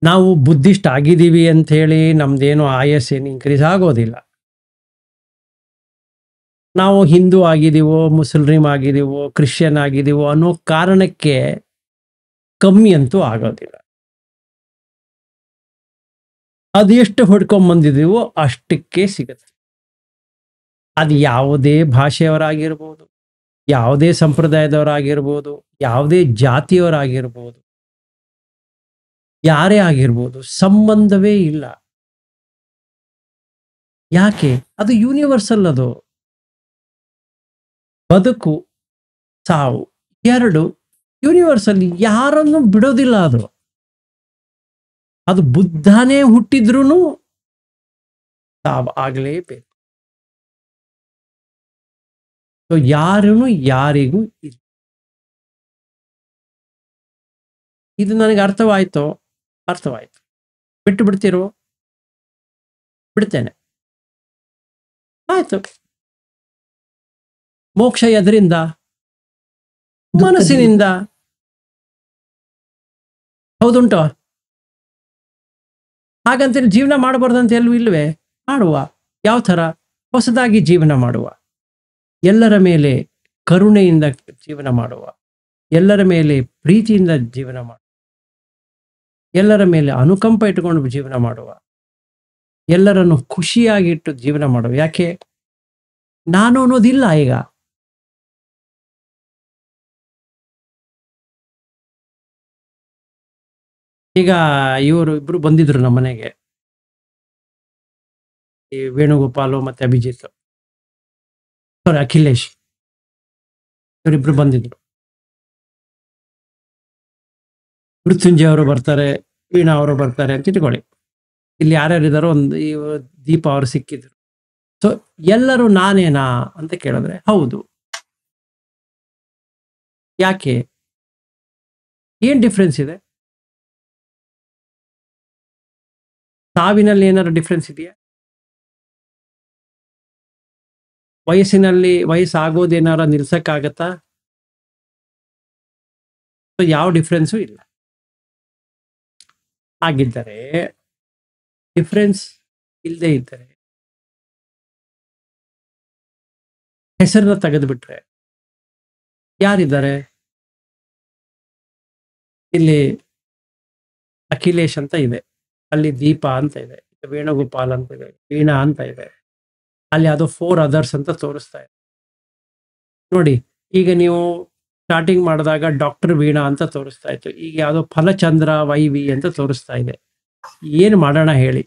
ನಾವು ಬುದ್ಧಿಸ್ಟ್ ಆಗಿದ್ದೀವಿ ಅಂತ ಹೇಳಿ ನಮ್ದೇನು ಆಯಸ್ಸೇನು ಇನ್ಕ್ರೀಸ್ ಆಗೋದಿಲ್ಲ. ನಾವು ಹಿಂದೂ ಆಗಿದ್ದೀವೋ, ಮುಸ್ಲಿಂ ಆಗಿದ್ದೀವೋ, ಕ್ರಿಶ್ಚಿಯನ್ ಆಗಿದ್ದೀವೋ ಅನ್ನೋ ಕಾರಣಕ್ಕೆ ಕಮ್ಮಿ ಅಂತೂ ಆಗೋದಿಲ್ಲ. ಅದು ಎಷ್ಟು ಹೊಡ್ಕೊಂಬಂದಿದ್ದೀವೋ ಅಷ್ಟಕ್ಕೆ ಸಿಗುತ್ತೆ. ಅದು ಯಾವುದೇ ಭಾಷೆಯವರಾಗಿರ್ಬೋದು, ಯಾವುದೇ ಸಂಪ್ರದಾಯದವರಾಗಿರ್ಬೋದು, ಯಾವುದೇ ಜಾತಿಯವರಾಗಿರ್ಬೋದು, ಯಾರೇ ಆಗಿರ್ಬೋದು, ಸಂಬಂಧವೇ ಇಲ್ಲ. ಯಾಕೆ? ಅದು ಯೂನಿವರ್ಸಲ್. ಅದು ಬದುಕು ಸಾವು ಎರಡು ಯೂನಿವರ್ಸಲ್, ಯಾರನ್ನು ಬಿಡೋದಿಲ್ಲ. ಅದು ಬುದ್ಧನೇ ಹುಟ್ಟಿದ್ರೂ ಸಾವು ಆಗಲೇಬೇಕು. ಯಾರೂ ಯಾರಿಗೂ ಇಲ್ಲ. ಇದು ನನಗೆ ಅರ್ಥವಾಯ್ತು. ಬಿಟ್ಟು ಬಿಡ್ತೀರೋ? ಬಿಡ್ತೇನೆ. ಆಯ್ತು. ಮೋಕ್ಷ ಎದರಿಂದ? ಮನಸ್ಸಿನಿಂದ. ಹೌದುಂಟು. ಹಾಗಂತೇಳಿ ಜೀವನ ಮಾಡಬಾರ್ದಂತ ಎಲ್ಲೂ ಇಲ್ವೇ? ಮಾಡುವ. ಯಾವ ಥರ? ಹೊಸದಾಗಿ ಜೀವನ ಮಾಡುವ, ಎಲ್ಲರ ಮೇಲೆ ಕರುಣೆಯಿಂದ ಜೀವನ ಮಾಡುವ, ಎಲ್ಲರ ಮೇಲೆ ಪ್ರೀತಿಯಿಂದ ಜೀವನ ಮಾಡುವ, ಎಲ್ಲರ ಮೇಲೆ ಅನುಕಂಪ ಇಟ್ಟುಕೊಂಡು ಜೀವನ ಮಾಡುವ, ಎಲ್ಲರನ್ನು ಖುಷಿಯಾಗಿಟ್ಟು ಜೀವನ ಮಾಡುವ. ಯಾಕೆ? ನಾನು ಅನ್ನೋದಿಲ್ಲ ಈಗ. ಈಗ ಇವರು ಇಬ್ರು ಬಂದಿದ್ರು ನಮ್ಮ ಮನೆಗೆ, ಈ ವೇಣುಗೋಪಾಲು ಮತ್ತೆ ಅಭಿಜಿತ್, ಸಾರಿ ಅಖಿಲೇಶ್, ಇವರಿಬ್ರು ಬಂದಿದ್ರು. ಮೃತ್ಯುಂಜಯ ಅವರು ಬರ್ತಾರೆ, ವೀಣಾ ಅವರು ಬರ್ತಾರೆ ಅಂತ ಇಟ್ಕೊಳ್ಳಿ. ಇಲ್ಲಿ ಯಾರ್ಯಾರಿದಾರೋ ಒಂದು ಈ ದೀಪ ಅವರು ಸಿಕ್ಕಿದ್ರು. ಸೊ ಎಲ್ಲರೂ ನಾನೇನಾ ಅಂತ ಕೇಳಿದ್ರೆ ಹೌದು. ಯಾಕೆ? ಏನ್ ಡಿಫ್ರೆನ್ಸ್ ಇದೆ? ಸಾವಿನಲ್ಲಿ ಏನಾದ್ರು ಡಿಫ್ರೆನ್ಸ್ ಇದೆಯಾ? ವಯಸ್ಸಿನಲ್ಲಿ ವಯಸ್ಸಾಗೋದೇನಾರ ನಿಲ್ಸಕ್ಕಾಗತ್ತಾ? ಯಾವ ಡಿಫ್ರೆನ್ಸು ಇಲ್ಲ. ಹಾಗಿದ್ದರೆ ಡಿಫ್ರೆನ್ಸ್ ಇಲ್ಲದೆ ಇದ್ದರೆ ಹೆಸರನ್ನ ತೆಗೆದುಬಿಟ್ರೆ ಯಾರಿದ್ದಾರೆ? ಇಲ್ಲಿ ಅಖಿಲೇಶ್ ಅಂತ ಇದೆ, ಅಲ್ಲಿ ದೀಪ ಅಂತ ಇದೆ, ವೇಣುಗೋಪಾಲ್ ಅಂತ ಇದೆ, ವೀಣಾ ಅಂತ ಇದೆ, ಅಲ್ಲಿ ಅದು 4 others ಅಂತ ತೋರಿಸ್ತಾ ಇದೆ ನೋಡಿ. ಈಗ ನೀವು ಸ್ಟಾರ್ಟಿಂಗ್ ಮಾಡಿದಾಗ ಡಾಕ್ಟರ್ ವೀಣಾ ಅಂತ ತೋರಿಸ್ತಾ ಇತ್ತು, ಈಗ ಯಾವುದೋ ಫಲಚಂದ್ರ ವೈವಿ ಅಂತ ತೋರಿಸ್ತಾ ಇದೆ. ಏನು ಮಾಡೋಣ ಹೇಳಿ?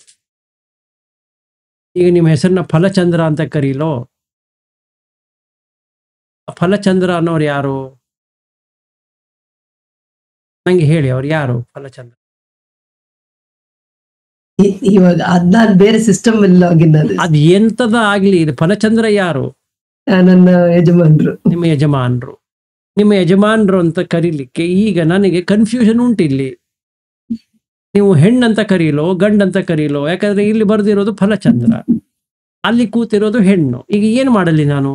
ಈಗ ನಿಮ್ಮ ಹೆಸರನ್ನ ಫಲಚಂದ್ರ ಅಂತ ಕರೀಲೋ? ಫಲಚಂದ್ರ ಅನ್ನೋರು ಯಾರು? ನಂಗೆ ಹೇಳಿ, ಅವ್ರು ಯಾರು ಫಲಚಂದ್ರ? ಇವಾಗ ಅದ್ ನಾನ್ ಬೇರೆ ಸಿಸ್ಟಮ್ ಅಲ್ಲಿ ಲಾಗಿನ್ ಆದೆ. ಅದ್ ಎಂತದ ಆಗ್ಲಿ, ಇದು ಫಲಚಂದ್ರ ಯಾರು? ನನ್ನ ಯಜಮಾನ್ರು. ನಿಮ್ಮ ಯಜಮಾನ್ರು. ನಿಮ್ಮ ಯಜಮಾನ್ರು ಅಂತ ಕರೀಲಿಕ್ಕೆ ಈಗ ನನಗೆ ಕನ್ಫ್ಯೂಷನ್ ಉಂಟು. ಇಲ್ಲಿ ನೀವು ಹೆಣ್ಣಂತ ಕರೀಲೋ ಗಂಡಂತ ಕರೀಲೋ? ಯಾಕಂದ್ರೆ ಇಲ್ಲಿ ಬರ್ದಿರೋದು ಫಲಚಂದ್ರ, ಅಲ್ಲಿ ಕೂತಿರೋದು ಹೆಣ್ಣು. ಈಗ ಏನ್ ಮಾಡಲಿ ನಾನು?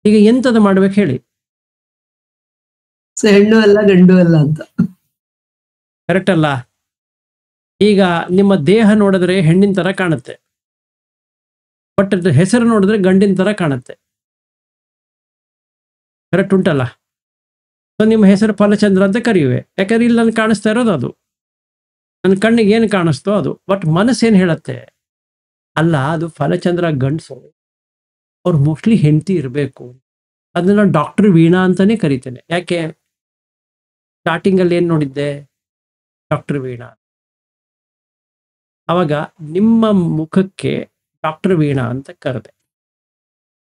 ಈಗ ಎಂತದ ಮಾಡ್ಬೇಕು ಹೇಳಿ? ಹೆಣ್ಣು ಅಲ್ಲ ಗಂಡು ಅಲ್ಲ ಅಂತ. ಕರೆಕ್ಟ್ ಅಲ್ಲ? ಈಗ ನಿಮ್ಮ ದೇಹ ನೋಡಿದ್ರೆ ಹೆಣ್ಣಿನ ತರ ಕಾಣುತ್ತೆ, ಬಟ್ ಹೆಸರು ನೋಡಿದ್ರೆ ಗಂಡಿನ ತರ ಕಾಣುತ್ತೆ. ಕರೆಕ್ಟ್ ಉಂಟಲ್ಲ? ಸೊ ನಿಮ್ಮ ಹೆಸರು ಫಲಚಂದ್ರ ಅಂತ ಕರೆಯುವೆ, ಯಾಕಂದ್ರೆ ಇಲ್ಲಿ ನನ್ಗೆ ಕಾಣಿಸ್ತಾ ಇರೋದು ಅದು, ನನ್ನ ಕಣ್ಣಿಗೆ ಏನು ಕಾಣಿಸ್ತೋ ಅದು. ಬಟ್ ಮನಸ್ಸೇನು ಹೇಳುತ್ತೆ? ಅಲ್ಲ, ಅದು ಫಲಚಂದ್ರ ಗಂಡಸು, ಅವ್ರು ಮೋಸ್ಟ್ಲಿ ಹೆಂಡತಿ ಇರಬೇಕು. ಅದನ್ನ ಡಾಕ್ಟರ್ ವೀಣಾ ಅಂತಾನೆ ಕರಿತೇನೆ. ಯಾಕೆ? ಸ್ಟಾರ್ಟಿಂಗ್ ಅಲ್ಲಿ ಏನ್ ನೋಡಿದ್ದೆ? ಡಾಕ್ಟರ್ ವೀಣಾ. ಅವಾಗ ನಿಮ್ಮ ಮುಖಕ್ಕೆ ಡಾಕ್ಟರ್ ವೀಣಾ ಅಂತ ಕರೆದೆ.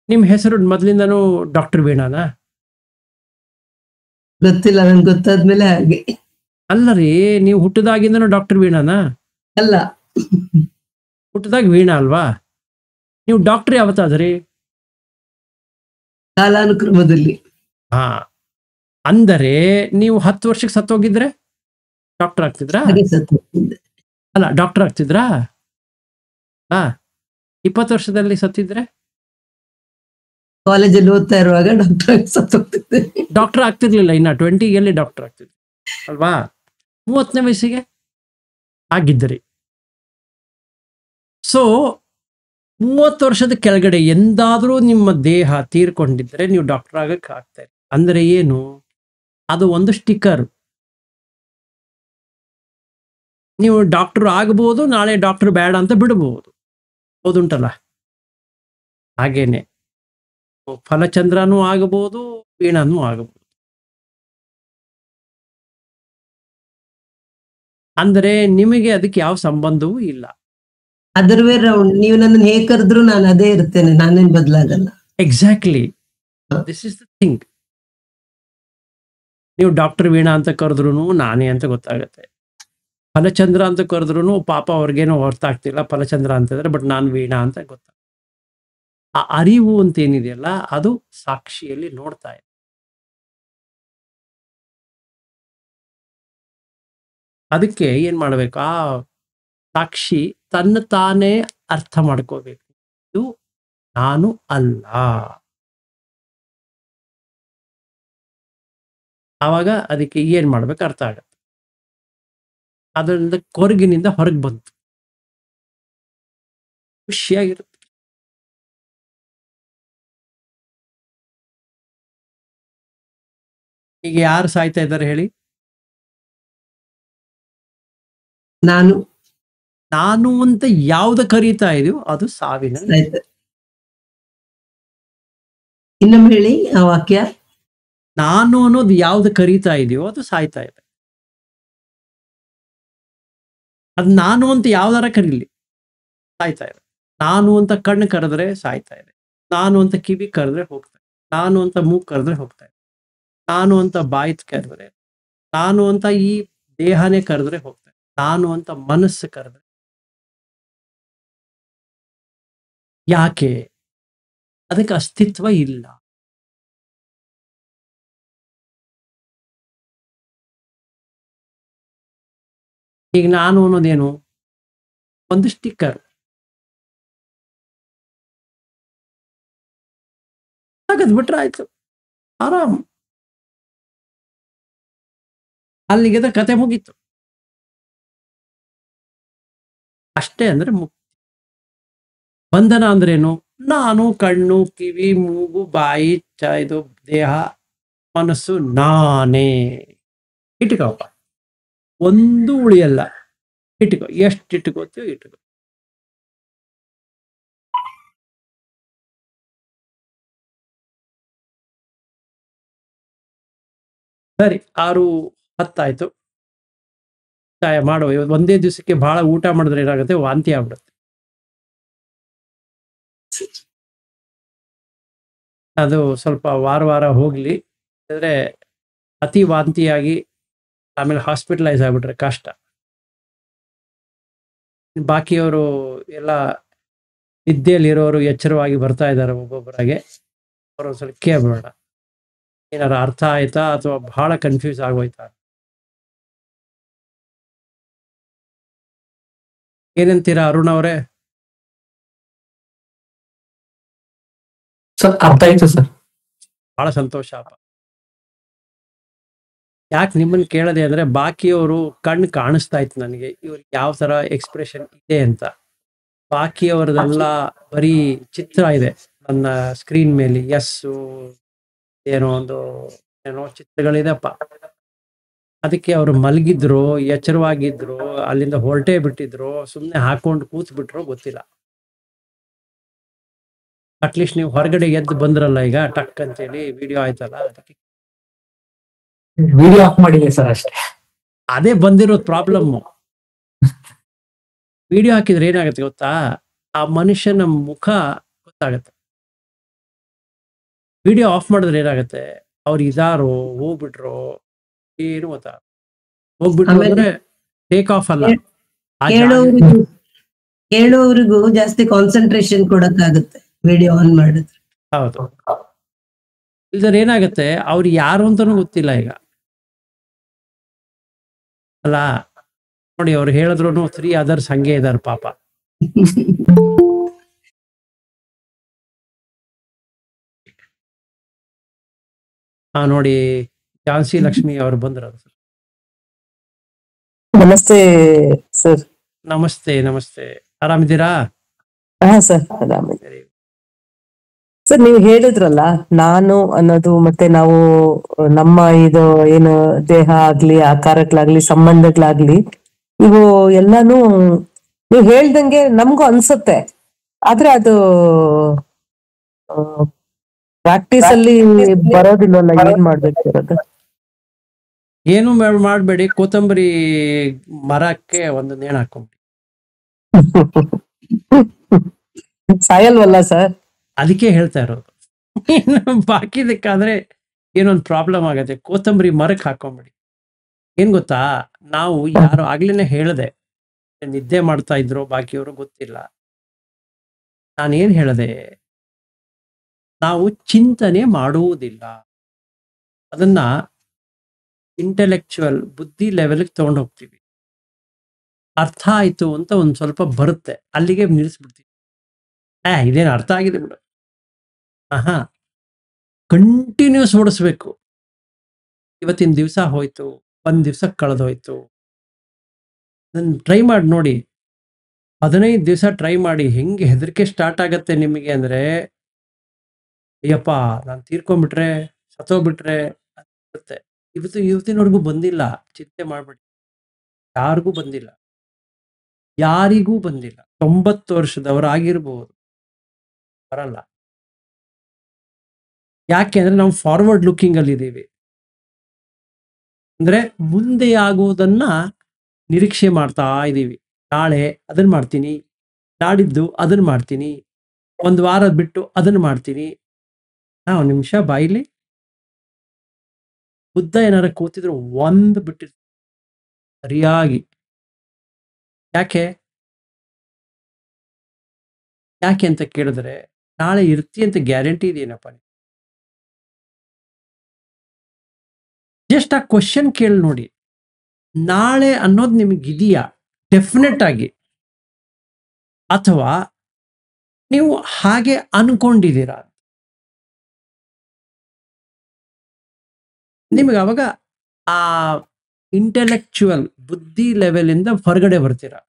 ನಿಮ್ಮ ಹೆಸರು ಮೊದಲಿಂದನೂ ಡಾಕ್ಟರ್ ವೀಣಾನಾ? ಗೊತ್ತಿಲ್ಲ, ನನ್ಗೆ ಗೊತ್ತಾದ್ಮೇಲೆ ಹಾಗೆ. ಅಲ್ಲ ರೀ, ನೀವು ಹುಟ್ಟದಾಗಿಂದನೂ ಡಾಕ್ಟರ್ ವೀಣಾನಾ? ಅಲ್ಲ, ಹುಟ್ಟದಾಗ ವೀಣಾ ಅಲ್ವಾ? ನೀವು ಡಾಕ್ಟರ್ ಯಾವತ್ತಾದ್ರಿ? ಕಾಲಾನುಕ್ರಮದಲ್ಲಿ. ಹಾ, ಅಂದರೆ ನೀವು 10 ವರ್ಷಕ್ಕೆ ಸತ್ತೋಗಿದ್ರೆ ಡಾಕ್ಟರ್ ಆಗ್ತಿದ್ರಾ? ಹಾಗೆ ಸತ್ತು ಹೋಗ್ತಿದ್ದೆ. ಅಲ್ಲ, ಡಾಕ್ಟರ್ ಆಗ್ತಿದ್ರಾ? 20 ವರ್ಷದಲ್ಲಿ ಸತ್ತಿದ್ರೆ ಕಾಲೇಜಲ್ಲಿ ಓದ್ತಾ ಇರುವಾಗ ಡಾಕ್ಟರ್ ಆಗಿ ಸತ್ತು ಹೋಗ್ತಿದ್ದೆ. ಡಾಕ್ಟರ್ ಆಗ್ತಿರ್ಲಿಲ್ಲ. ಇನ್ನ 20 ಡಾಕ್ಟರ್ ಆಗ್ತಿದ್ರು ಅಲ್ವಾ? 30ನೇ ವಯಸ್ಸಿಗೆ ಆಗಿದ್ದರಿ. ಸೊ 30 ವರ್ಷದ ಕೆಳಗಡೆ ಎಂದಾದ್ರೂ ನಿಮ್ಮ ದೇಹ ತೀರ್ಕೊಂಡಿದ್ರೆ ನೀವು ಡಾಕ್ಟರ್ ಆಗಕ್ಕೆ ಆಗ್ತಾ. ಅಂದ್ರೆ ಏನು? ಅದು ಒಂದು ಸ್ಟಿಕ್ಕರ್. ನೀವು ಡಾಕ್ಟರ್ ಆಗಬಹುದು, ನಾಳೆ ಡಾಕ್ಟರ್ ಬೇಡ ಅಂತ ಬಿಡಬಹುದು. ಹೌದುಂಟಲ್ಲ? ಹಾಗೇನೆ ಫಲಚಂದ್ರನೂ ಆಗಬಹುದು, ವೀಣಾನೂ ಆಗಬಹುದು. ಅಂದ್ರೆ ನಿಮಗೆ ಅದಕ್ಕೆ ಯಾವ ಸಂಬಂಧವೂ ಇಲ್ಲ. Other way round. ನೀವು ನನ್ನ ಹೇಗೆ ಕರೆದ್ರು ನಾನು ಅದೇ ಇರ್ತೇನೆ, ನಾನೇನ್ ಬದಲಾಗಲ್ಲ. Exactly, this is the thing. ನೀವು ಡಾಕ್ಟರ್ ವೀಣಾ ಅಂತ ಕರೆದ್ರು ನಾನೇ ಅಂತ ಗೊತ್ತಾಗತ್ತೆ. ಫಲಚಂದ್ರ ಅಂತ ಕರೆದ್ರು ಪಾಪ ಅವ್ರಿಗೇನೋ ಅರ್ಥ ಆಗ್ತಿಲ್ಲ, ಫಲಚಂದ್ರ ಅಂತಂದ್ರೆ, ಬಟ್ ನಾನು ವೀಣಾ ಅಂತ ಗೊತ್ತಾಗ. ಆ ಅರಿವು ಅಂತ ಏನಿದೆಯಲ್ಲ, ಅದು ಸಾಕ್ಷಿಯಲ್ಲಿ ನೋಡ್ತಾ ಇದೆ. ಅದಕ್ಕೆ ಏನ್ ಮಾಡ್ಬೇಕು? ಆ ಸಾಕ್ಷಿ ತನ್ನ ತಾನೇ ಅರ್ಥ ಮಾಡ್ಕೋಬೇಕು, ಇದು ನಾನು ಅಲ್ಲ. ಆವಾಗ ಅದಕ್ಕೆ ಏನ್ ಮಾಡ್ಬೇಕು ಅರ್ಥ ಆಗತ್ತೆ. ಅದರಿಂದ ಕೊರಗಿನಿಂದ ಹೊರಗೆ ಬಂತು, ಖುಷಿಯಾಗಿರುತ್ತೆ. ಈಗ ಯಾರು ಸಾಯ್ತಾ ಇದ್ದಾರೆ ಹೇಳಿ? ನಾನು ನಾನು ಅಂತ ಯಾವ್ದು ಕರೀತಾ ಇದೆಯೋ ಅದು ಸಾವಿನ. ಆಯ್ತು. ಇನ್ನೊಮ್ಮೆ ಹೇಳಿ ಆ ವಾಕ್ಯ. ನಾನು ಅನ್ನೋದು ಯಾವ್ದು ಕರೀತಾ ಇದೆಯೋ ಅದು ಸಾಯ್ತಾ ಇದೆ. ಅದು ನಾನು ಅಂತ ಯಾವ್ದಾರ ಕರೀಲಿ ಸಾಯ್ತಾ ಇದೆ. ನಾನು ಅಂತ ಕಣ್ಣು ಕರೆದ್ರೆ ಸಾಯ್ತಾ ಇದೆ, ನಾನು ಅಂತ ಕಿವಿ ಕರೆದ್ರೆ ಹೋಗ್ತಾ ಇದೆ, ನಾನು ಅಂತ ಮೂಗು ಕರೆದ್ರೆ ಹೋಗ್ತಾ ಇದೆ, ನಾನು ಅಂತ ಬಾಯಿ ಕರೆದ್ರೆ, ನಾನು ಅಂತ ಈ ದೇಹನೇ ಕರೆದ್ರೆ ಹೋಗ್ತಾ ಇದೆ, ನಾನು ಅಂತ ಮನಸ್ಸು ಕರೆದ್ರೆ. ಯಾಕೆ? ಅದಕ್ಕೆ ಅಸ್ತಿತ್ವ ಇಲ್ಲ. ಈಗ ನಾನು ಅನ್ನೋದೇನು? ಒಂದು ಸ್ಟಿಕ್ಕರ್. ತೆಗೆದು ಬಿಟ್ರೆ ಆಯ್ತು, ಆರಾಮ್. ಅಲ್ಲಿಗೆ ಕತೆ ಮುಗೀತು. ಅಷ್ಟೇ ಅಂದ್ರೆ ಮುಕ್ತಿ. ಬಂಧನ ಅಂದ್ರೇನು? ನಾನು ಕಣ್ಣು ಕಿವಿ ಮೂಗು ಬಾಯಿ ಇದು ದೇಹ ಮನಸ್ಸು ನಾನೇ. ಇಟ್ಕೋಪ್ಪ, ಒಂದು ಉಳಿಯಲ್ಲ. ಇಟ್ಕೋ, ಎಷ್ಟು ಇಟ್ಕೋತೀಯೋ ಇಟ್ಕೋ. ಸರಿ, 6:10 ಮಾಡುವ. ಒಂದೇ ದಿವಸಕ್ಕೆ ಬಹಳ ಊಟ ಮಾಡಿದ್ರೆ ಏನಾಗುತ್ತೆ? ವಾಂತಿ ಆಗ್ಬಿಡುತ್ತೆ. ಅದು ಸ್ವಲ್ಪ ವಾರ ಹೋಗ್ಲಿ. ಅಂದ್ರೆ ಅತಿ ವಾಂತಿಯಾಗಿ ಆಮೇಲೆ ಹಾಸ್ಪಿಟಲೈಸ್ ಆಗ್ಬಿಟ್ರೆ ಕಷ್ಟ. ಬಾಕಿಯವರು ಎಲ್ಲ ನಿದ್ದೆಯಲ್ಲಿರೋರು ಎಚ್ಚರವಾಗಿ ಬರ್ತಾ ಇದ್ದಾರೆ ಒಬ್ಬೊಬ್ಬರಾಗೆ. ಅವರು ಸ್ವಲ್ಪ ಕೇಳ್ಬೇಡ, ಏನಾರ ಅರ್ಥ ಆಯ್ತಾ ಅಥವಾ ಬಹಳ ಕನ್ಫ್ಯೂಸ್ ಆಗೋಯ್ತಾ? ಏನಂತೀರಾ ಅರುಣ್ ಅವರೇ? ಸರ್ ಅರ್ಥ ಆಯ್ತು ಸರ್. ಬಹಳ ಸಂತೋಷ ಅಪ್ಪ. ಯಾಕೆ ನಿಮ್ಮನ್ನು ಕೇಳದೆ ಅಂದ್ರೆ ಬಾಕಿಯವರು ಕಣ್ಣು ಕಾಣಿಸ್ತಾ ಇತ್ತು ನನಗೆ, ಇವ್ರಿಗೆ ಯಾವ ತರ ಎಕ್ಸ್ಪ್ರೆಷನ್ ಇದೆ ಅಂತ. ಬಾಕಿಯವರದೆಲ್ಲ ಬರೀ ಚಿತ್ರ ಇದೆ ನನ್ನ ಸ್ಕ್ರೀನ್ ಮೇಲೆ. ಏನೋ ಚಿತ್ರಗಳಿದೆಪ್ಪ. ಅದಕ್ಕೆ ಅವರು ಮಲಗಿದ್ರು, ಎಚ್ಚರವಾಗಿದ್ರು, ಅಲ್ಲಿಂದ ಹೊರಟೇ ಬಿಟ್ಟಿದ್ರು, ಸುಮ್ಮನೆ ಹಾಕೊಂಡು ಕೂತ್ ಬಿಟ್ರು ಗೊತ್ತಿಲ್ಲ. ಅಟ್ಲೀಸ್ಟ್ ನೀವು ಹೊರಗಡೆ ಎದ್ದು ಬಂದ್ರಲ್ಲ ಈಗ ಟಕ್ ಅಂತೇಳಿ ವಿಡಿಯೋ ಆಯ್ತಲ್ಲ, ಅದಕ್ಕೆ ವಿಡಿಯೋ ಆಫ್ ಮಾಡಿದೆ ಸರ್ ಅಷ್ಟೇ. ಅದೇ ಬಂದಿರೋದು ಪ್ರಾಬ್ಲಮ್. ವಿಡಿಯೋ ಹಾಕಿದ್ರೆ ಏನಾಗುತ್ತೆ ಗೊತ್ತಾ? ಆ ಮನುಷ್ಯನ ಮುಖ ಗೊತ್ತಾಗತ್ತೆ. ವಿಡಿಯೋ ಆಫ್ ಮಾಡಿದ್ರೆ ಏನಾಗುತ್ತೆ? ಅವ್ರು ಇದಾರೋ ಹೋಗ್ಬಿಟ್ರು ಏನು ಗೊತ್ತಾ? ಹೋಗ್ಬಿಟ್ರು ಅಂದ್ರೆ ಟೇಕ್ ಆಫ್ ಅಲ್ಲ, ಕೇಳೋವ್ರಿಗೂ ಜಾಸ್ತಿ ಕಾನ್ಸಂಟ್ರೇಷನ್ ಕೊಡಕ್ಕಾಗುತ್ತೆ ವಿಡಿಯೋ ಆನ್ ಮಾಡಿದ್ರೆ. ಹೌದು. ಇಲ್ದ್ರೆ ಏನಾಗುತ್ತೆ? ಅವ್ರು ಯಾರು ಅಂತಾನೂ ಗೊತ್ತಿಲ್ಲ ಈಗ ಅಲ್ಲ. ನೋಡಿ, ಅವ್ರು ಹೇಳಿದ್ರು 3 others ಹಂಗೆ ಇದಾರೆ ಪಾಪ. ನೋಡಿ, ಝಾನ್ಸಿ ಲಕ್ಷ್ಮಿ ಅವರು ಬಂದ್ರು. ನಮಸ್ತೆ ಸರ್. ನಮಸ್ತೆ ನಮಸ್ತೆ, ಆರಾಮಿದ್ದೀರಾ? ಹಾ ಸರ್, ಆರಾಮಿದ್ದೀರಿ ಸರ್. ನೀವು ಹೇಳಿದ್ರಲ್ಲ ನಾನು ಅನ್ನೋದು, ಮತ್ತೆ ನಾವು ನಮ್ಮ ಇದು ಏನು ದೇಹ ಆಗ್ಲಿ, ಆಕಾರಗಳಾಗ್ಲಿ, ಸಂಬಂಧಗಳಾಗ್ಲಿ, ಇವು ಎಲ್ಲಾನು ನೀವು ಹೇಳ್ದಂಗೆ ನಮ್ಗೂ ಅನ್ಸುತ್ತೆ. ಆದ್ರೆ ಅದು ಪ್ರಾಕ್ಟೀಸ್ ಅಲ್ಲಿ ಬರೋದಿಲ್ವಲ್ಲ. ಏನ್ ಮಾಡ್ಬೇಕು ಅದು? ಏನು ಮಾಡ್ಬೇಡಿ, ಕೊತ್ತಂಬರಿ ಮರಕ್ಕೆ ಒಂದು ನೇಣು ಹಾಕೊಂಬಿಡಿ. ಸಾಯಲ್ವಲ್ಲ ಸರ್? ಅದಕ್ಕೆ ಹೇಳ್ತಾ ಇರೋದು. ಬಾಕಿದಕ್ಕಾದ್ರೆ ಏನೊಂದು ಪ್ರಾಬ್ಲಮ್ ಆಗತ್ತೆ. ಕೊತ್ತಂಬರಿ ಮರಕ್ಕೆ ಹಾಕೊಂಬಿಡಿ. ಏನ್ ಗೊತ್ತಾ, ನಾವು ಯಾರು ಆಗ್ಲೇನೆ ಹೇಳ್ದೆ, ನಿದ್ದೆ ಮಾಡ್ತಾ ಇದ್ರು ಬಾಕಿಯವರು ಗೊತ್ತಿಲ್ಲ. ನಾನೇನ್ ಹೇಳ್ದೆ? ನಾವು ಚಿಂತನೆ ಮಾಡುವುದಿಲ್ಲ, ಅದನ್ನ ಇಂಟೆಲೆಕ್ಚುವಲ್ ಬುದ್ಧಿ ಲೆವೆಲ್ಗೆ ತಗೊಂಡು ಹೋಗ್ತೀವಿ. ಅರ್ಥ ಆಯ್ತು ಅಂತ ಒಂದ್ ಸ್ವಲ್ಪ ಬರುತ್ತೆ, ಅಲ್ಲಿಗೆ ನಿಲ್ಲಿಸ್ಬಿಡ್ತೀವಿ. ಇದೇನು ಅರ್ಥ ಆಗಿದೆ ಬಿಡು. ಕಂಟಿನ್ಯೂಸ್ ಓಡಿಸ್ಬೇಕು. ಇವತ್ತಿನ ದಿವಸ ಹೋಯ್ತು, ಒಂದ್ ದಿವಸ ಕಳೆದೋಯ್ತು. ಟ್ರೈ ಮಾಡಿ ನೋಡಿ. 15 ದಿವಸ ಟ್ರೈ ಮಾಡಿ. ಹೆಂಗೆ ಹೆದರಿಕೆ ಸ್ಟಾರ್ಟ್ ಆಗತ್ತೆ ನಿಮಗೆ ಅಂದ್ರೆ, ಅಯ್ಯಪ್ಪ ನಾನು ತೀರ್ಕೊಂಡ್ಬಿಟ್ರೆ, ಸತ್ತೋಗ್ಬಿಟ್ರೆ ಅನ್ಸುತ್ತೆ. ಇವತ್ತಿನವರೆಗೂ ಬಂದಿಲ್ಲ. ಚಿಂತೆ ಮಾಡ್ಬೇಡಿ. ಯಾರಿಗೂ ಬಂದಿಲ್ಲ. ಯಾರಿಗೂ ಬಂದಿಲ್ಲ. 90 ವರ್ಷದವರಾಗಿರ್ಬೋದು, ಬರಲ್ಲ. ಯಾಕೆ ಅಂದ್ರೆ ನಾವು ಫಾರ್ವರ್ಡ್ ಲುಕಿಂಗ್ ಅಲ್ಲಿ ಇದೀವಿ. ಅಂದ್ರೆ ಮುಂದೆ ಆಗುವುದನ್ನ ನಿರೀಕ್ಷೆ ಮಾಡ್ತಾ ಇದೀವಿ. ನಾಳೆ ಅದನ್ನ ಮಾಡ್ತೀನಿ, ನಾಡಿದ್ದು ಅದನ್ನ ಮಾಡ್ತೀನಿ, ಒಂದು ವಾರ ಬಿಟ್ಟು ಅದನ್ನ ಮಾಡ್ತೀನಿ. ಒಂದ್ ನಿಮಿಷ ಬಾಯಿಲಿ. ಬುದ್ಧ ಏನಾರ ಕೂತಿದ್ರು ಒಂದು ಬಿಟ್ಟಿರ್ತಾರೆ ಸರಿಯಾಗಿ. ಯಾಕೆ ಯಾಕೆ ಅಂತ ಕೇಳಿದ್ರೆ, ನಾಳೆ ಇರ್ತಿ ಅಂತ ಗ್ಯಾರಂಟಿ ಇದೆಯೇನಪ್ಪ? ಜಸ್ಟ್ ಆ ಕ್ವಶನ್ ಕೇಳಿ ನೋಡಿ. ನಾಳೆ ಅನ್ನೋದು ನಿಮಗಿದೆಯಾ ಡೆಫಿನೆಟ್ ಆಗಿ, ಅಥವಾ ನೀವು ಹಾಗೆ ಅನ್ಕೊಂಡಿದ್ದೀರಾ? ನಿಮಗೆ ಅವಾಗ ಆ ಇಂಟೆಲೆಕ್ಚುವಲ್ ಬುದ್ಧಿ ಲೆವೆಲ್ ಇಂದ ಹೊರಗಡೆ ಬರ್ತೀರಾ.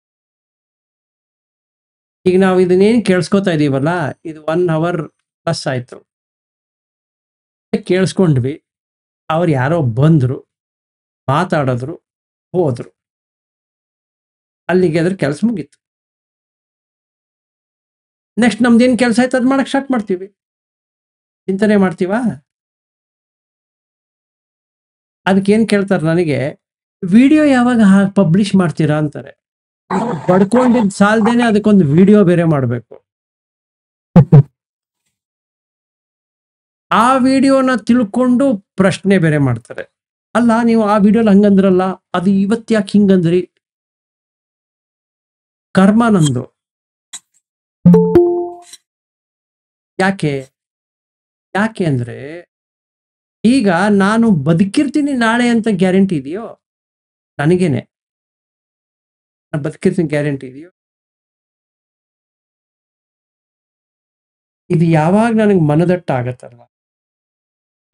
ಈಗ ನಾವು ಇದನ್ನೇನು ಕೇಳಿಸ್ಕೊತಾ ಇದೀವಲ್ಲ, ಇದು 1 hour ಪ್ಲಸ್ ಆಯ್ತು. ಕೇಳಿಸ್ಕೊಂಡ್ವಿ, ಅವ್ರು ಯಾರೋ ಬಂದ್ರು, ಮಾತಾಡಿದ್ರು, ಹೋದ್ರು. ಅಲ್ಲಿಗೆ ಅದ್ರ ಕೆಲಸ ಮುಗೀತು. ನೆಕ್ಸ್ಟ್ ನಮ್ದೇನು ಕೆಲಸ ಆಯ್ತು ಅದು ಮಾಡಕ್ ಸ್ಟಾರ್ಟ್ ಮಾಡ್ತೀವಿ. ಚಿಂತನೆ ಮಾಡ್ತೀವಾ? ಅದಕ್ಕೇನು ಕೇಳ್ತಾರೆ ನನಗೆ, ವಿಡಿಯೋ ಯಾವಾಗ ಪಬ್ಲಿಷ್ ಮಾಡ್ತೀರಾ ಅಂತಾರೆ. ಪಡ್ಕೊಂಡಿದ್ ಸಾಲ್ದೇನೆ ಅದಕ್ಕೊಂದು ವಿಡಿಯೋ ಬೇರೆ ಮಾಡಬೇಕು. ಆ ವಿಡಿಯೋನ ತಿಳ್ಕೊಂಡು ಪ್ರಶ್ನೆ ಬೇರೆ ಮಾಡ್ತಾರೆ. ಅಲ್ಲ, ನೀವು ಆ ವಿಡಿಯೋಲಿ ಹಂಗಂದ್ರಲ್ಲ, ಅದು ಇವತ್ತ್ಯಾಕೆ ಹಿಂಗಂದ್ರಿ? ಕರ್ಮ ನಂದು. ಯಾಕೆ ಯಾಕೆ ಅಂದ್ರೆ, ಈಗ ನಾನು ಬದುಕಿರ್ತೀನಿ ನಾಳೆ ಅಂತ ಗ್ಯಾರಂಟಿ ಇದೆಯೋ? ನನಗೇನೆ. ನಾನು ಬದುಕಿರ್ತೀನಿ ಗ್ಯಾರಂಟಿ ಇದೆಯೋ? ಇದು ಯಾವಾಗ ನನಗೆ ಮನದಟ್ಟ ಆಗತ್ತಲ್ಲ,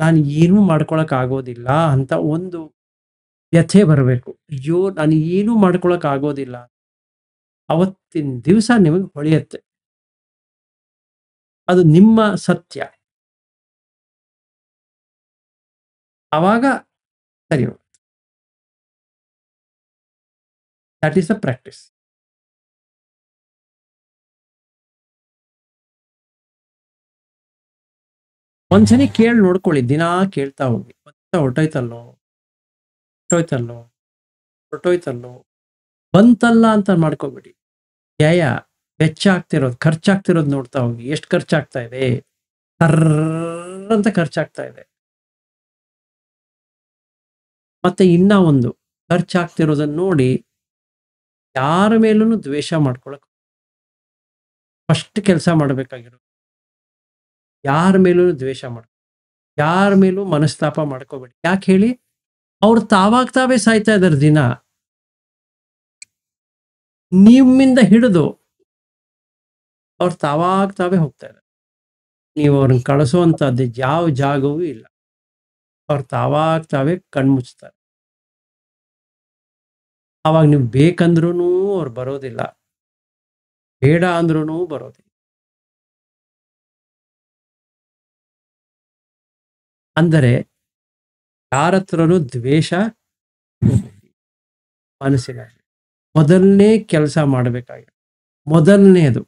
ನಾನು ಏನೂ ಮಾಡ್ಕೊಳಕ್ ಆಗೋದಿಲ್ಲ ಅಂತ ಒಂದು ವ್ಯಥೆ ಬರಬೇಕು. ಅಯ್ಯೋ ನಾನು ಏನೂ ಮಾಡ್ಕೊಳಕ್ ಆಗೋದಿಲ್ಲ, ಅವತ್ತಿನ ದಿವಸ ನಿಮಗೆ ಹೊಳೆಯುತ್ತೆ. ಅದು ನಿಮ್ಮ ಸತ್ಯ. ಆವಾಗ ಸರಿ ಹೋಗುತ್ತೆ. That is the practice. ಒಂದ್ಸರಿ ಕೇಳಿ ನೋಡ್ಕೊಳ್ಳಿ, ದಿನಾ ಕೇಳ್ತಾ ಹೋಗಿ. ಹೊರಟೋಯ್ತಲ್ಲೋ ಹೊರಟೋಯ್ತಲ್ಲೋ ಹೊರಟೋಯ್ತಲ್ಲೋ ಬಂತಲ್ಲ ಅಂತ ಮಾಡ್ಕೋಬೇಡಿ. ವ್ಯಯ ವೆಚ್ಚ ಆಗ್ತಿರೋದು, ಖರ್ಚಾಗ್ತಿರೋದು ನೋಡ್ತಾ ಹೋಗಿ. ಎಷ್ಟು ಖರ್ಚಾಗ್ತಾ ಇದೆ? ಅಂತ ಖರ್ಚಾಗ್ತಾ ಇದೆ. ಮತ್ತೆ ಇನ್ನ ಒಂದು ಖರ್ಚಾಗ್ತಿರೋದನ್ನ ನೋಡಿ ಯಾರ ಮೇಲೂ ದ್ವೇಷ ಮಾಡ್ಕೊಳಕ್ ಫಸ್ಟ್ ಕೆಲಸ ಮಾಡ್ಬೇಕಾಗಿರೋದು. ಯಾರ ಮೇಲೂ ದ್ವೇಷ ಯಾರ ಮೇಲೂ ಮನಸ್ತಾಪ ಮಾಡ್ಕೋಬೇಡಿ. ಯಾಕೆ ಹೇಳಿ? ಅವ್ರು ತಾವೇ ಸಾಯ್ತಾ ಇದಾರೆ ದಿನ. ನಿಮ್ಮಿಂದ ಹಿಡಿದು ಅವ್ರು ತಾವೇ ಹೋಗ್ತಾ ಇದ್ದಾರೆ. ನೀವು ಅವ್ರನ್ನ ಕಳಿಸುವಂತದ್ದು ಯಾವ ಜಾಗವೂ ಇಲ್ಲ. ಅವ್ರು ತಾವೇ ಕಣ್ಮುಚ್ತಾರೆ. ಅವಾಗ ನೀವು ಬೇಕಂದ್ರೂ ಅವ್ರು ಬರೋದಿಲ್ಲ, ಬೇಡ ಅಂದ್ರೂ ಬರೋದಿಲ್ಲ. ಅಂದರೆ ಯಾರ ಹತ್ರನೂ ದ್ವೇಷ ಮನಸ್ಸಿನಲ್ಲಿ. ಮೊದಲನೇ ಕೆಲಸ ಮಾಡಬೇಕಾಗಿದೆ. ಮೊದಲನೇದು,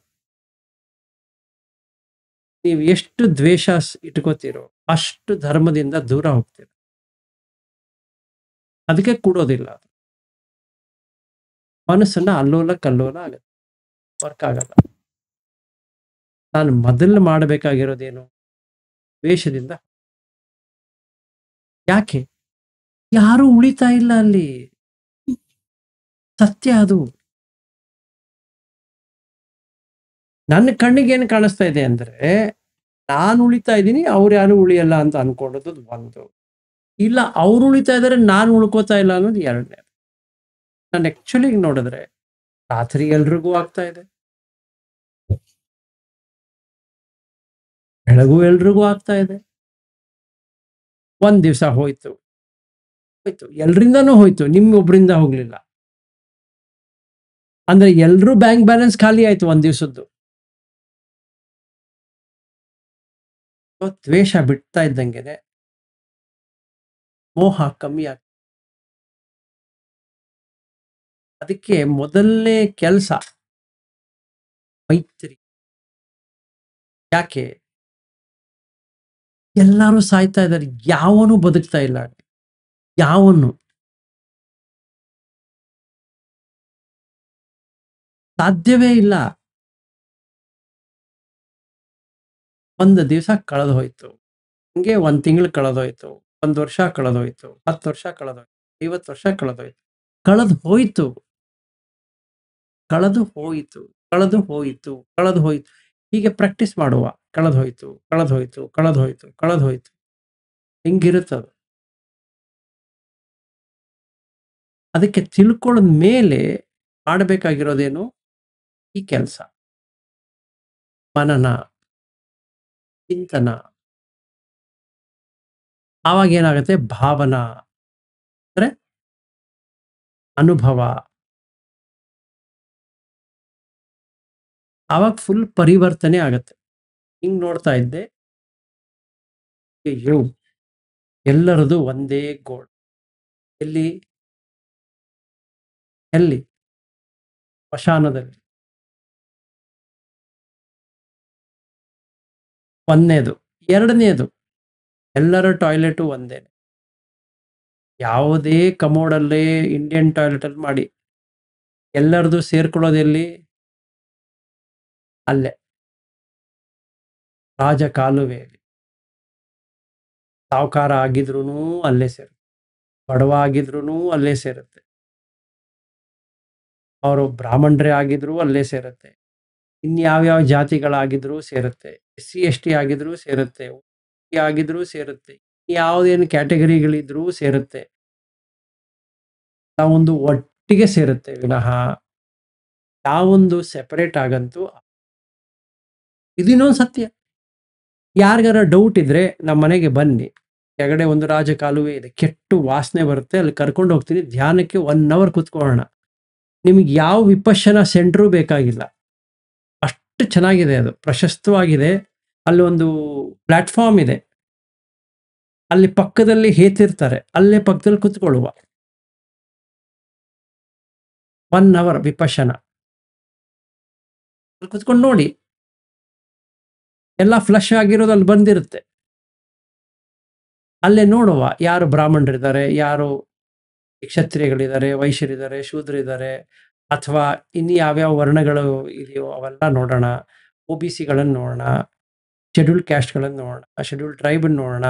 ನೀವು ಎಷ್ಟು ದ್ವೇಷ ಇಟ್ಕೋತೀರೋ ಅಷ್ಟು ಧರ್ಮದಿಂದ ದೂರ ಹೋಗ್ತೀರ. ಅದಕ್ಕೆ ಕೂಡೋದಿಲ್ಲ. ಮನಸ್ಸನ್ನ ಅಲ್ಲೋಲ ಕಲ್ಲೋಲ ಆಗುತ್ತೆ, ವರ್ಕ್ ಆಗಲ್ಲ. ನಾನು ಮೊದಲು ಮಾಡಬೇಕಾಗಿರೋದೇನು? ದ್ವೇಷದಿಂದ. ಯಾಕೆ? ಯಾರು ಉಳಿತಾ ಇಲ್ಲ ಅಲ್ಲಿ. ಸತ್ಯ ಅದು. ನನ್ನ ಕಣ್ಣಿಗೆ ಏನು ಕಾಣಿಸ್ತಾ ಇದೆ ಅಂದ್ರೆ, ನಾನು ಉಳಿತಾ ಇದ್ದೀನಿ, ಅವ್ರು ಯಾರು ಉಳಿಯಲ್ಲ ಅಂತ ಅನ್ಕೊಂಡದ್ದು ಒಂದು. ಇಲ್ಲ, ಅವ್ರು ಉಳಿತಾ ಇದ್ದಾರೆ, ನಾನು ಉಳ್ಕೋತಾ ಇಲ್ಲ ಅನ್ನೋದು ಎರಡನೇ. ನಾನು ಆಕ್ಚುಲಿ ನೋಡಿದ್ರೆ ರಾತ್ರಿ ಎಲ್ರಿಗೂ ಆಗ್ತಾ ಇದೆ, ಬೆಳಗು ಎಲ್ರಿಗೂ ಆಗ್ತಾ ಇದೆ. ಒಂದ್ ದಿವಸ ಹೋಯ್ತು, ಹೋಯ್ತು, ಎಲ್ರಿಂದಾನು ಹೋಯ್ತು, ನಿಮ್ಮೊಬ್ರಿಂದ ಹೋಗ್ಲಿಲ್ಲ. ಅಂದ್ರೆ ಎಲ್ರೂ ಬ್ಯಾಂಕ್ ಬ್ಯಾಲೆನ್ಸ್ ಖಾಲಿ ಆಯ್ತು ಒಂದ್ ದಿವ್ಸದ್ದು. ದ್ವೇಷ ಬಿಡ್ತಾ ಇದ್ದಂಗೆನೆ ಮೋಹ ಕಮ್ಮಿ ಆಗ್ತದೆ. ಅದಕ್ಕೆ ಮೊದಲನೇ ಕೆಲಸ ಮೈತ್ರಿ. ಯಾಕೆ? ಎಲ್ಲರೂ ಸಾಯ್ತಾ ಇದ್ದಾರೆ, ಯಾವನು ಬದುಕ್ತಾ ಇಲ್ಲ, ಯಾವನು ಸಾಧ್ಯವೇ ಇಲ್ಲ. ಒಂದು ದಿವಸ ಕಳೆದು ಹೋಯ್ತು, ಹಂಗೆ ಒಂದ್ ತಿಂಗಳು ಕಳೆದೋಯ್ತು, 1 ವರ್ಷ ಕಳೆದೋಯ್ತು, 10 ವರ್ಷ ಕಳೆದೋಯ್ತು, 50 ವರ್ಷ ಕಳೆದೋಯ್ತು. ಕಳೆದು ಹೋಯ್ತು, ಕಳೆದು ಹೋಯಿತು, ಕಳೆದು ಹೋಯಿತು, ಕಳೆದು ಹೋಯ್ತು. ಹೀಗೆ ಪ್ರಾಕ್ಟೀಸ್ ಮಾಡುವ. ಕಳೆದು ಹೋಯ್ತು, ಕಳೆದು ಹೋಯ್ತು, ಕಳೆದು ಹೋಯ್ತು, ಕಳೆದು ಹೋಯ್ತು, ಹಿಂಗಿರುತ್ತದು. ಅದಕ್ಕೆ ತಿಳ್ಕೊಳ್ಳದ ಮೇಲೆ ಮಾಡಬೇಕಾಗಿರೋದೇನು? ಈ ಕೆಲಸ, ಮನನ, ಚಿಂತನ. ಆವಾಗ ಏನಾಗುತ್ತೆ? ಭಾವನಾ ಅಂದ್ರೆ ಅನುಭವ. ಆವಾಗ ಫುಲ್ ಪರಿವರ್ತನೆ ಆಗತ್ತೆ. ಹಿಂಗ್ ನೋಡ್ತಾ ಇದ್ದೆ, ಅಯ್ಯೋ ಎಲ್ಲರದು ಒಂದೇ ಗೋಳು. ಎಲ್ಲಿ? ಎಲ್ಲಿ? ಸ್ಮಶಾನದಲ್ಲಿ. ಒಂದನೇದು. ಎರಡನೇದು, ಎಲ್ಲರ ಟಾಯ್ಲೆಟು ಒಂದೇನೆ. ಯಾವುದೇ ಕಮೋಡಲ್ಲೇ ಇಂಡಿಯನ್ ಟಾಯ್ಲೆಟ್ ಅಲ್ಲಿ ಮಾಡಿ, ಎಲ್ಲರದು ಸೇರ್ಕೊಳ್ಳೋದೆಲ್ಲಿ? ಅಲ್ಲೇ ರಾಜ ಕಾಲುವೆಯಲ್ಲಿ. ಸಾವುಕಾರ ಆಗಿದ್ರೂ ಅಲ್ಲೇ ಸೇರುತ್ತೆ, ಬಡವ ಆಗಿದ್ರೂ ಅಲ್ಲೇ ಸೇರುತ್ತೆ, ಅವರು ಬ್ರಾಹ್ಮಣರೇ ಆಗಿದ್ರು ಅಲ್ಲೇ ಸೇರುತ್ತೆ, ಇನ್ಯಾವ್ಯಾವ ಜಾತಿಗಳಾಗಿದ್ರು ಸೇರುತ್ತೆ, SC ST ಆಗಿದ್ರು ಸೇರುತ್ತೆ, OBC ಆಗಿದ್ರು ಸೇರುತ್ತೆ, ಯಾವುದೇನು ಕ್ಯಾಟಗರಿಗಳಿದ್ರೂ ಸೇರುತ್ತೆ. ನಾವೊಂದು ಒಟ್ಟಿಗೆ ಸೇರುತ್ತೆ ವಿನಃ ಯಾವೊಂದು ಸೆಪರೇಟ್ ಆಗಂತೂ. ಇದಿನ್ನೊಂದು ಸತ್ಯ. ಯಾರಿಗಾರ ಡೌಟ್ ಇದ್ರೆ ನಮ್ಮ ಮನೆಗೆ ಬನ್ನಿ, ಕೆಳಗಡೆ ಒಂದು ರಾಜ ಕಾಲುವೆ ಇದೆ, ಕೆಟ್ಟು ವಾಸನೆ ಬರುತ್ತೆ, ಅಲ್ಲಿ ಕರ್ಕೊಂಡು ಹೋಗ್ತೀನಿ, ಧ್ಯಾನಕ್ಕೆ 1 hour ಕುತ್ಕೊಳ್ಳೋಣ. ನಿಮಗೆ ಯಾವ ವಿಪಶ್ಯನ ಸೆಂಟ್ರೂ ಬೇಕಾಗಿಲ್ಲ, ಅಷ್ಟು ಚೆನ್ನಾಗಿದೆ ಅದು, ಪ್ರಶಸ್ತವಾಗಿದೆ. ಅಲ್ಲಿ ಒಂದು ಪ್ಲಾಟ್ಫಾರ್ಮ್ ಇದೆ, ಅಲ್ಲಿ ಪಕ್ಕದಲ್ಲಿ ಹೇತಿರ್ತಾರೆ, ಅಲ್ಲೇ ಪಕ್ಕದಲ್ಲಿ ಕುತ್ಕೊಳ್ಳುವ. 1 hour ವಿಪಶ್ಯನ ಕುತ್ಕೊಂಡು ನೋಡಿ, ಎಲ್ಲ ಫ್ಲಶ್ ಆಗಿರೋದು ಅಲ್ಲಿ ಬಂದಿರುತ್ತೆ. ಅಲ್ಲೇ ನೋಡುವ ಯಾರು ಬ್ರಾಹ್ಮಣರಿದ್ದಾರೆ, ಯಾರು ಕ್ಷತ್ರಿಯಗಳಿದ್ದಾರೆ, ವೈಶ್ಯರಿದ್ದಾರೆ, ಶೂದ್ರಿದ್ದಾರೆ, ಅಥವಾ ಇನ್ನು ಯಾವ್ಯಾವ ವರ್ಣಗಳು ಇದೆಯೋ ಅವೆಲ್ಲ ನೋಡೋಣ. OBCಗಳನ್ನು ನೋಡೋಣ, ಶೆಡ್ಯೂಲ್ಡ್ ಕ್ಯಾಸ್ಟ್ಗಳನ್ನು ನೋಡೋಣ, ಶೆಡ್ಯೂಲ್ಡ್ ಟ್ರೈಬನ್ನು ನೋಡೋಣ,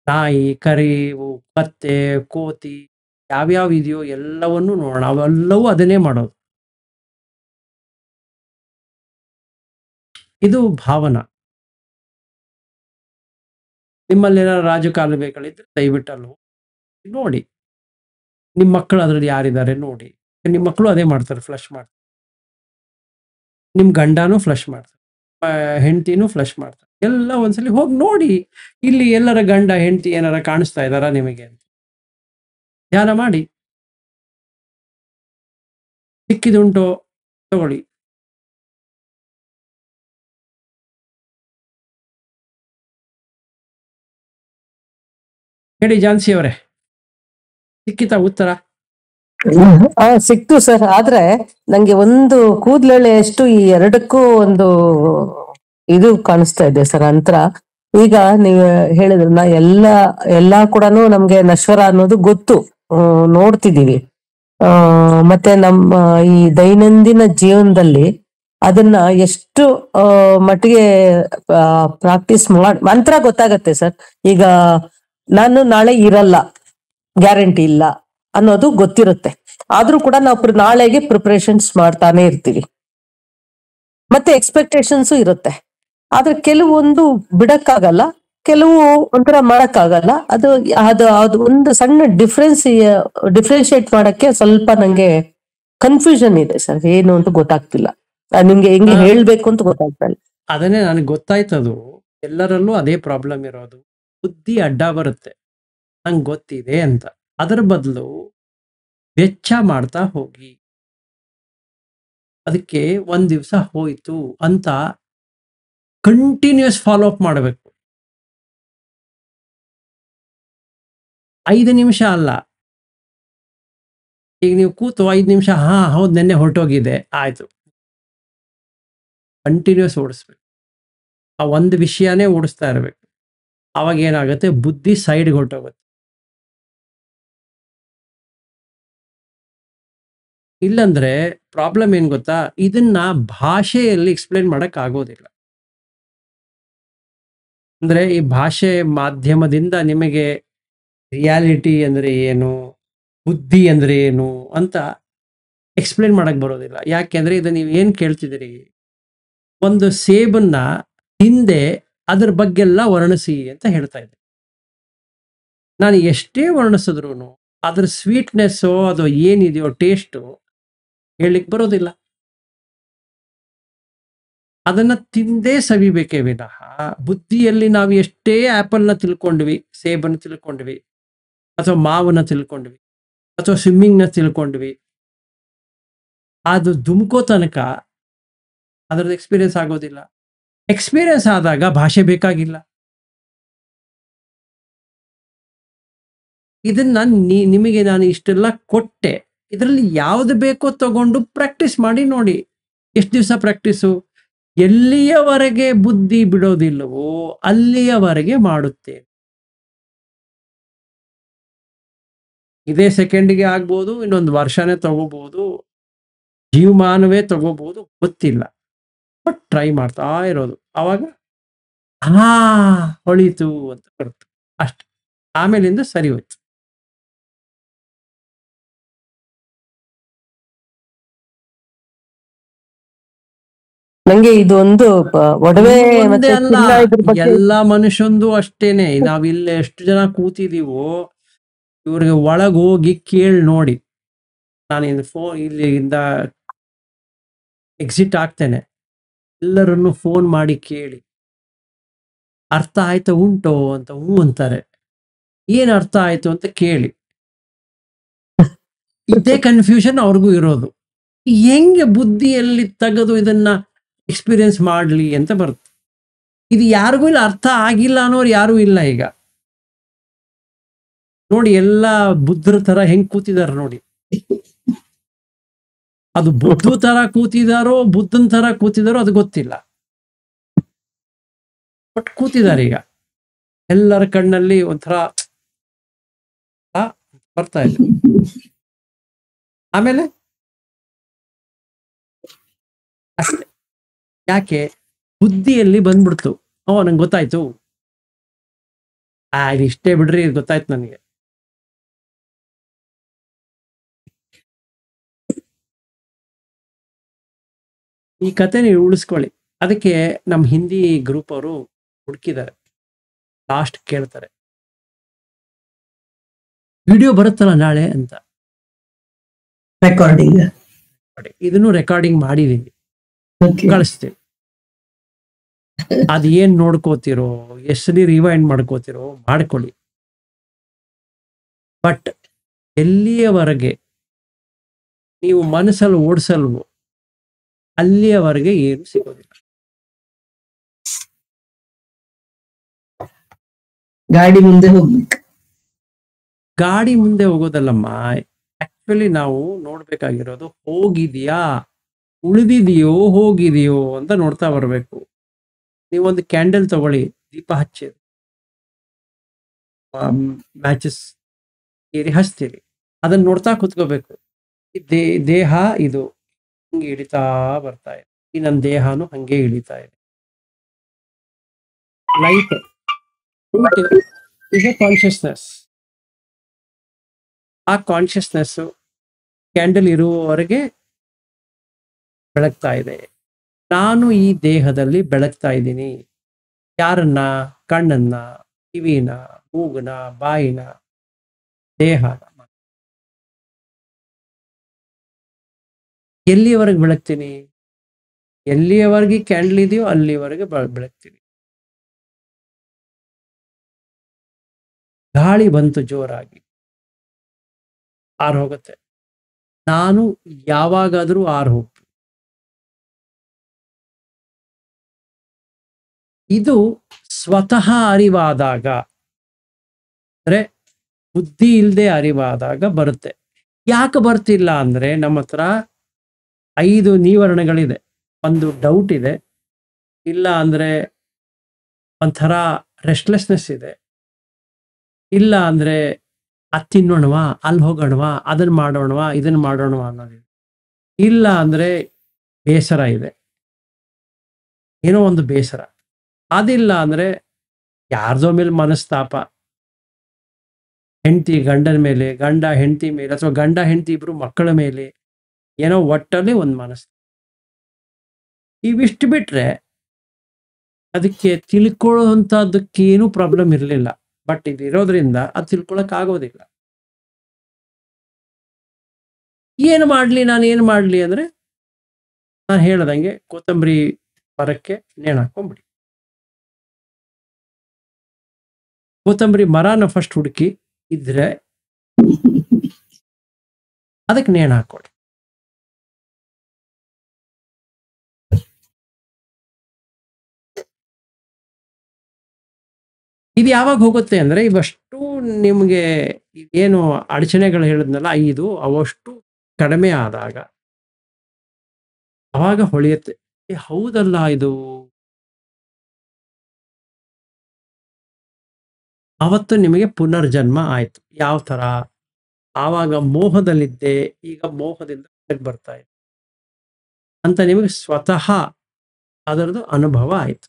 ನಾಯಿ, ಕರಿವು, ಕತ್ತೆ, ಕೋತಿ ಯಾವ್ಯಾವ ಇದೆಯೋ ಎಲ್ಲವನ್ನೂ ನೋಡೋಣ. ಅವೆಲ್ಲವೂ ಅದನ್ನೇ ಮಾಡೋದು. ಇದು ಭಾವನಾ. ನಿಮ್ಮಲ್ಲಿ ಏನಾದ್ರು ರಾಜಕಾಲುವೆಗಳಿದ್ರೆ ದಯವಿಟ್ಟು ಅಲ್ಲಿ ನೋಡಿ, ನಿಮ್ಮ ಮಕ್ಕಳು ಅದ್ರಲ್ಲಿ ಯಾರಿದ್ದಾರೆ ನೋಡಿ. ನಿಮ್ಮ ಮಕ್ಕಳು ಅದೇ ಮಾಡ್ತಾರೆ, ಫ್ಲಶ್ ಮಾಡ್ತಾರೆ. ನಿಮ್ಮ ಗಂಡನೂ ಫ್ಲಶ್ ಮಾಡ್ತಾರೆ, ಹೆಂಡತಿನೂ ಫ್ಲಶ್ ಮಾಡ್ತಾರೆ. ಎಲ್ಲ ಒಂದ್ಸಲಿ ಹೋಗಿ ನೋಡಿ, ಇಲ್ಲಿ ಎಲ್ಲರ ಗಂಡ ಹೆಂಡತಿ ಏನಾರ ಕಾಣಿಸ್ತಾ ಇದ್ದಾರಾ ನಿಮಗೆ ಅಂತ ಧ್ಯಾನ ಮಾಡಿ. ಸಿಕ್ಕಿದುಂಟು ತಗೊಳ್ಳಿ. ಹೇಳಿ ಜಾನ್ಸಿ ಅವರೇ, ಸಿಕ್ಕಿತಾ ಉತ್ತರ? ಸಿಕ್ತು ಸರ್. ಆದ್ರೆ ನಂಗೆ ಒಂದು ಕೂದಲೆಳೆಯಷ್ಟು ಈ ಎರಡಕ್ಕೂ ಒಂದು ಇದು ಕಾಣಿಸ್ತಾ ಇದೆ ಸರ್, ಅಂತರ. ಈಗ ನೀವು ಹೇಳಿದ್ರ ಎಲ್ಲಾ ಕೂಡ ನಮ್ಗೆ ನಶ್ವರ ಅನ್ನೋದು ಗೊತ್ತು, ನೋಡ್ತಿದೀವಿ. ಮತ್ತೆ ನಮ್ಮ ಈ ದೈನಂದಿನ ಜೀವನದಲ್ಲಿ ಅದನ್ನ ಎಷ್ಟು ಮಟ್ಟಿಗೆ ಪ್ರಾಕ್ಟೀಸ್ ಮಂತ್ರ ಗೊತ್ತಾಗತ್ತೆ ಸರ್. ಈಗ ನಾನು ನಾಳೆ ಇರಲ್ಲ, ಗ್ಯಾರಂಟಿ ಇಲ್ಲ ಅನ್ನೋದು ಗೊತ್ತಿರುತ್ತೆ. ಆದ್ರೂ ಕೂಡ ನಾವು ನಾಳೆಗೆ ಪ್ರಿಪರೇಷನ್ಸ್ ಮಾಡ್ತಾನೆ ಇರ್ತೀವಿ, ಮತ್ತೆ ಎಕ್ಸ್ಪೆಕ್ಟೇಷನ್ಸ್ ಇರುತ್ತೆ. ಆದ್ರೆ ಕೆಲವೊಂದು ಬಿಡಕ್ಕಾಗಲ್ಲ, ಕೆಲವು ಒಂಥರ ಮಾಡಕ್ಕಾಗಲ್ಲ. ಅದು ಅದು ಅದು ಒಂದು ಸಣ್ಣ ಡಿಫ್ರೆನ್ಶಿಯೇಟ್ ಮಾಡಕ್ಕೆ ಸ್ವಲ್ಪ ನಂಗೆ ಕನ್ಫ್ಯೂಷನ್ ಇದೆ ಸರ್, ಏನು ಅಂತ ಗೊತ್ತಾಗ್ತಿಲ್ಲ. ನಿಮ್ಗೆ ಹೆಂಗೆ ಹೇಳ್ಬೇಕು ಅಂತ ಗೊತ್ತಾಗ್ತಾ ಇಲ್ಲ. ಅದನ್ನೇ ನನಗೆ ಗೊತ್ತಾಯ್ತದು. ಎಲ್ಲರಲ್ಲೂ ಅದೇ ಪ್ರಾಬ್ಲಮ್ ಇರೋದು, ಬುದ್ಧಿ ಅಡ್ಡ ಬರುತ್ತೆ, ನಂಗೆ ಗೊತ್ತಿದೆ ಅಂತ. ಅದರ ಬದಲು ವೆಚ್ಚ ಮಾಡ್ತಾ ಹೋಗಿ. ಅದಕ್ಕೆ ಒಂದ್ ದಿವಸ ಹೋಯ್ತು ಅಂತ ಕಂಟಿನ್ಯೂಸ್ ಫಾಲೋ ಅಪ್ ಮಾಡಬೇಕು. 5 ನಿಮಿಷ ಅಲ್ಲ. ಈಗ ನೀವು ಕೂತು 5 ನಿಮಿಷ ಹೌದು ನೆನ್ನೆ ಹೊರಟೋಗಿದೆ ಆಯ್ತು. ಕಂಟಿನ್ಯೂಸ್ ಓಡಿಸ್ಬೇಕು. ಆ ಒಂದು ವಿಷಯನೇ ಓಡಿಸ್ತಾ ಇರಬೇಕು. ಅವಾಗ ಏನಾಗುತ್ತೆ, ಬುದ್ಧಿ ಸೈಡ್ಗೆ ಹೊರಟೋಗುತ್ತೆ. ಇಲ್ಲಂದ್ರೆ ಪ್ರಾಬ್ಲಮ್ ಏನ್ ಗೊತ್ತಾ, ಇದನ್ನ ಭಾಷೆಯಲ್ಲಿ ಎಕ್ಸ್ಪ್ಲೇನ್ ಮಾಡಕ್ ಆಗೋದಿಲ್ಲ. ಅಂದ್ರೆ ಈ ಭಾಷೆ ಮಾಧ್ಯಮದಿಂದ ನಿಮಗೆ ರಿಯಾಲಿಟಿ ಅಂದ್ರೆ ಏನು, ಬುದ್ಧಿ ಅಂದ್ರೆ ಏನು ಅಂತ ಎಕ್ಸ್ಪ್ಲೇನ್ ಮಾಡಕ್ ಬರೋದಿಲ್ಲ. ಯಾಕೆಂದ್ರೆ ಇದು ನೀವು ಏನ್ ಕೇಳ್ತಿದ್ದೀರಿ, ಒಂದು ಸೇಬನ್ನ ಹಿಂದೆ ಅದ್ರ ಬಗ್ಗೆಲ್ಲ ವರ್ಣಿಸಿ ಅಂತ ಹೇಳ್ತಾ ಇದ್ದೆ. ನಾನು ಎಷ್ಟೇ ವರ್ಣಿಸಿದ್ರು ಅದ್ರ ಸ್ವೀಟ್ನೆಸ್ಸು ಅದು ಏನಿದೆಯೋ ಟೇಸ್ಟು ಹೇಳಿಕ್ ಬರೋದಿಲ್ಲ. ಅದನ್ನ ತಿಂದೇ ಸವಿಬೇಕೇ ವಿನಃ ಬುದ್ಧಿಯಲ್ಲಿ ನಾವು ಎಷ್ಟೇ ಆಪಲ್ನ ತಿಳ್ಕೊಂಡ್ವಿ, ಸೇಬನ್ನು ತಿಳ್ಕೊಂಡ್ವಿ, ಅಥವಾ ಮಾವನ್ನ ತಿಳ್ಕೊಂಡ್ವಿ, ಅಥವಾ ಸ್ವಿಮ್ಮಿಂಗ್ನ ತಿಳ್ಕೊಂಡ್ವಿ, ಅದು ಧುಮ್ಕೋ ತನಕ ಅದರದ್ದು ಎಕ್ಸ್ಪೀರಿಯನ್ಸ್ ಆಗೋದಿಲ್ಲ. ಎಕ್ಸ್ಪೀರಿಯನ್ಸ್ ಆದಾಗ ಭಾಷೆ ಬೇಕಾಗಿಲ್ಲ. ಇದನ್ನ ನಿಮಗೆ ನಾನು ಇಷ್ಟೆಲ್ಲ ಕೊಟ್ಟೆ, ಇದರಲ್ಲಿ ಯಾವ್ದು ಬೇಕೋ ತಗೊಂಡು ಪ್ರಾಕ್ಟೀಸ್ ಮಾಡಿ ನೋಡಿ. ಎಷ್ಟು ದಿವಸ ಪ್ರಾಕ್ಟೀಸು? ಎಲ್ಲಿಯವರೆಗೆ ಬುದ್ಧಿ ಬಿಡೋದಿಲ್ಲವೋ ಅಲ್ಲಿಯವರೆಗೆ ಮಾಡುತ್ತೇನೆ. ಇದೇ ಸೆಕೆಂಡ್ಗೆ ಆಗ್ಬೋದು, ಇನ್ನೊಂದು ವರ್ಷನೇ ತಗೋಬಹುದು, ಜೀವಮಾನವೇ ತಗೋಬಹುದು, ಗೊತ್ತಿಲ್ಲ. ಬಟ್ ಟ್ರೈ ಮಾಡ್ತಾ ಇರೋದು. ಅವಾಗ ಹೊಳಿತು ಅಂತ ಬರುತ್ತೆ ಅಷ್ಟೆ. ಆಮೇಲಿಂದ ಸರಿ ಹೋಯ್ತು. ನಂಗೆ ಇದೊಂದು ಒಡವೆ ಒಂದೇ ಅಲ್ಲ, ಚಿನ್ನ ಇದ್ರ ಬಗ್ಗೆ ಎಲ್ಲ ಮನುಷ್ಯಂದು ಅಷ್ಟೇನೆ. ನಾವಿಲ್ಲ ಎಷ್ಟು ಜನ ಕೂತಿದೀವೋ ಇವ್ರಿಗೆ ಒಳಗೆ ಹೋಗಿ ಕೇಳಿ ನೋಡಿ. ನಾನು ಇಲ್ಲಿಂದ ಎಕ್ಸಿಟ್ ಆಗ್ತೇನೆ, ಎಲ್ಲರನ್ನು ಫೋನ್ ಮಾಡಿ ಕೇಳಿ, ಅರ್ಥ ಆಯ್ತಾ ಉಂಟೋ ಅಂತ ಹ್ಞೂ ಅಂತಾರೆ. ಏನ್ ಅರ್ಥ ಆಯ್ತು ಅಂತ ಕೇಳಿ. ಇದೇ ಕನ್ಫ್ಯೂಷನ್ ಅವ್ರಿಗೂ ಇರೋದು. ಹೆಂಗೆ ಬುದ್ಧಿಯಲ್ಲಿ ತೆಗೆದು ಇದನ್ನ ಎಕ್ಸ್ಪೀರಿಯನ್ಸ್ ಮಾಡ್ಲಿ ಅಂತ ಬರುತ್ತೆ. ಇದು ಯಾರಿಗೂ ಇಲ್ಲ, ಅರ್ಥ ಆಗಿಲ್ಲ ಅನ್ನೋರು ಯಾರೂ ಇಲ್ಲ. ಈಗ ನೋಡಿ, ಎಲ್ಲ ಬುದ್ಧರ ತರ ಹೆಂಗ್ ಕೂತಿದಾರ ನೋಡಿ. ಅದು ಬುದ್ಧ ತರ ಕೂತಿದಾರೋ ಬುದ್ಧನ್ ತರ ಕೂತಿದಾರೋ ಅದು ಗೊತ್ತಿಲ್ಲ, ಬಟ್ ಕೂತಿದ್ದಾರೆ. ಈಗ ಎಲ್ಲರ ಕಣ್ಣಲ್ಲಿ ಒಂಥರ ಬರ್ತಾ ಇದೆ. ಆಮೇಲೆ ಅಷ್ಟೇ. ಯಾಕೆ? ಬುದ್ಧಿಯಲ್ಲಿ ಬಂದ್ಬಿಡ್ತು. ನಂಗೆ ಗೊತ್ತಾಯ್ತು, ಇಷ್ಟೇ ಬಿಡ್ರಿ, ಇದು ಗೊತ್ತಾಯ್ತು ನನಗೆ. ಈ ಕತೆ ನೀವು ಉಳಿಸ್ಕೊಳ್ಳಿ. ಅದಕ್ಕೆ ನಮ್ಮ ಹಿಂದಿ ಗ್ರೂಪ್ ಅವರು ಹುಡುಕಿದ್ದಾರೆ. ಲಾಸ್ಟ್ ಕೇಳ್ತಾರೆ, ವಿಡಿಯೋ ಬರುತ್ತಲ್ಲ ನಾಳೆ ಅಂತ. ರೆಕಾರ್ಡಿಂಗ್ ಇದನ್ನು ರೆಕಾರ್ಡಿಂಗ್ ಮಾಡಿದೀವಿ, ಕಳಿಸ್ತೀವಿ. ಅದ್ ಏನ್ ನೋಡ್ಕೋತಿರೋ, ಎಷ್ಟು ರಿವೈಂಡ್ ಮಾಡ್ಕೋತಿರೋ ಮಾಡ್ಕೊಳ್ಳಿ. ಬಟ್ ಎಲ್ಲಿಯವರೆಗೆ ನೀವು ಮನಸ್ಸಲ್ಲಿ ಓಡಿಸಲ್ವೋ ಅಲ್ಲಿಯವರೆಗೆ ಏನು ಸಿಗೋದಿಲ್ಲ. ಗಾಡಿ ಮುಂದೆ ಹೋಗ್ಬೇಕು. ಗಾಡಿ ಮುಂದೆ ಹೋಗೋದಲ್ಲಮ್ಮ, ಆಕ್ಚುಲಿ ನಾವು ನೋಡ್ಬೇಕಾಗಿರೋದು ಹೋಗಿದ್ಯಾ, ಉಳಿದಿದೆಯೋ ಹೋಗಿದೆಯೋ ಅಂತ ನೋಡ್ತಾ ಬರ್ಬೇಕು. ನೀವೊಂದು ಕ್ಯಾಂಡಲ್ ತಗೊಳ್ಳಿ, ದೀಪ ಹಚ್ಚಿ ಮ್ಯಾಚಸ್ ಏರಿ ಹಚ್ತೀರಿ, ಅದನ್ನ ನೋಡ್ತಾ ಕೂತ್ಕೋಬೇಕು. ದೇಹ ಇದು ಹಂಗೆ ಇಳಿತಾ ಬರ್ತಾ ಇದೆ, ಈ ನನ್ನ ದೇಹನು ಹಂಗೆ ಇಳಿತಾ ಇದೆ. Light is a consciousness. ಆ ಕಾನ್ಷಿಯಸ್ನೆಸ್ ಕ್ಯಾಂಡಲ್ ಇರುವವರೆಗೆ ಬೆಳಗ್ತಾ ಇದೆ. ನಾನು ಈ ದೇಹದಲ್ಲಿ ಬೆಳಗ್ತಾ ಇದ್ದೀನಿ. ಯಾರನ್ನ? ಕಣ್ಣನ್ನ, ಕಿವಿನ, ಮೂಗನ, ಬಾಯಿನ, ದೇಹನ. ಎಲ್ಲಿಯವರೆಗೆ ಬೆಳಗ್ತೀನಿ? ಎಲ್ಲಿಯವರೆಗೆ ಕ್ಯಾಂಡಲ್ ಇದೆಯೋ ಅಲ್ಲಿವರೆಗೆ ಬೆಳಗ್ತೀನಿ. ಗಾಳಿ ಬಂತು ಜೋರಾಗಿ, ಆರ್ ಹೋಗುತ್ತೆ. ನಾನು ಯಾವಾಗಾದ್ರೂ ಆರ್ ಹೋಗ್ತೀನಿ. ಇದು ಸ್ವತಃ ಅರಿವಾದಾಗ, ಅಂದ್ರೆ ಬುದ್ಧಿ ಇಲ್ಲದೆ ಅರಿವಾದಾಗ ಬರುತ್ತೆ. ಯಾಕೆ ಬರ್ತಿಲ್ಲ ಅಂದ್ರೆ ನಮ್ಮ ಹತ್ರ 5 ನೀವರಣಗಳಿದೆ. ಒಂದು ಡೌಟ್ ಇದೆ, ಇಲ್ಲ ಅಂದ್ರೆ ಒಂಥರ ರೆಸ್ಟ್ಲೆಸ್ನೆಸ್ ಇದೆ, ಇಲ್ಲ ಅಂದ್ರೆ ಅದು ತಿನ್ನೋಣವಾ, ಅಲ್ಲಿ ಹೋಗೋಣವಾ, ಅದನ್ನ ಮಾಡೋಣವಾ, ಇದನ್ನ ಮಾಡೋಣವಾ ಅನ್ನೋದಿದೆ, ಇಲ್ಲ ಅಂದ್ರೆ ಬೇಸರ ಇದೆ, ಏನೋ ಒಂದು ಬೇಸರ. ಅದಿಲ್ಲ ಅಂದ್ರೆ ಯಾರ್ದೋ ಮೇಲೆ ಮನಸ್ತಾಪ, ಹೆಂಡತಿ ಗಂಡನ ಮೇಲೆ, ಗಂಡ ಹೆಂಡತಿ ಮೇಲೆ, ಅಥವಾ ಗಂಡ ಹೆಂಡತಿ ಇಬ್ರು ಮಕ್ಕಳ ಮೇಲೆ, ಏನೋ ಒಟ್ಟಲ್ಲಿ ಒಂದು ಮನಸ್ಸು. ಇವಿಷ್ಟು ಬಿಟ್ರೆ ಅದಕ್ಕೆ ತಿಳ್ಕೊಳ್ಳುವಂಥದ್ದಕ್ಕೇನು ಪ್ರಾಬ್ಲಮ್ ಇರಲಿಲ್ಲ. ಬಟ್ ಇದು ಇರೋದ್ರಿಂದ ಅದು ತಿಳ್ಕೊಳಕ್ ಆಗೋದಿಲ್ಲ. ಏನು ಮಾಡ್ಲಿ, ನಾನು ಏನು ಮಾಡ್ಲಿ ಅಂದ್ರೆ ನಾನು ಹೇಳ್ದಂಗೆ ಕೊತ್ತಂಬರಿ ಮರಕ್ಕೆ ನೇಣು ಹಾಕೊಂಡ್ಬಿಡಿ. ಕೊತ್ತಂಬರಿ ಮರನ ಫಸ್ಟ್ ಹುಡುಕಿ ಇದ್ರೆ ಅದಕ್ಕೆ ನೇಣು ಹಾಕೊಳ್ಳಿ. ಇದು ಯಾವಾಗ ಹೋಗುತ್ತೆ ಅಂದ್ರೆ ಇವಷ್ಟು ನಿಮ್ಗೆ ಏನು ಅಡಚಣೆಗಳು ಹೇಳಿದ್ನಲ್ಲ 5 ಅವಷ್ಟು ಕಡಿಮೆ ಆದಾಗ ಅವಾಗ ಹೊಳೆಯುತ್ತೆ, ಹೌದಲ್ಲ ಇದು. ಅವತ್ತು ನಿಮಗೆ ಪುನರ್ಜನ್ಮ ಆಯ್ತು. ಯಾವ ತರ? ಆವಾಗ ಮೋಹದಲ್ಲಿದ್ದೆ, ಈಗ ಮೋಹದಿಂದ ಬರ್ತಾ ಇದೆ ಅಂತ ನಿಮಗೆ ಸ್ವತಃ ಅದರದ್ದು ಅನುಭವ ಆಯ್ತು.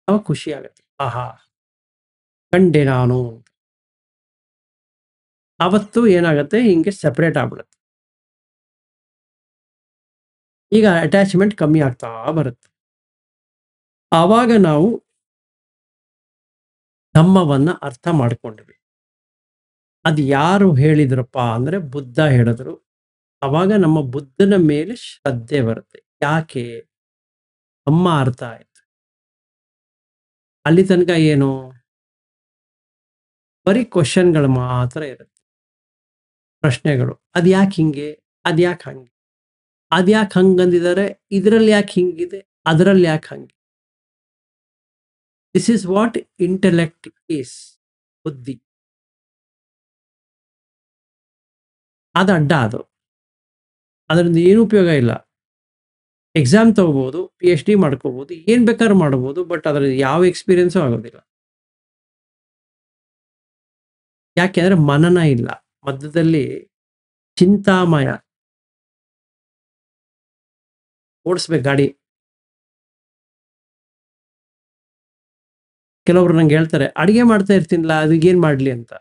ಅವಾಗ ಖುಷಿ ಆಗುತ್ತೆ, ಆಹಾ ಕಂಡೆ ನಾನು. ಅವತ್ತು ಏನಾಗುತ್ತೆ, ಹಿಂಗೆ ಸೆಪರೇಟ್ ಆಗ್ಬಿಡುತ್ತೆ. ಈಗ ಅಟ್ಯಾಚ್ಮೆಂಟ್ ಕಮ್ಮಿ ಆಗ್ತಾ ಬರುತ್ತೆ. ಆವಾಗ ನಾವು ಧಮ್ಮವನ್ನ ಅರ್ಥ ಮಾಡ್ಕೊಂಡ್ವಿ. ಅದು ಯಾರು ಹೇಳಿದ್ರಪ್ಪ ಅಂದ್ರೆ ಬುದ್ಧ ಹೇಳಿದ್ರು. ಅವಾಗ ನಮ್ಮ ಬುದ್ಧನ ಮೇಲೆ ಶ್ರದ್ಧೆ ಬರುತ್ತೆ. ಯಾಕೆ? ಧಮ್ಮ ಅರ್ಥ ಆಯ್ತು. ಅಲ್ಲಿ ತನಕ ಏನು, ಬರೀ ಕ್ವಶನ್ಗಳು ಮಾತ್ರ ಇರುತ್ತೆ, ಪ್ರಶ್ನೆಗಳು. ಅದ್ಯಾಕೆ ಹಿಂಗೆ, ಅದ್ಯಾಕೆ ಹಂಗೆ, ಅದ್ಯಾಕೆ ಹಂಗಂದಿದ್ದಾರೆ, ಇದರಲ್ಲಿ ಯಾಕೆ ಹಿಂಗಿದೆ, ಅದರಲ್ಲಿ ಯಾಕೆ ಹಂಗೆ. This is what intellect is, ಬುದ್ಧಿ. ಅದು ಅಡ್ಡ, ಅದರಿಂದ ಏನು ಉಪಯೋಗ ಇಲ್ಲ. ಎಕ್ಸಾಮ್ ತಗೋಬಹುದು, PhD ಮಾಡ್ಕೋಬಹುದು, ಏನ್ ಬೇಕಾದ್ರೂ ಮಾಡಬಹುದು, ಬಟ್ ಅದರ ಯಾವ ಎಕ್ಸ್ಪೀರಿಯನ್ಸು ಆಗೋದಿಲ್ಲ. ಯಾಕೆಂದ್ರೆ ಮನನ ಇಲ್ಲ, ಮಧ್ಯದಲ್ಲಿ ಚಿಂತಾಮಯ. ಓಡಿಸ್ಬೇಕು ಗಾಡಿ. ಕೆಲವರು ನಂಗೆ ಹೇಳ್ತಾರೆ, ಅಡಿಗೆ ಮಾಡ್ತಾ ಇರ್ತೀನಿಲ್ಲ, ಅದಕ್ಕೇನ್ ಮಾಡ್ಲಿ ಅಂತ.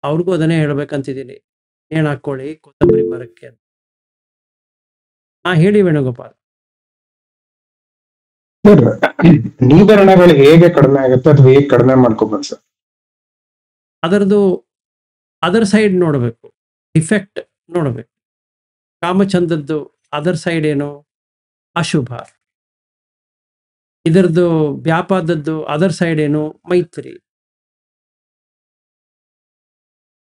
ಅವ್ರಿಗೂ ಅದನ್ನೇ ಹೇಳ್ಬೇಕಂತಿದ್ದೀನಿ, ನೇಣು ಹಾಕೊಳ್ಳಿ ಕೊತ್ತಂಬರಿ ಮರಕ್ಕೆ ಅಂತ. ಹೇಳಿ ವೇಣುಗೋಪಾಲ್. ಸರ್, ನೀವರಣಗಳು ಹೇಗೆ ಕಡಿಮೆ ಆಗುತ್ತೆ, ಅದು ಹೇಗೆ ಕಡಿಮೆ ಮಾಡ್ಕೋಬೇಕು ಸರ್? ಅದರದ್ದು ಅದರ್ ಸೈಡ್ ನೋಡಬೇಕು, ಡಿಫೆಕ್ಟ್ ನೋಡಬೇಕು. ಕಾಮಚಂದದ್ದು ಅದರ್ ಸೈಡ್ ಏನು? ಅಶುಭ. ಇದರದ್ದು ವ್ಯಾಪಾರದದ್ದು ಅದರ್ ಸೈಡ್ ಏನು? ಮೈತ್ರಿ.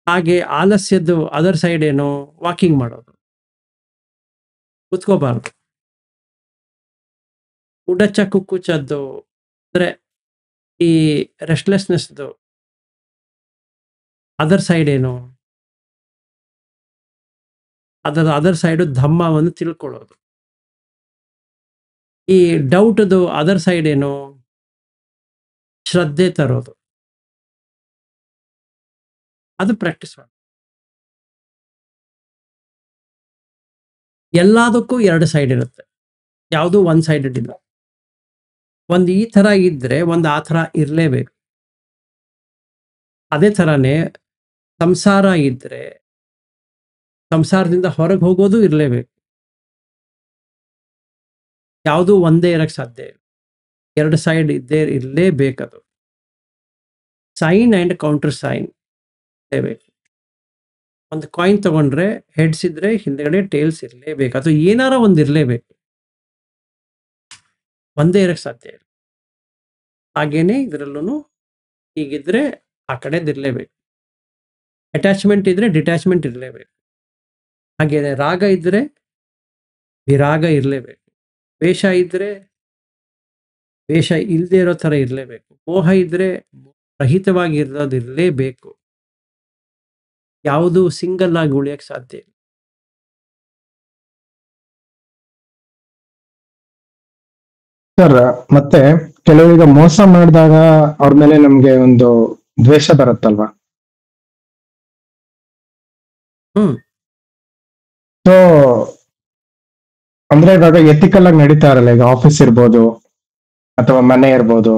ಹಾಗೆ ಆಲಸ್ಯದ್ದು ಅದರ್ ಸೈಡ್ ಏನು? ವಾಕಿಂಗ್ ಮಾಡೋದು, ಕುತ್ಕೋಬಾರ್ದು. ಉಡಚ ಕುಕ್ಕುಚದ್ದು ಅಂದ್ರೆ ಈ ರೆಸ್ಟ್ಲೆಸ್ನೆಸ್ದು ಅದರ್ ಸೈಡ್ ಏನು? ಅದರ್ ಸೈಡು ಧಮ್ಮವನ್ನು ತಿಳ್ಕೊಳ್ಳೋದು. ಈ ಡೌಟ್ದು ಅದರ್ ಸೈಡ್ ಏನು? ಶ್ರದ್ಧೆ ತರೋದು. ಅದು ಪ್ರಾಕ್ಟೀಸ್ ಮಾಡಿ. ಎಲ್ಲದಕ್ಕೂ 2 ಸೈಡ್ ಇರುತ್ತೆ, ಯಾವುದು ಒನ್ ಸೈಡೆಡ್ ಇಲ್ಲ. ಒಂದು ಈ ತರ ಇದ್ರೆ ಒಂದು ಆ ತರ ಇರಲೇಬೇಕು. ಅದೇ ತರಾನೇ ಸಂಸಾರ ಇದ್ರೆ ಸಂಸಾರದಿಂದ ಹೊರಗೆ ಹೋಗೋದು ಇರಲೇಬೇಕು. ಯಾವುದು ಒಂದೇ ಇರಕ್ಕೆ ಸಾಧ್ಯ ಇಲ್ಲ, 2 ಸೈಡ್ ಇದ್ದೇ ಇರಲೇಬೇಕದು. ಸೈನ್ ಅಂಡ್ ಕೌಂಟರ್ ಸೈನ್ ಇರಲೇಬೇಕು. ಒಂದು ಕಾಯಿನ್ ತಗೊಂಡ್ರೆ ಹೆಡ್ಸ್ ಇದ್ರೆ ಹಿಂದ್ಗಡೆ ಟೇಲ್ಸ್ ಇರಲೇಬೇಕು, ಅದು ಏನಾರ ಒಂದು ಇರಲೇಬೇಕು, ಒಂದೇ ಇರಕ್ಕೆ ಸಾಧ್ಯ ಇಲ್ಲ. ಹಾಗೇನೆ ಇದರಲ್ಲೂ ಹೀಗಿದ್ರೆ ಆ ಕಡೆದಿರಲೇಬೇಕು. ಅಟ್ಯಾಚ್ಮೆಂಟ್ ಇದ್ರೆ ಡಿಟ್ಯಾಚ್ಮೆಂಟ್ ಇರಲೇಬೇಕು. ಹಾಗೇನೆ ರಾಗ ಇದ್ರೆ ವಿರಾಗ ಇರಲೇಬೇಕು. ದ್ವೇಷ ಇದ್ರೆ ದ್ವೇಷ ಇಲ್ಲದೆ ಇರೋ ಥರ ಇರಲೇಬೇಕು. ಮೋಹ ಇದ್ರೆ ರಹಿತವಾಗಿ ಇರಲೇಬೇಕು. ಯಾವುದು ಸಿಂಗಲ್ ಆಗಿ ಉಳಿಯಕ್ಕೆ ಸಾಧ್ಯ ಇಲ್ಲ. ಸರ್ ಮತ್ತೆ ಕೆಲವೀಗ ಮೋಸ ಮಾಡಿದಾಗ ಅವ್ರ ಮೇಲೆ ನಮ್ಗೆ ಒಂದು ದ್ವೇಷ ಬರುತ್ತಲ್ವಾ? ಹ್ಮ್. ಸೊ ಅಂದ್ರೆ ಇವಾಗ ಎಥಿಕಲ್ ಆಗಿ ನಡೀತಾ ಇರಲ್ಲ, ಈಗ ಆಫೀಸ್ ಇರ್ಬೋದು ಅಥವಾ ಮನೆ ಇರ್ಬೋದು.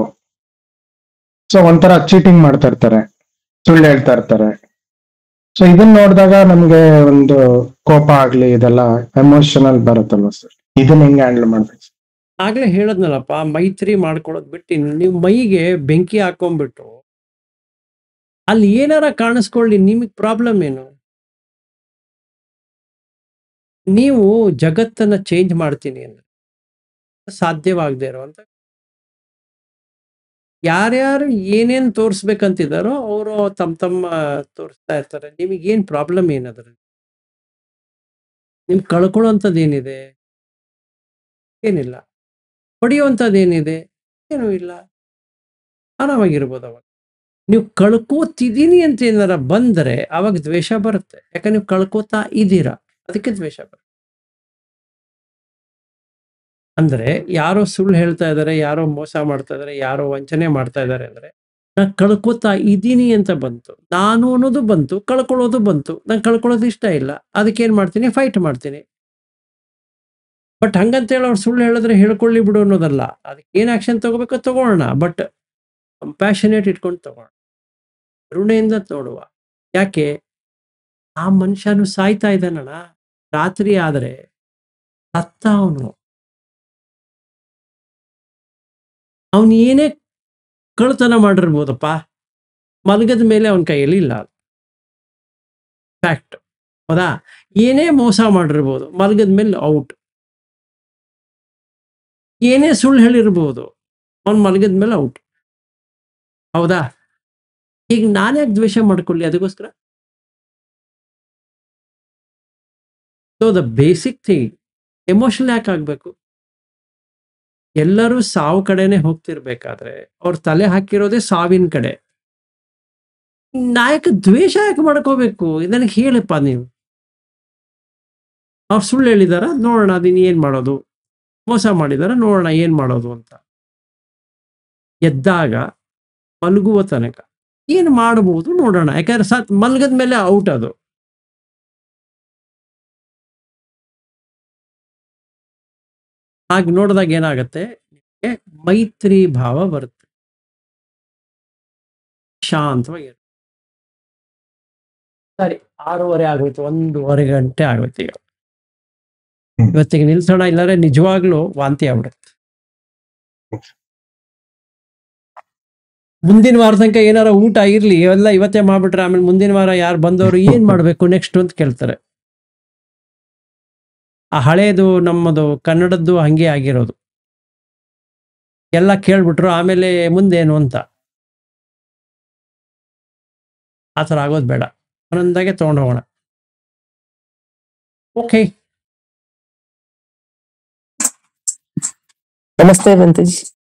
ಸೊ ಒಂಥರ ಚೀಟಿಂಗ್ ಮಾಡ್ತಾ ಇರ್ತಾರೆ, ಸುಳ್ಳು ಹೇಳ್ತಾ ಇರ್ತಾರೆ. ಸೊ ಇದನ್ನ ನೋಡಿದಾಗ ನಮ್ಗೆ ಒಂದು ಕೋಪ ಆಗ್ಲಿ ಇದೆಲ್ಲ ಎಮೋಷನಲ್ ಬರುತ್ತಲ್ವಾ ಸರ್? ಇದನ್ನ ಹೆಂಗೆ ಹ್ಯಾಂಡಲ್ ಮಾಡ್ಬೇಕು? ಆಗ್ಲೇ ಹೇಳದ್ನಲ್ಲಪ್ಪ, ಮೈತ್ರಿ ಮಾಡ್ಕೊಳ್ಳೋದು ಬಿಟ್ಟು ನೀವು ಮೈಗೆ ಬೆಂಕಿ ಹಾಕೊಂಡ್ಬಿಟ್ಟು ಅಲ್ಲಿ ಏನಾರ ಕಾಣಿಸ್ಕೊಳ್ಳಿ, ನಿಮಗೆ ಪ್ರಾಬ್ಲಮ್ ಏನು? ನೀವು ಜಗತ್ತನ್ನ ಚೇಂಜ್ ಮಾಡ್ತೀನಿ ಅಂದ್ರೆ ಸಾಧ್ಯವಾಗದೆ ಇರುವಂತ ಯಾರ್ಯಾರು ಏನೇನ್ ತೋರಿಸ್ಬೇಕಂತಿದಾರೋ ಅವರು ತಮ್ಮ ತೋರಿಸ್ತಾ ಇರ್ತಾರೆ. ನಿಮಗೇನ್ ಪ್ರಾಬ್ಲಮ್ ಏನದ್ರಲ್ಲಿ? ನಿಮ್ಗೆ ಕಳ್ಕೊಳ್ಳೋಂಥದ್ದು ಏನಿದೆ? ಏನಿಲ್ಲ. ಪಡೆಯುವಂಥದ್ದು ಏನಿದೆ? ಏನೂ ಇಲ್ಲ. ಆರಾಮಾಗಿರ್ಬೋದು. ಅವಾಗ ನೀವು ಕಳ್ಕೋತಿದ್ದೀನಿ ಅಂತ ಏನಾರ ಬಂದರೆ ಅವಾಗ ದ್ವೇಷ ಬರುತ್ತೆ. ಯಾಕಂದ್ರೆ ನೀವು ಕಳ್ಕೋತಾ ಇದ್ದೀರಾ, ಅದಕ್ಕೆ ದ್ವೇಷ ಬರುತ್ತೆ. ಅಂದ್ರೆ ಯಾರೋ ಸುಳ್ಳು ಹೇಳ್ತಾ ಇದ್ದಾರೆ, ಯಾರೋ ಮೋಸ ಮಾಡ್ತಾ ಇದ್ದಾರೆ, ಯಾರೋ ವಂಚನೆ ಮಾಡ್ತಾ ಇದ್ದಾರೆ ಅಂದ್ರೆ ನಾನು ಕಳ್ಕೋತಾ ಇದ್ದೀನಿ ಅಂತ ಬಂತು. ನಾನು ಅನ್ನೋದು ಬಂತು, ಕಳ್ಕೊಳ್ಳೋದು ಬಂತು. ನಾನು ಕಳ್ಕೊಳ್ಳೋದು ಇಷ್ಟ ಇಲ್ಲ, ಅದಕ್ಕೆ ಏನ್ ಮಾಡ್ತೀನಿ? ಫೈಟ್ ಮಾಡ್ತೀನಿ. ಬಟ್ ಹಂಗಂತೇಳಿ ಅವ್ರು ಸುಳ್ಳು ಹೇಳಿದ್ರೆ ಹೇಳ್ಕೊಳ್ಳಿ ಬಿಡು ಅನ್ನೋದಲ್ಲ. ಅದಕ್ಕೆ ಏನ್ ಆಕ್ಷನ್ ತಗೋಬೇಕೋ ತಗೋಣ, ಬಟ್ ಕಂಪ್ಯಾಷನೇಟ್ ಇಟ್ಕೊಂಡು ತಗೋಣ, ಕರುಣೆಯಿಂದ ನೋಡುವ. ಯಾಕೆ? ಆ ಮನುಷ್ಯನು ಸಾಯ್ತಾ ಇದ್ದಾನಣ್ಣ. ರಾತ್ರಿ ಆದ್ರೆ ಸತ್ತ ಅವನು ಏನೇ ಕಳ್ತನ ಮಾಡಿರ್ಬೋದಪ್ಪ, ಮಲಗದ ಮೇಲೆ ಅವನ ಕೈಯಲ್ಲಿ ಇಲ್ಲ. ಫ್ಯಾಕ್ಟ್. ಹೌದಾ? ಏನೇ ಮೋಸ ಮಾಡಿರ್ಬೋದು, ಮಲಗದ ಮೇಲೆ ಔಟ್. ಏನೇ ಸುಳ್ಳು ಹೇಳಿರ್ಬೋದು, ಅವ್ನು ಮಲಗದ ಮೇಲೆ ಔಟ್. ಹೌದಾ? ಈಗ ನಾನ್ಯಾಕೆ ದ್ವೇಷ ಮಾಡ್ಕೊಳ್ಳಿ ಅದಕ್ಕೋಸ್ಕರ? So the basic thing, emotional ಯಾಕೆ ಆಗ್ಬೇಕು? ಎಲ್ಲರೂ ಸಾವು ಕಡೆನೆ ಹೋಗ್ತಿರ್ಬೇಕಾದ್ರೆ ಅವ್ರ ತಲೆ ಹಾಕಿರೋದೇ ಸಾವಿನ ಕಡೆ. ನಾಯಕ ದ್ವೇಷ ಯಾಕೆ ಮಾಡ್ಕೋಬೇಕು? ನನಗೆ ಹೇಳಪ್ಪ ನೀವು. ಅವ್ರು ಸುಳ್ಳು ಹೇಳಿದಾರ, ನೋಡೋಣ ಅದನ್ನ ಏನ್ ಮಾಡೋದು. ಮೋಸ ಮಾಡಿದಾರ, ನೋಡೋಣ ಏನ್ ಮಾಡೋದು ಅಂತ. ಎದ್ದಾಗ ಮಲಗುವ ತನಕ ಏನ್ ಮಾಡಬಹುದು ನೋಡೋಣ. ಯಾಕಂದ್ರೆ ಮಲಗದ ಮೇಲೆ ಔಟ್ ಅದು. ಹಾಗೆ ನೋಡಿದಾಗ ಏನಾಗತ್ತೆ? ಮೈತ್ರಿ ಭಾವ ಬರುತ್ತೆ, ಶಾಂತವಾಗಿ. ಸರಿ, 6:30 ಆಗೋಯ್ತು, 1:30 ಗಂಟೆ ಆಗೋಯ್ತು. ಈಗ ಇವತ್ತಿಗೆ ನಿಲ್ಸೋಣ, ಇಲ್ಲಾರೆ ನಿಜವಾಗ್ಲೂ ವಾಂತಿ ಆಗ್ಬಿಡುತ್ತೆ. ಮುಂದಿನ ವಾರ ತನಕ ಏನಾರ ಊಟ ಇರ್ಲಿ, ಎಲ್ಲ ಇವತ್ತೇ ಮಾಡ್ಬಿಟ್ರೆ ಆಮೇಲೆ ಮುಂದಿನ ವಾರ ಯಾರು ಬಂದವರು ಏನ್ ಮಾಡ್ಬೇಕು ನೆಕ್ಸ್ಟ್ ಅಂತ ಕೇಳ್ತಾರೆ. ಆ ಹಳೇದು ನಮ್ಮದು ಕನ್ನಡದ್ದು ಹಂಗೆ ಆಗಿರೋದು. ಎಲ್ಲ ಕೇಳ್ಬಿಟ್ರು, ಆಮೇಲೆ ಮುಂದೇನು ಅಂತ. ಆ ಥರ ಆಗೋದು ಬೇಡ, ಒಂದೊಂದಾಗೆ ತಗೊಂಡು ಹೋಗೋಣ. ಓಕೆ, ನಮಸ್ತೆ ವೆಂಕಟೇಶ್.